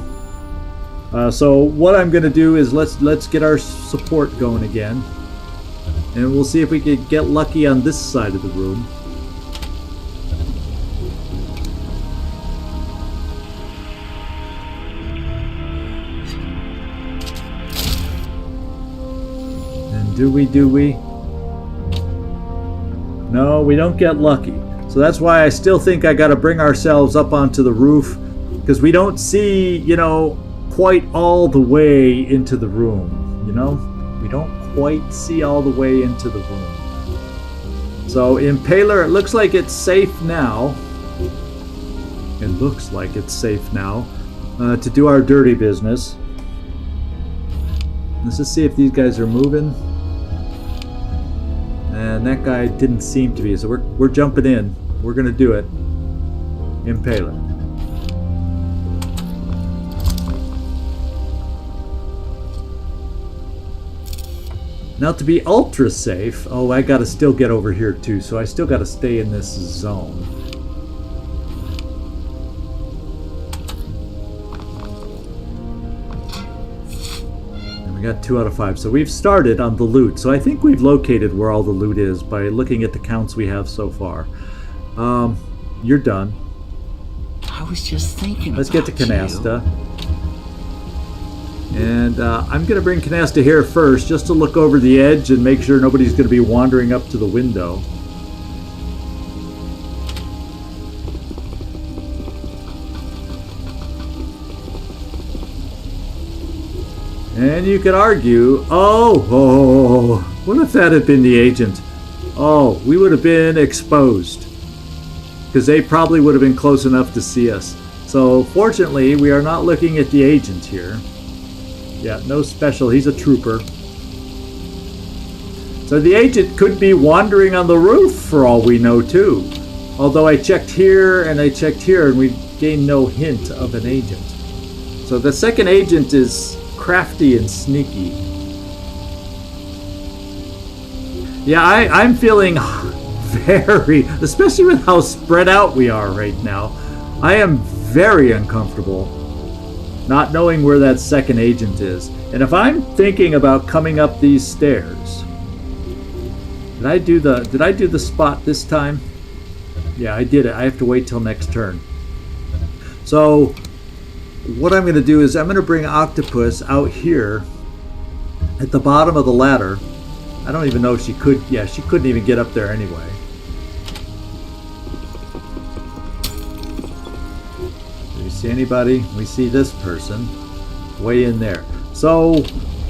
A: So what I'm going to do is let's get our support going again, and we'll see if we can get lucky on this side of the room. Do we? No, we don't get lucky. So that's why I still think I got to bring ourselves up onto the roof, because we don't see, quite all the way into the room, We don't quite see all the way into the room. So Impaler, it looks like it's safe now. It looks like it's safe now to do our dirty business. Let's just see if these guys are moving. And that guy didn't seem to be, so we're jumping in. We're gonna do it. Impaler. Now to be ultra safe, oh, I gotta still get over here too, so I still gotta stay in this zone. And we got 2 out of 5, so we've started on the loot. So I think we've located where all the loot is by looking at the counts we have so far. You're done.
E: I was just thinking.
A: Let's get to
E: about
A: Canasta. And I'm going to bring Canasta here first, just to look over the edge and make sure nobody's going to be wandering up to the window. And you could argue, oh, what if that had been the agent? Oh, we would have been exposed. Because they probably would have been close enough to see us. So fortunately, we are not looking at the agent here. Yeah, no special. He's a trooper. So the agent could be wandering on the roof for all we know, too. Although I checked here and I checked here and we gained no hint of an agent. So the second agent is crafty and sneaky. Yeah, I'm feeling very, especially with how spread out we are right now, I am very uncomfortable not knowing where that second agent is. And if I'm thinking about coming up these stairs, did I do the spot this time? Yeah, I did it. I have to wait till next turn. So what I'm going to do is I'm going to bring Octopus out here at the bottom of the ladder. I don't even know if she could. Yeah, she couldn't even get up there anyway. See anybody? We see this person way in there. So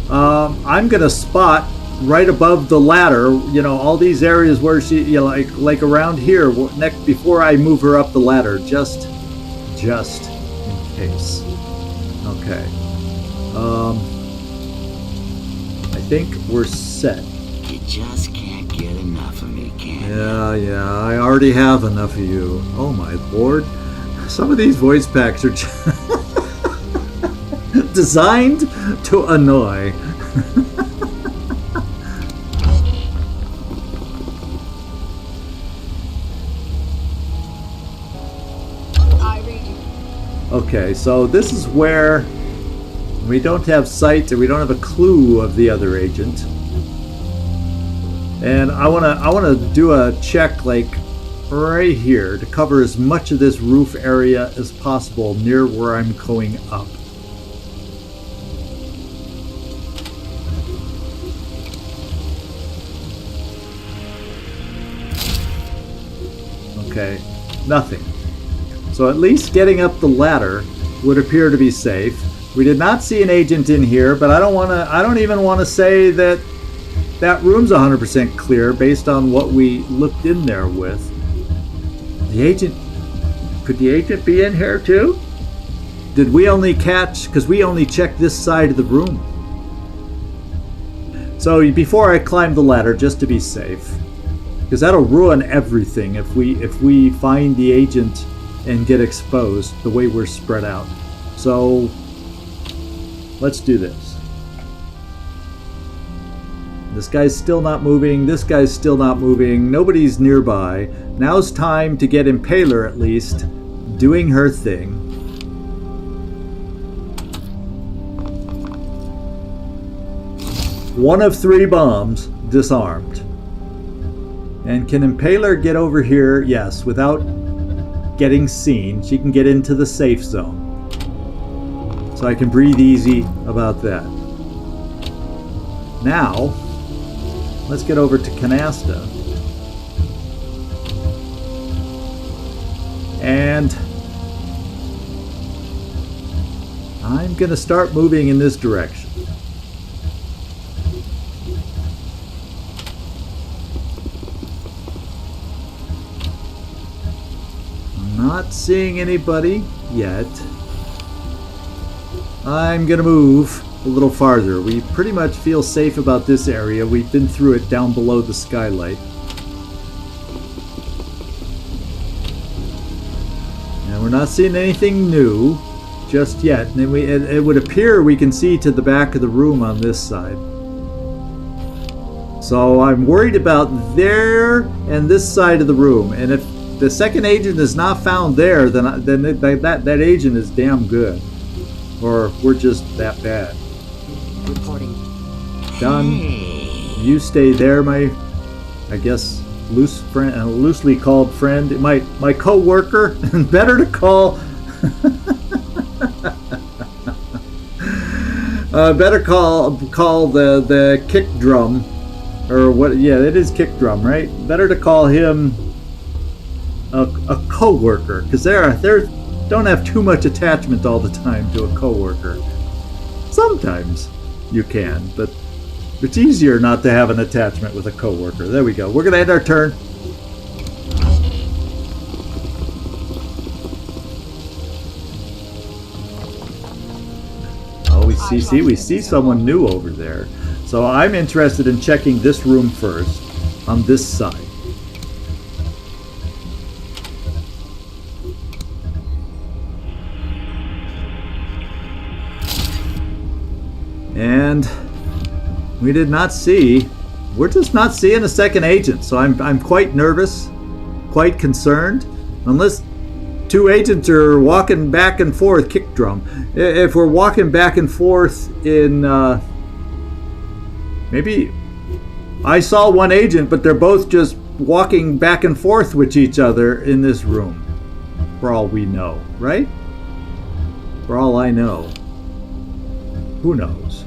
A: I'm gonna spot right above the ladder, you know, all these areas where she, you know, like around here next before I move her up the ladder, just in case. Okay. I think we're set.
E: You just can't get enough of me, can you?
A: Yeah, I already have enough of you. Oh my lord. Some of these voice packs are designed to annoy.
C: I read you.
A: Okay, so this is where we don't have sight and we don't have a clue of the other agent. And I wanna do a check like right here to cover as much of this roof area as possible near where I'm going up. Okay, nothing. So at least getting up the ladder would appear to be safe. We did not see an agent in here, but I don't even want to say that that room's 100% clear based on what we looked in there with. The agent, could the agent be in here too? Did we only catch, because we only checked this side of the room. So before I climb the ladder, just to be safe, because that'll ruin everything if we find the agent and get exposed the way we're spread out. So let's do this. This guy's still not moving. This guy's still not moving. Nobody's nearby. Now's time to get Impaler at least doing her thing. One of 3 bombs disarmed. And can Impaler get over here? Yes, without getting seen. She can get into the safe zone. So I can breathe easy about that. Now, let's get over to Canasta. And I'm going to start moving in this direction. Not seeing anybody yet. I'm gonna move a little farther. We pretty much feel safe about this area. We've been through it down below the skylight. And we're not seeing anything new just yet. And then it would appear we can see to the back of the room on this side. So I'm worried about there and this side of the room. And if the second agent is not found there, then that agent is damn good. Or we're just that bad.
C: Reporting.
A: Done. You stay there, my, I guess, loosely called friend. My co-worker. Better to call. Better call the kick drum, or what? Yeah, it is kick drum, right? Better to call him a co-worker, because they don't have too much attachment all the time to a co-worker. Sometimes you can, but it's easier not to have an attachment with a co-worker. There we go. We're gonna end our turn. Oh, we see someone new over there. So I'm interested in checking this room first on this side. And we did not see. We're just not seeing a second agent, so I'm quite nervous, quite concerned. Unless two agents are walking back and forth, kick drum. If we're walking back and forth in, maybe I saw one agent, but they're both just walking back and forth with each other in this room. For all we know, right? For all I know. Who knows?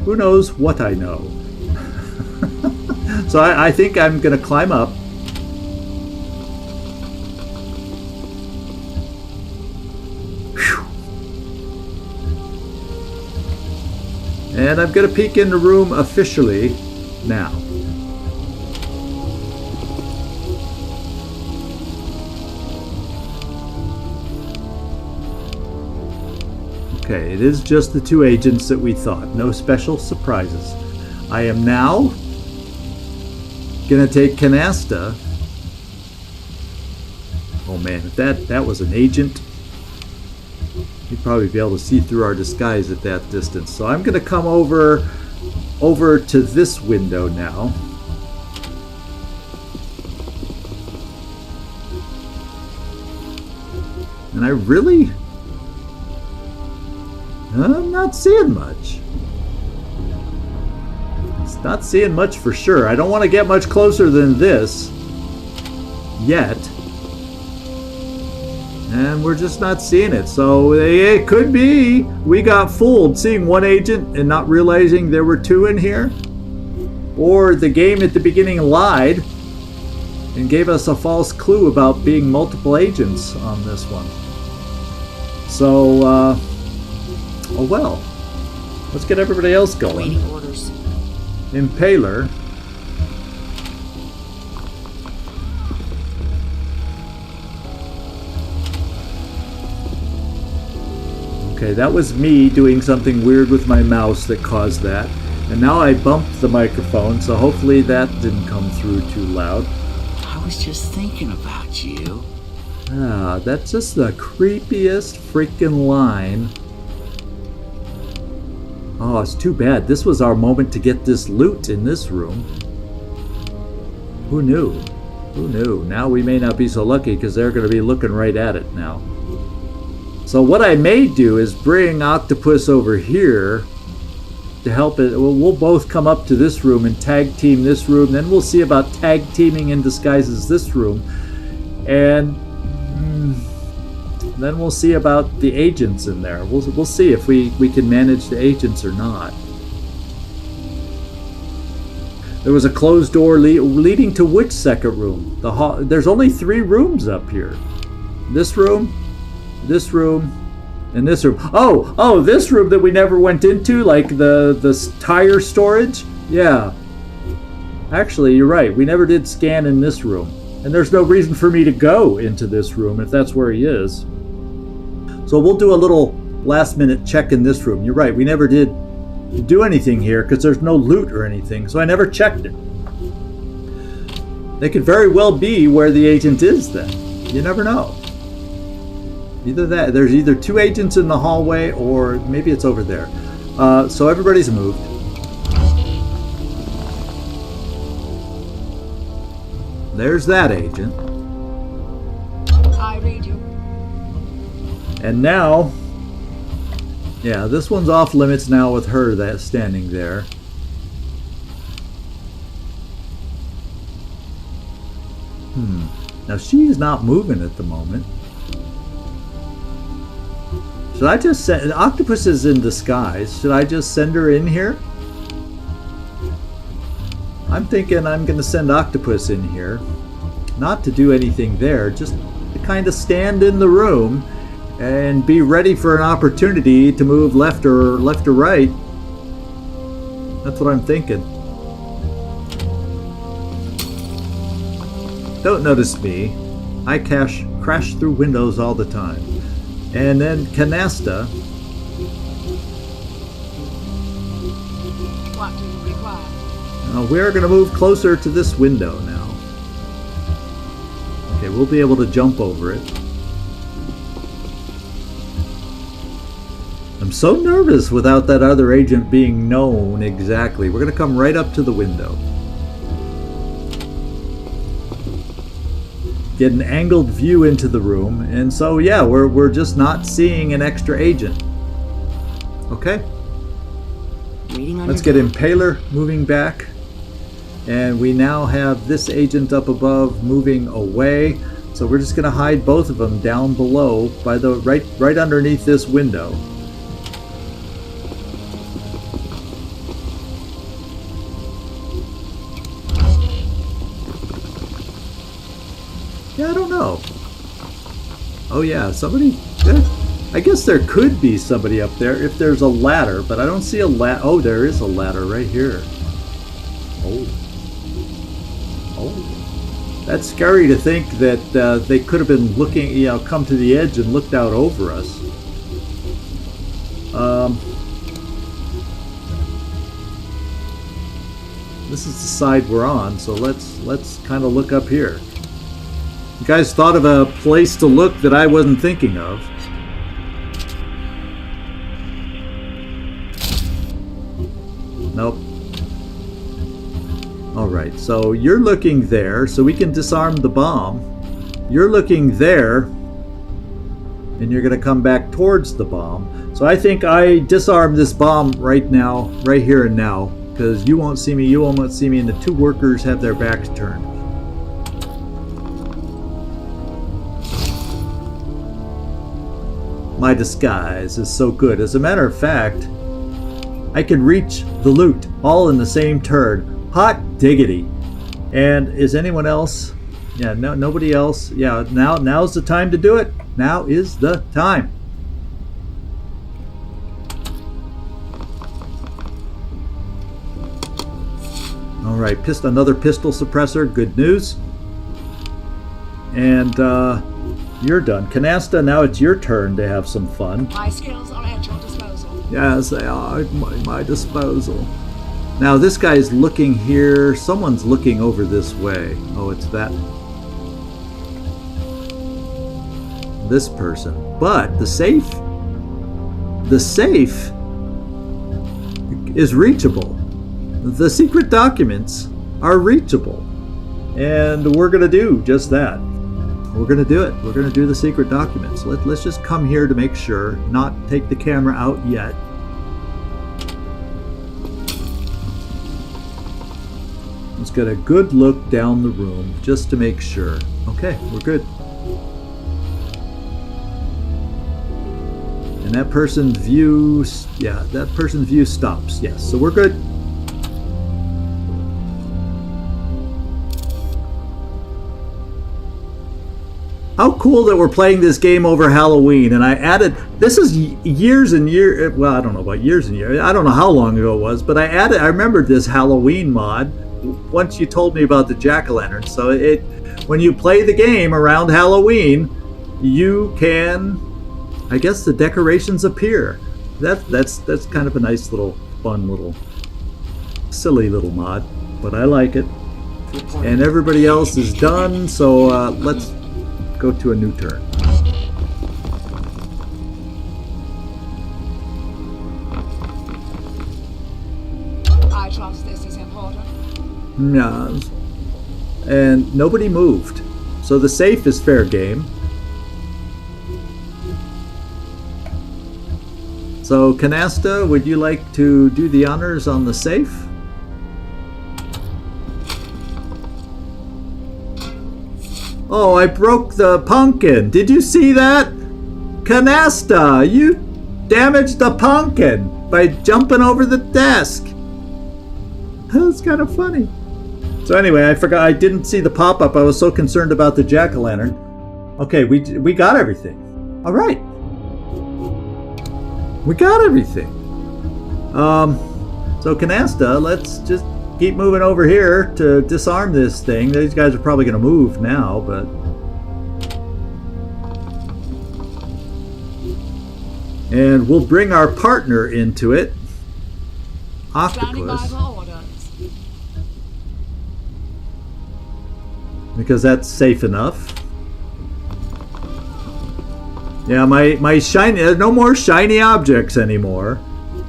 A: Who knows what I know? So I think I'm going to climb up. Whew. And I'm going to peek in the room officially now. Okay, it is just the two agents that we thought. No special surprises. I am now gonna take Canasta. Oh man, if that was an agent, you'd probably be able to see through our disguise at that distance. So I'm gonna come over to this window now. And I'm not seeing much. It's not seeing much for sure. I don't want to get much closer than this yet. And we're just not seeing it. So it could be we got fooled seeing one agent and not realizing there were two in here. Or the game at the beginning lied and gave us a false clue about being multiple agents on this one. So, oh well, let's get everybody else going.
C: Waiting orders.
A: Impaler. Okay, that was me doing something weird with my mouse that caused that. And now I bumped the microphone, so hopefully that didn't come through too loud.
E: I was just thinking about you.
A: Ah, that's just the creepiest freaking line. Oh, it's too bad. This was our moment to get this loot in this room. Who knew? Who knew? Now we may not be so lucky because they're going to be looking right at it now. So what I may do is bring Octopus over here to help it. We'll both come up to this room and tag team this room. Then we'll see about tag teaming in disguises this room. And then we'll see about the agents in there. We'll see if we can manage the agents or not. There was a closed door leading to which second room? The hall. There's only 3 rooms up here. This room, and this room. Oh, this room that we never went into, like the tire storage. Yeah. Actually, you're right. We never did scan in this room. And there's no reason for me to go into this room if that's where he is. So we'll do a little last minute check in this room. You're right, we never did do anything here because there's no loot or anything, so I never checked it. They could very well be where the agent is then. You never know. Either that, there's either 2 agents in the hallway or maybe it's over there. So everybody's moved. There's that agent.
C: I read you.
A: And now, yeah, this one's off limits now with her that's standing there. Now she's not moving at the moment. Should I just send... Octopus is in disguise. Should I just send her in here? I'm thinking I'm going to send Octopus in here. Not to do anything there, just to kind of stand in the room and be ready for an opportunity to move left or right. That's what I'm thinking. Don't notice me. I crash through windows all the time. And then Canasta.
C: What do you require?
A: We're going to move closer to this window now. Okay, we'll be able to jump over it. I'm so nervous without that other agent being known exactly. We're going to come right up to the window. Get an angled view into the room, and so yeah, we're just not seeing an extra agent. Okay, let's get Impaler moving back, and we now have this agent up above moving away. So we're just going to hide both of them down below by the right underneath this window. Yeah, I don't know. Oh yeah, somebody... I guess there could be somebody up there if there's a ladder, but I don't see a ladder. Oh, there is a ladder right here. Oh. That's scary to think that they could have been looking, come to the edge and looked out over us. This is the side we're on, so let's kind of look up here. You guys thought of a place to look that I wasn't thinking of. Nope. Alright, so you're looking there, so we can disarm the bomb. You're looking there, and you're going to come back towards the bomb. So I think I disarm this bomb right now, right here and now, because you won't see me, you won't see me, and the 2 workers have their backs turned. My disguise is so good. As a matter of fact, I can reach the loot all in the same turn. Hot diggity. And is anyone else? Yeah, no, nobody else. Yeah, now's the time to do it. Now is the time. All right, another pistol suppressor. Good news. And you're done. Canasta, now it's your turn to have some fun.
C: My skills are at your disposal.
A: Yes, they are at my disposal. Now this guy's looking here. Someone's looking over this way. Oh, it's this person. But the safe is reachable. The secret documents are reachable. And we're going to do just that. We're going to do it. We're going to do the secret documents. Let's just come here to make sure, not take the camera out yet. Let's get a good look down the room just to make sure. Okay, we're good. And that person's view, yeah, that person's view stops. Yes, so we're good. How cool that we're playing this game over Halloween, and I added, this is years and years, well, I don't know about years and years, I don't know how long ago it was, but I remembered this Halloween mod once you told me about the jack-o'-lantern, so when you play the game around Halloween, you can, I guess the decorations appear. That's kind of a nice little, fun little, silly little mod, but I like it. And everybody else is done, so let's go to a new turn.
C: I trust this is important.
A: Yeah. And nobody moved, so the safe is fair game. So Canasta, would you like to do the honors on the safe? Oh, I broke the pumpkin. Did you see that? Canasta, you damaged the pumpkin by jumping over the desk. That's kind of funny. So anyway, I forgot, I didn't see the pop-up. I was so concerned about the jack-o'-lantern. Okay, we got everything. All right. We got everything. So Canasta, let's just keep moving over here to disarm this thing. These guys are probably going to move now, but... And we'll bring our partner into it.
C: Standing by
A: Octopus.
C: for orders.
A: Because that's safe enough. Yeah, my shiny... no more shiny objects anymore.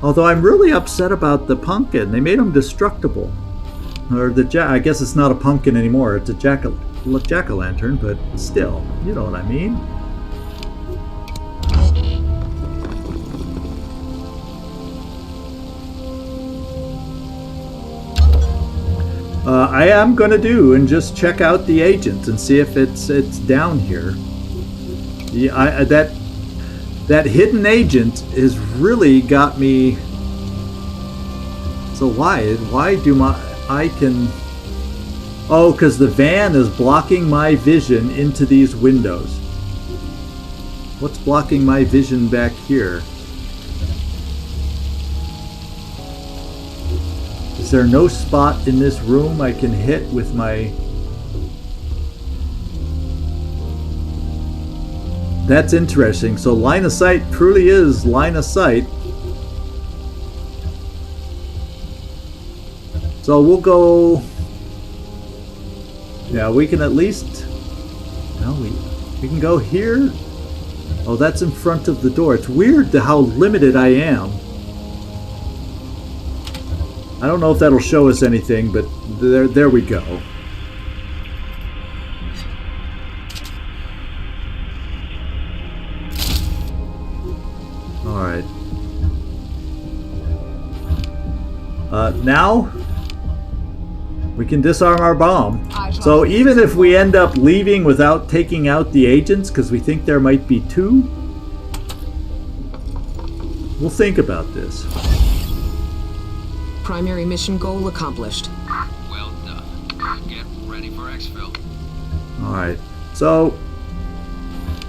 A: Although I'm really upset about the pumpkin. They made them destructible. Or I guess it's not a pumpkin anymore. It's a jack-o'-lantern, but still, you know what I mean. I am gonna do and just check out the agent and see if it's down here. Yeah, that hidden agent has really got me. So why do I can? Oh, because the van is blocking my vision into these windows. What's blocking my vision back here? Is there no spot in this room I can hit with my... That's interesting. So line of sight truly is line of sight. So we'll go... Yeah, we can at least... No, we can go here. Oh, that's in front of the door. It's weird how limited I am. I don't know if that'll show us anything, but there we go. All right. Now we can disarm our bomb. So even if we end up leaving without taking out the agents, because we think there might be two, we'll think about this.
F: Primary mission goal accomplished.
G: Well done. Get ready for exfil.
A: Alright, so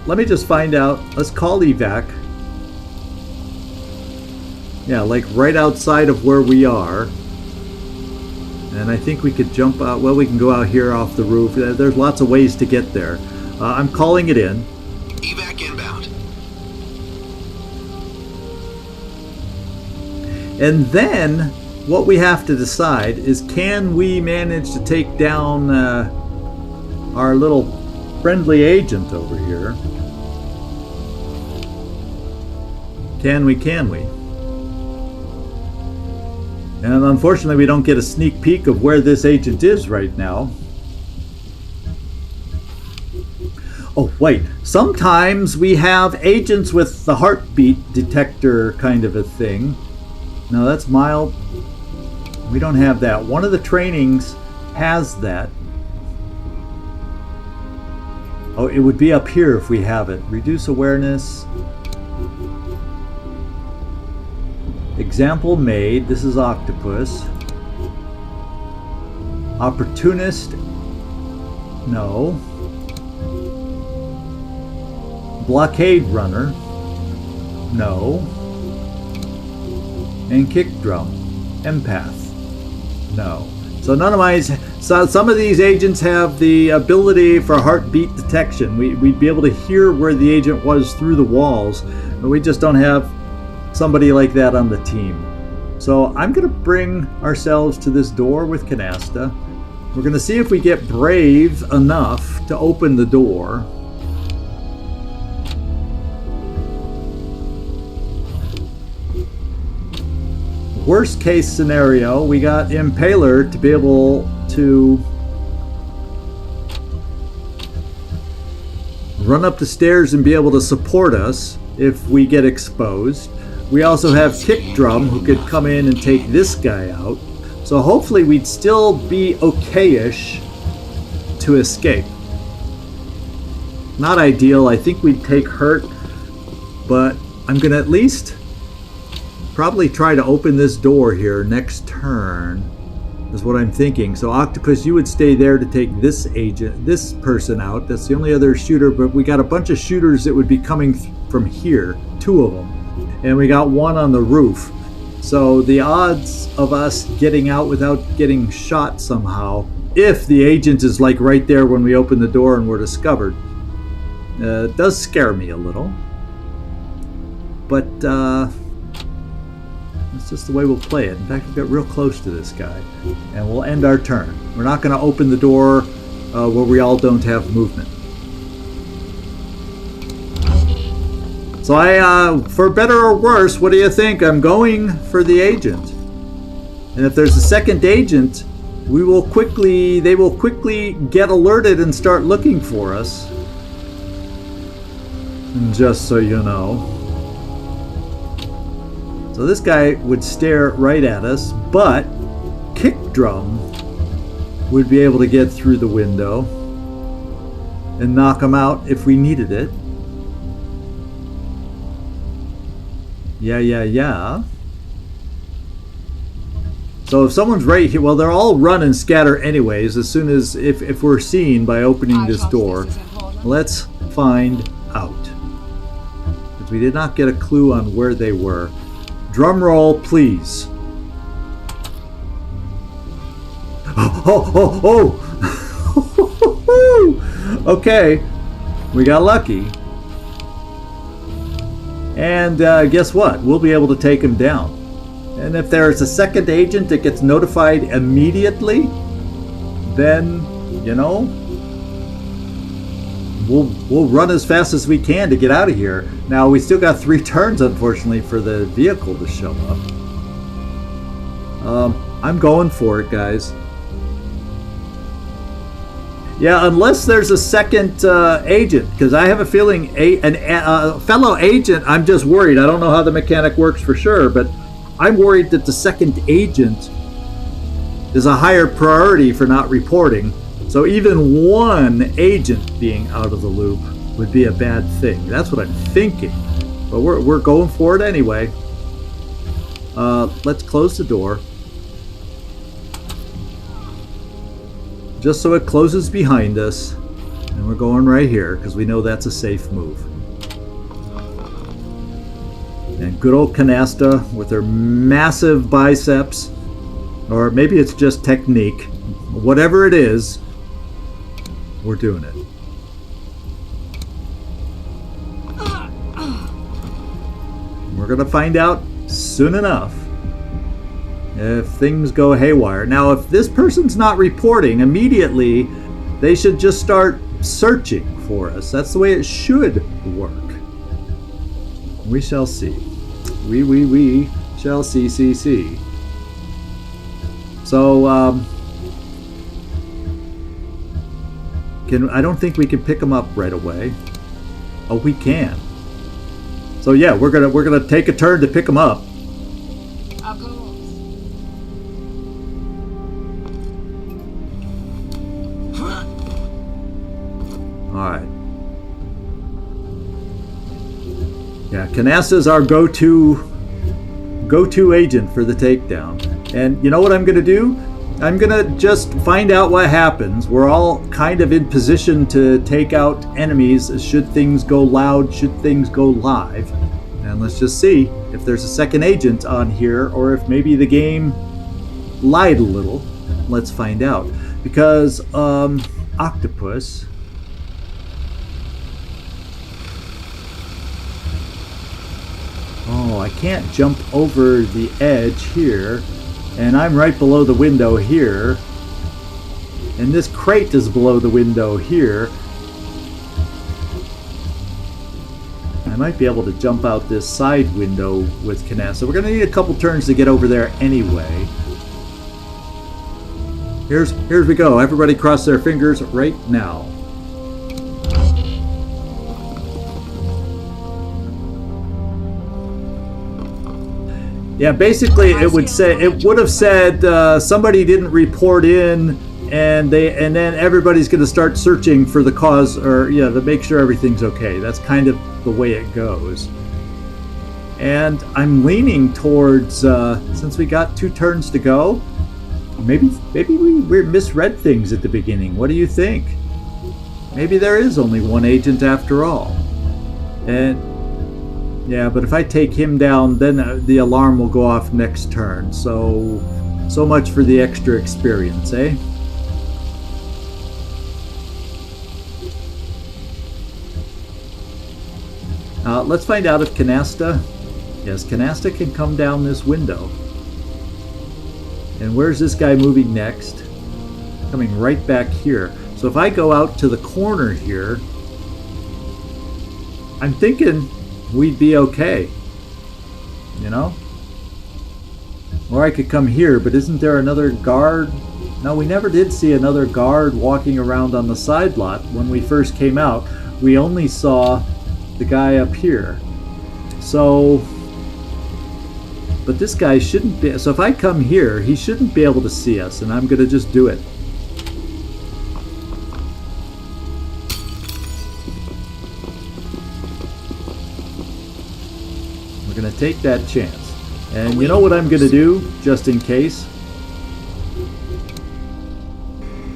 A: let me just find out. Let's call evac. Yeah, like right outside of where we are. And I think we could jump out. Well, we can go out here off the roof. There's lots of ways to get there. I'm calling it in.
G: Evac inbound.
A: And then what we have to decide is, can we manage to take down our little friendly agent over here? Can we? And unfortunately we don't get a sneak peek of where this agent is right now. Oh wait, sometimes we have agents with the heartbeat detector kind of a thing. No, that's mild. We don't have that. One of the trainings has that. Oh, it would be up here if we have it. Reduce awareness. Example made. This is Octopus. Opportunist. No. Blockade runner. No. And kick drum. Empath. No. So some of these agents have the ability for heartbeat detection. We'd be able to hear where the agent was through the walls, but we just don't have somebody like that on the team. So I'm going to bring ourselves to this door with Canasta. We're going to see if we get brave enough to open the door. Worst case scenario, we got Impaler to be able to run up the stairs and be able to support us if we get exposed. We also have Kick Drum, who could come in and take this guy out. So hopefully we'd still be okay-ish to escape. Not ideal. I think we'd take hurt, but I'm going to at least probably try to open this door here next turn, is what I'm thinking. So Octopus, you would stay there to take this person out. That's the only other shooter, but we got a bunch of shooters that would be coming from here, 2 of them. And we got 1 on the roof. So the odds of us getting out without getting shot somehow, if the agent is like right there when we open the door and we're discovered, does scare me a little. But it's just the way we'll play it. In fact, we'll get real close to this guy, and we'll end our turn. We're not going to open the door where we all don't have movement. So for better or worse, what do you think? I'm going for the agent. And if there's a second agent, they will quickly get alerted and start looking for us. And just so you know. So this guy would stare right at us, but Kick Drum would be able to get through the window and knock him out if we needed it. Yeah. So if someone's right here, well, they're all run and scatter anyways as soon as, if we're seen by opening this door. Let's find out. Because we did not get a clue on where they were. Drum roll, please. Oh. Okay, we got lucky. And guess what? We'll be able to take him down. And if there's a second agent that gets notified immediately, then, you know, we'll run as fast as we can to get out of here. Now, we still got 3 turns, unfortunately, for the vehicle to show up. I'm going for it, guys. Yeah, unless there's a second agent, because I have a feeling a fellow agent, I'm just worried. I don't know how the mechanic works for sure, but I'm worried that the second agent is a higher priority for not reporting. So even 1 agent being out of the loop would be a bad thing. That's what I'm thinking. But we're going for it anyway. Let's close the door. Just so it closes behind us. And we're going right here because we know that's a safe move. And good old Canasta with her massive biceps. Or maybe it's just technique. Whatever it is, we're doing it. We're going to find out soon enough if things go haywire. Now, if this person's not reporting immediately, they should just start searching for us. That's the way it should work. We shall see. We shall see. So, I don't think we can pick them up right away. Oh, we can. So yeah, we're gonna take a turn to pick them up.
C: Of course.
A: All right. Yeah, Canasta's our go-to agent for the takedown. And you know what I'm gonna do? I'm gonna just find out what happens. We're all kind of in position to take out enemies should things go loud, should things go live. And let's just see if there's a second agent on here or if maybe the game lied a little. let's find out. Because Octopus. Oh, I can't jump over the edge here, and I'm right below the window here, and this crate is below the window here. I might be able to jump out this side window with Canasta. We're going to need a couple turns to get over there anyway. Here we go. Everybody cross their fingers right now. Yeah, basically it would have said somebody didn't report in, and then everybody's going to start searching for the cause, or to make sure everything's okay. That's kind of the way it goes. And I'm leaning towards, since we got 2 turns to go, maybe we misread things at the beginning. What do you think? Maybe there is only one agent after all. And yeah, but if I take him down, then the alarm will go off next turn. So much for the extra experience, eh? Let's find out if Canasta... Yes, Canasta can come down this window. And where's this guy moving next? Coming right back here. So if I go out to the corner here, I'm thinking we'd be okay. Or I could come here, but isn't there another guard? No, we never did see another guard walking around on the side lot. When we first came out, we only saw the guy up here. So, but this guy shouldn't be, so if I come here, he shouldn't be able to see us, and I'm going to just do it. We're going to take that chance. And you know what I'm going to do, just in case?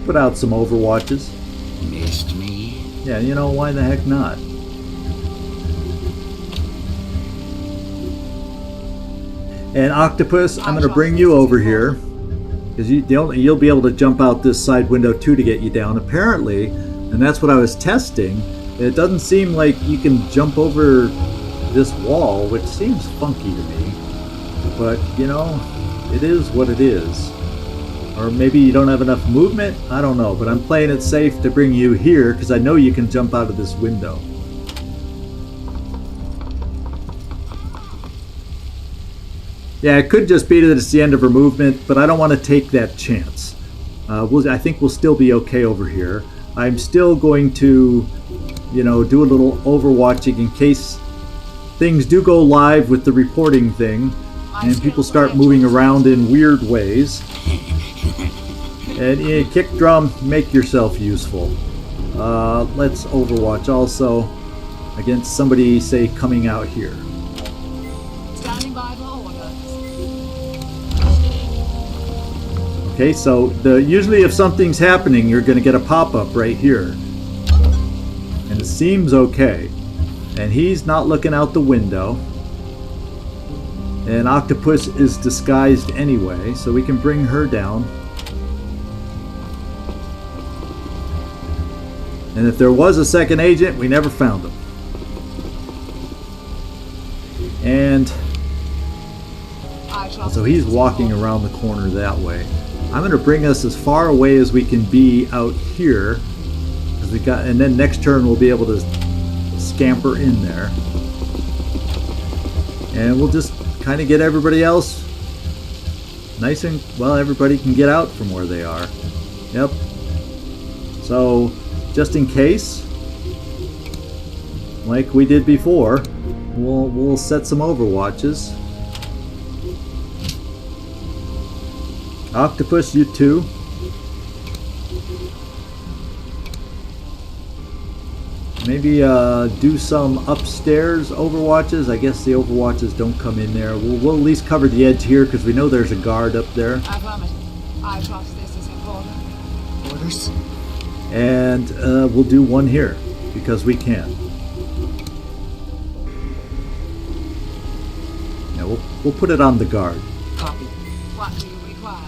A: Put out some Overwatches.
E: Missed me?
A: Yeah, why the heck not? And Octopus, I'm going to bring you over here, because you'll be able to jump out this side window too to get you down. Apparently, and that's what I was testing, it doesn't seem like you can jump over this wall, which seems funky to me. But, it is what it is. Or maybe you don't have enough movement? I don't know, but I'm playing it safe to bring you here, because I know you can jump out of this window. Yeah, it could just be that it's the end of her movement, but I don't want to take that chance. I think we'll still be okay over here. I'm still going to, do a little overwatching in case things do go live with the reporting thing, and people start moving around in weird ways. And kick drum, make yourself useful. Let's overwatch also against somebody, say, coming out here.
C: Standing by for orders.
A: Okay, so usually if something's happening, you're going to get a pop-up right here. And it seems okay. And he's not looking out the window. And Octopus is disguised anyway, so we can bring her down. And if there was a second agent, we never found him. And so he's walking around the corner that way. I'm going to bring us as far away as we can be out here, and then next turn we'll be able to scamper in there, and we'll just kind of get everybody else nice and well. Everybody can get out from where they are. Yep. So just in case, like we did before, we'll set some Overwatches. Octopus, you too. Maybe do some upstairs Overwatches. I guess the Overwatches don't come in there. We'll at least cover the edge here because we know there's a guard up there.
C: Affirmative. I trust this is important.
F: Orders?
A: And we'll do one here because we can. Yeah, we'll put it on the guard.
C: Copy. What do you require?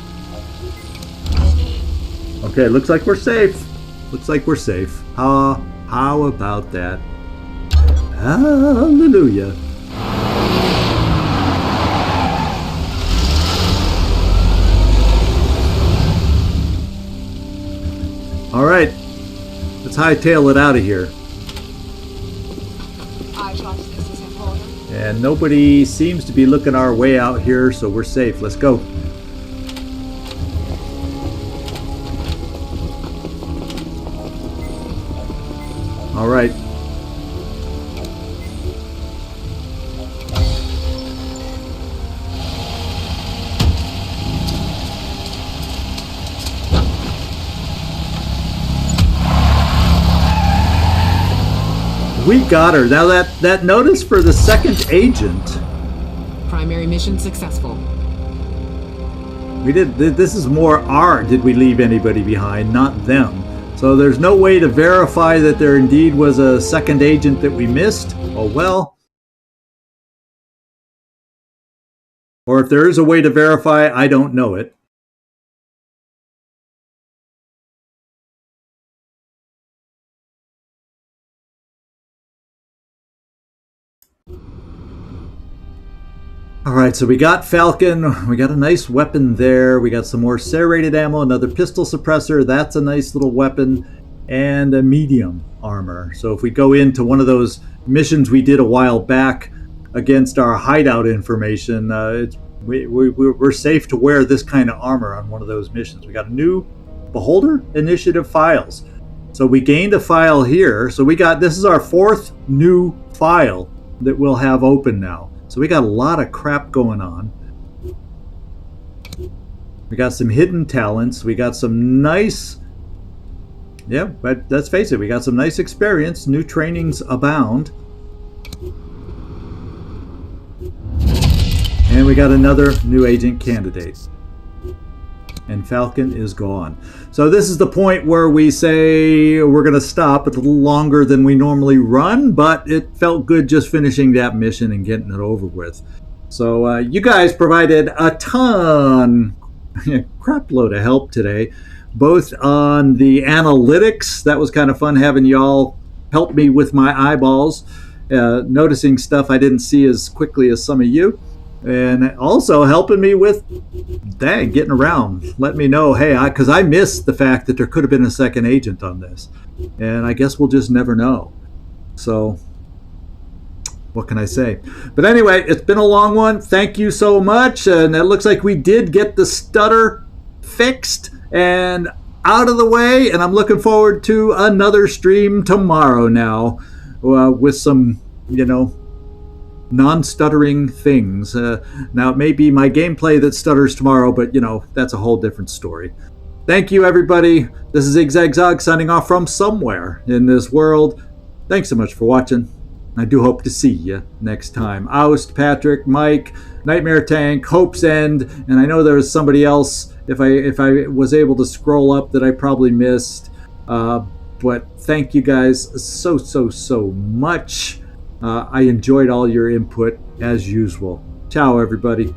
A: Okay, looks like we're safe. Looks like we're safe. How about that? Hallelujah. All right, let's hightail it out of here.
C: I trust this is in order.
A: And nobody seems to be looking our way out here, so we're safe. Let's go. All right. We got her. Now that notice for the second agent.
F: Primary mission successful.
A: We did. This is more our. Did we leave anybody behind? Not them. So there's no way to verify that there indeed was a second agent that we missed. Oh well. Or if there is a way to verify, I don't know it. All right, so we got Falcon. We got a nice weapon there. We got some more serrated ammo, another pistol suppressor. That's a nice little weapon, and a medium armor. So if we go into one of those missions we did a while back against our hideout information, we're safe to wear this kind of armor on one of those missions. We got a new Beholder Initiative files. So we gained a file here. So this is our fourth new file that we'll have open now. So we got a lot of crap going on. We got some hidden talents. We got some nice... Yeah, but let's face it, we got some nice experience. New trainings abound. And we got another new agent candidate. And Falcon is gone. So this is the point where we say we're going to stop. It's a little longer than we normally run, but it felt good just finishing that mission and getting it over with. So you guys provided a crap load of help today, both on the analytics. That was kind of fun having y'all help me with my eyeballs, noticing stuff I didn't see as quickly as some of you. And also helping me with, getting around. Let me know, hey, because I missed the fact that there could have been a second agent on this. And I guess we'll just never know. So, what can I say? But anyway, it's been a long one. Thank you so much. And it looks like we did get the stutter fixed and out of the way. And I'm looking forward to another stream tomorrow now with some, non-stuttering things. Now, it may be my gameplay that stutters tomorrow, but, that's a whole different story. Thank you, everybody. This is Zigzag signing off from somewhere in this world. Thanks so much for watching. I do hope to see you next time. Oust, Patrick, Mike, Nightmare Tank, Hope's End, and I know there was somebody else, if I was able to scroll up, that I probably missed. But thank you guys so much. I enjoyed all your input as usual. Ciao, everybody.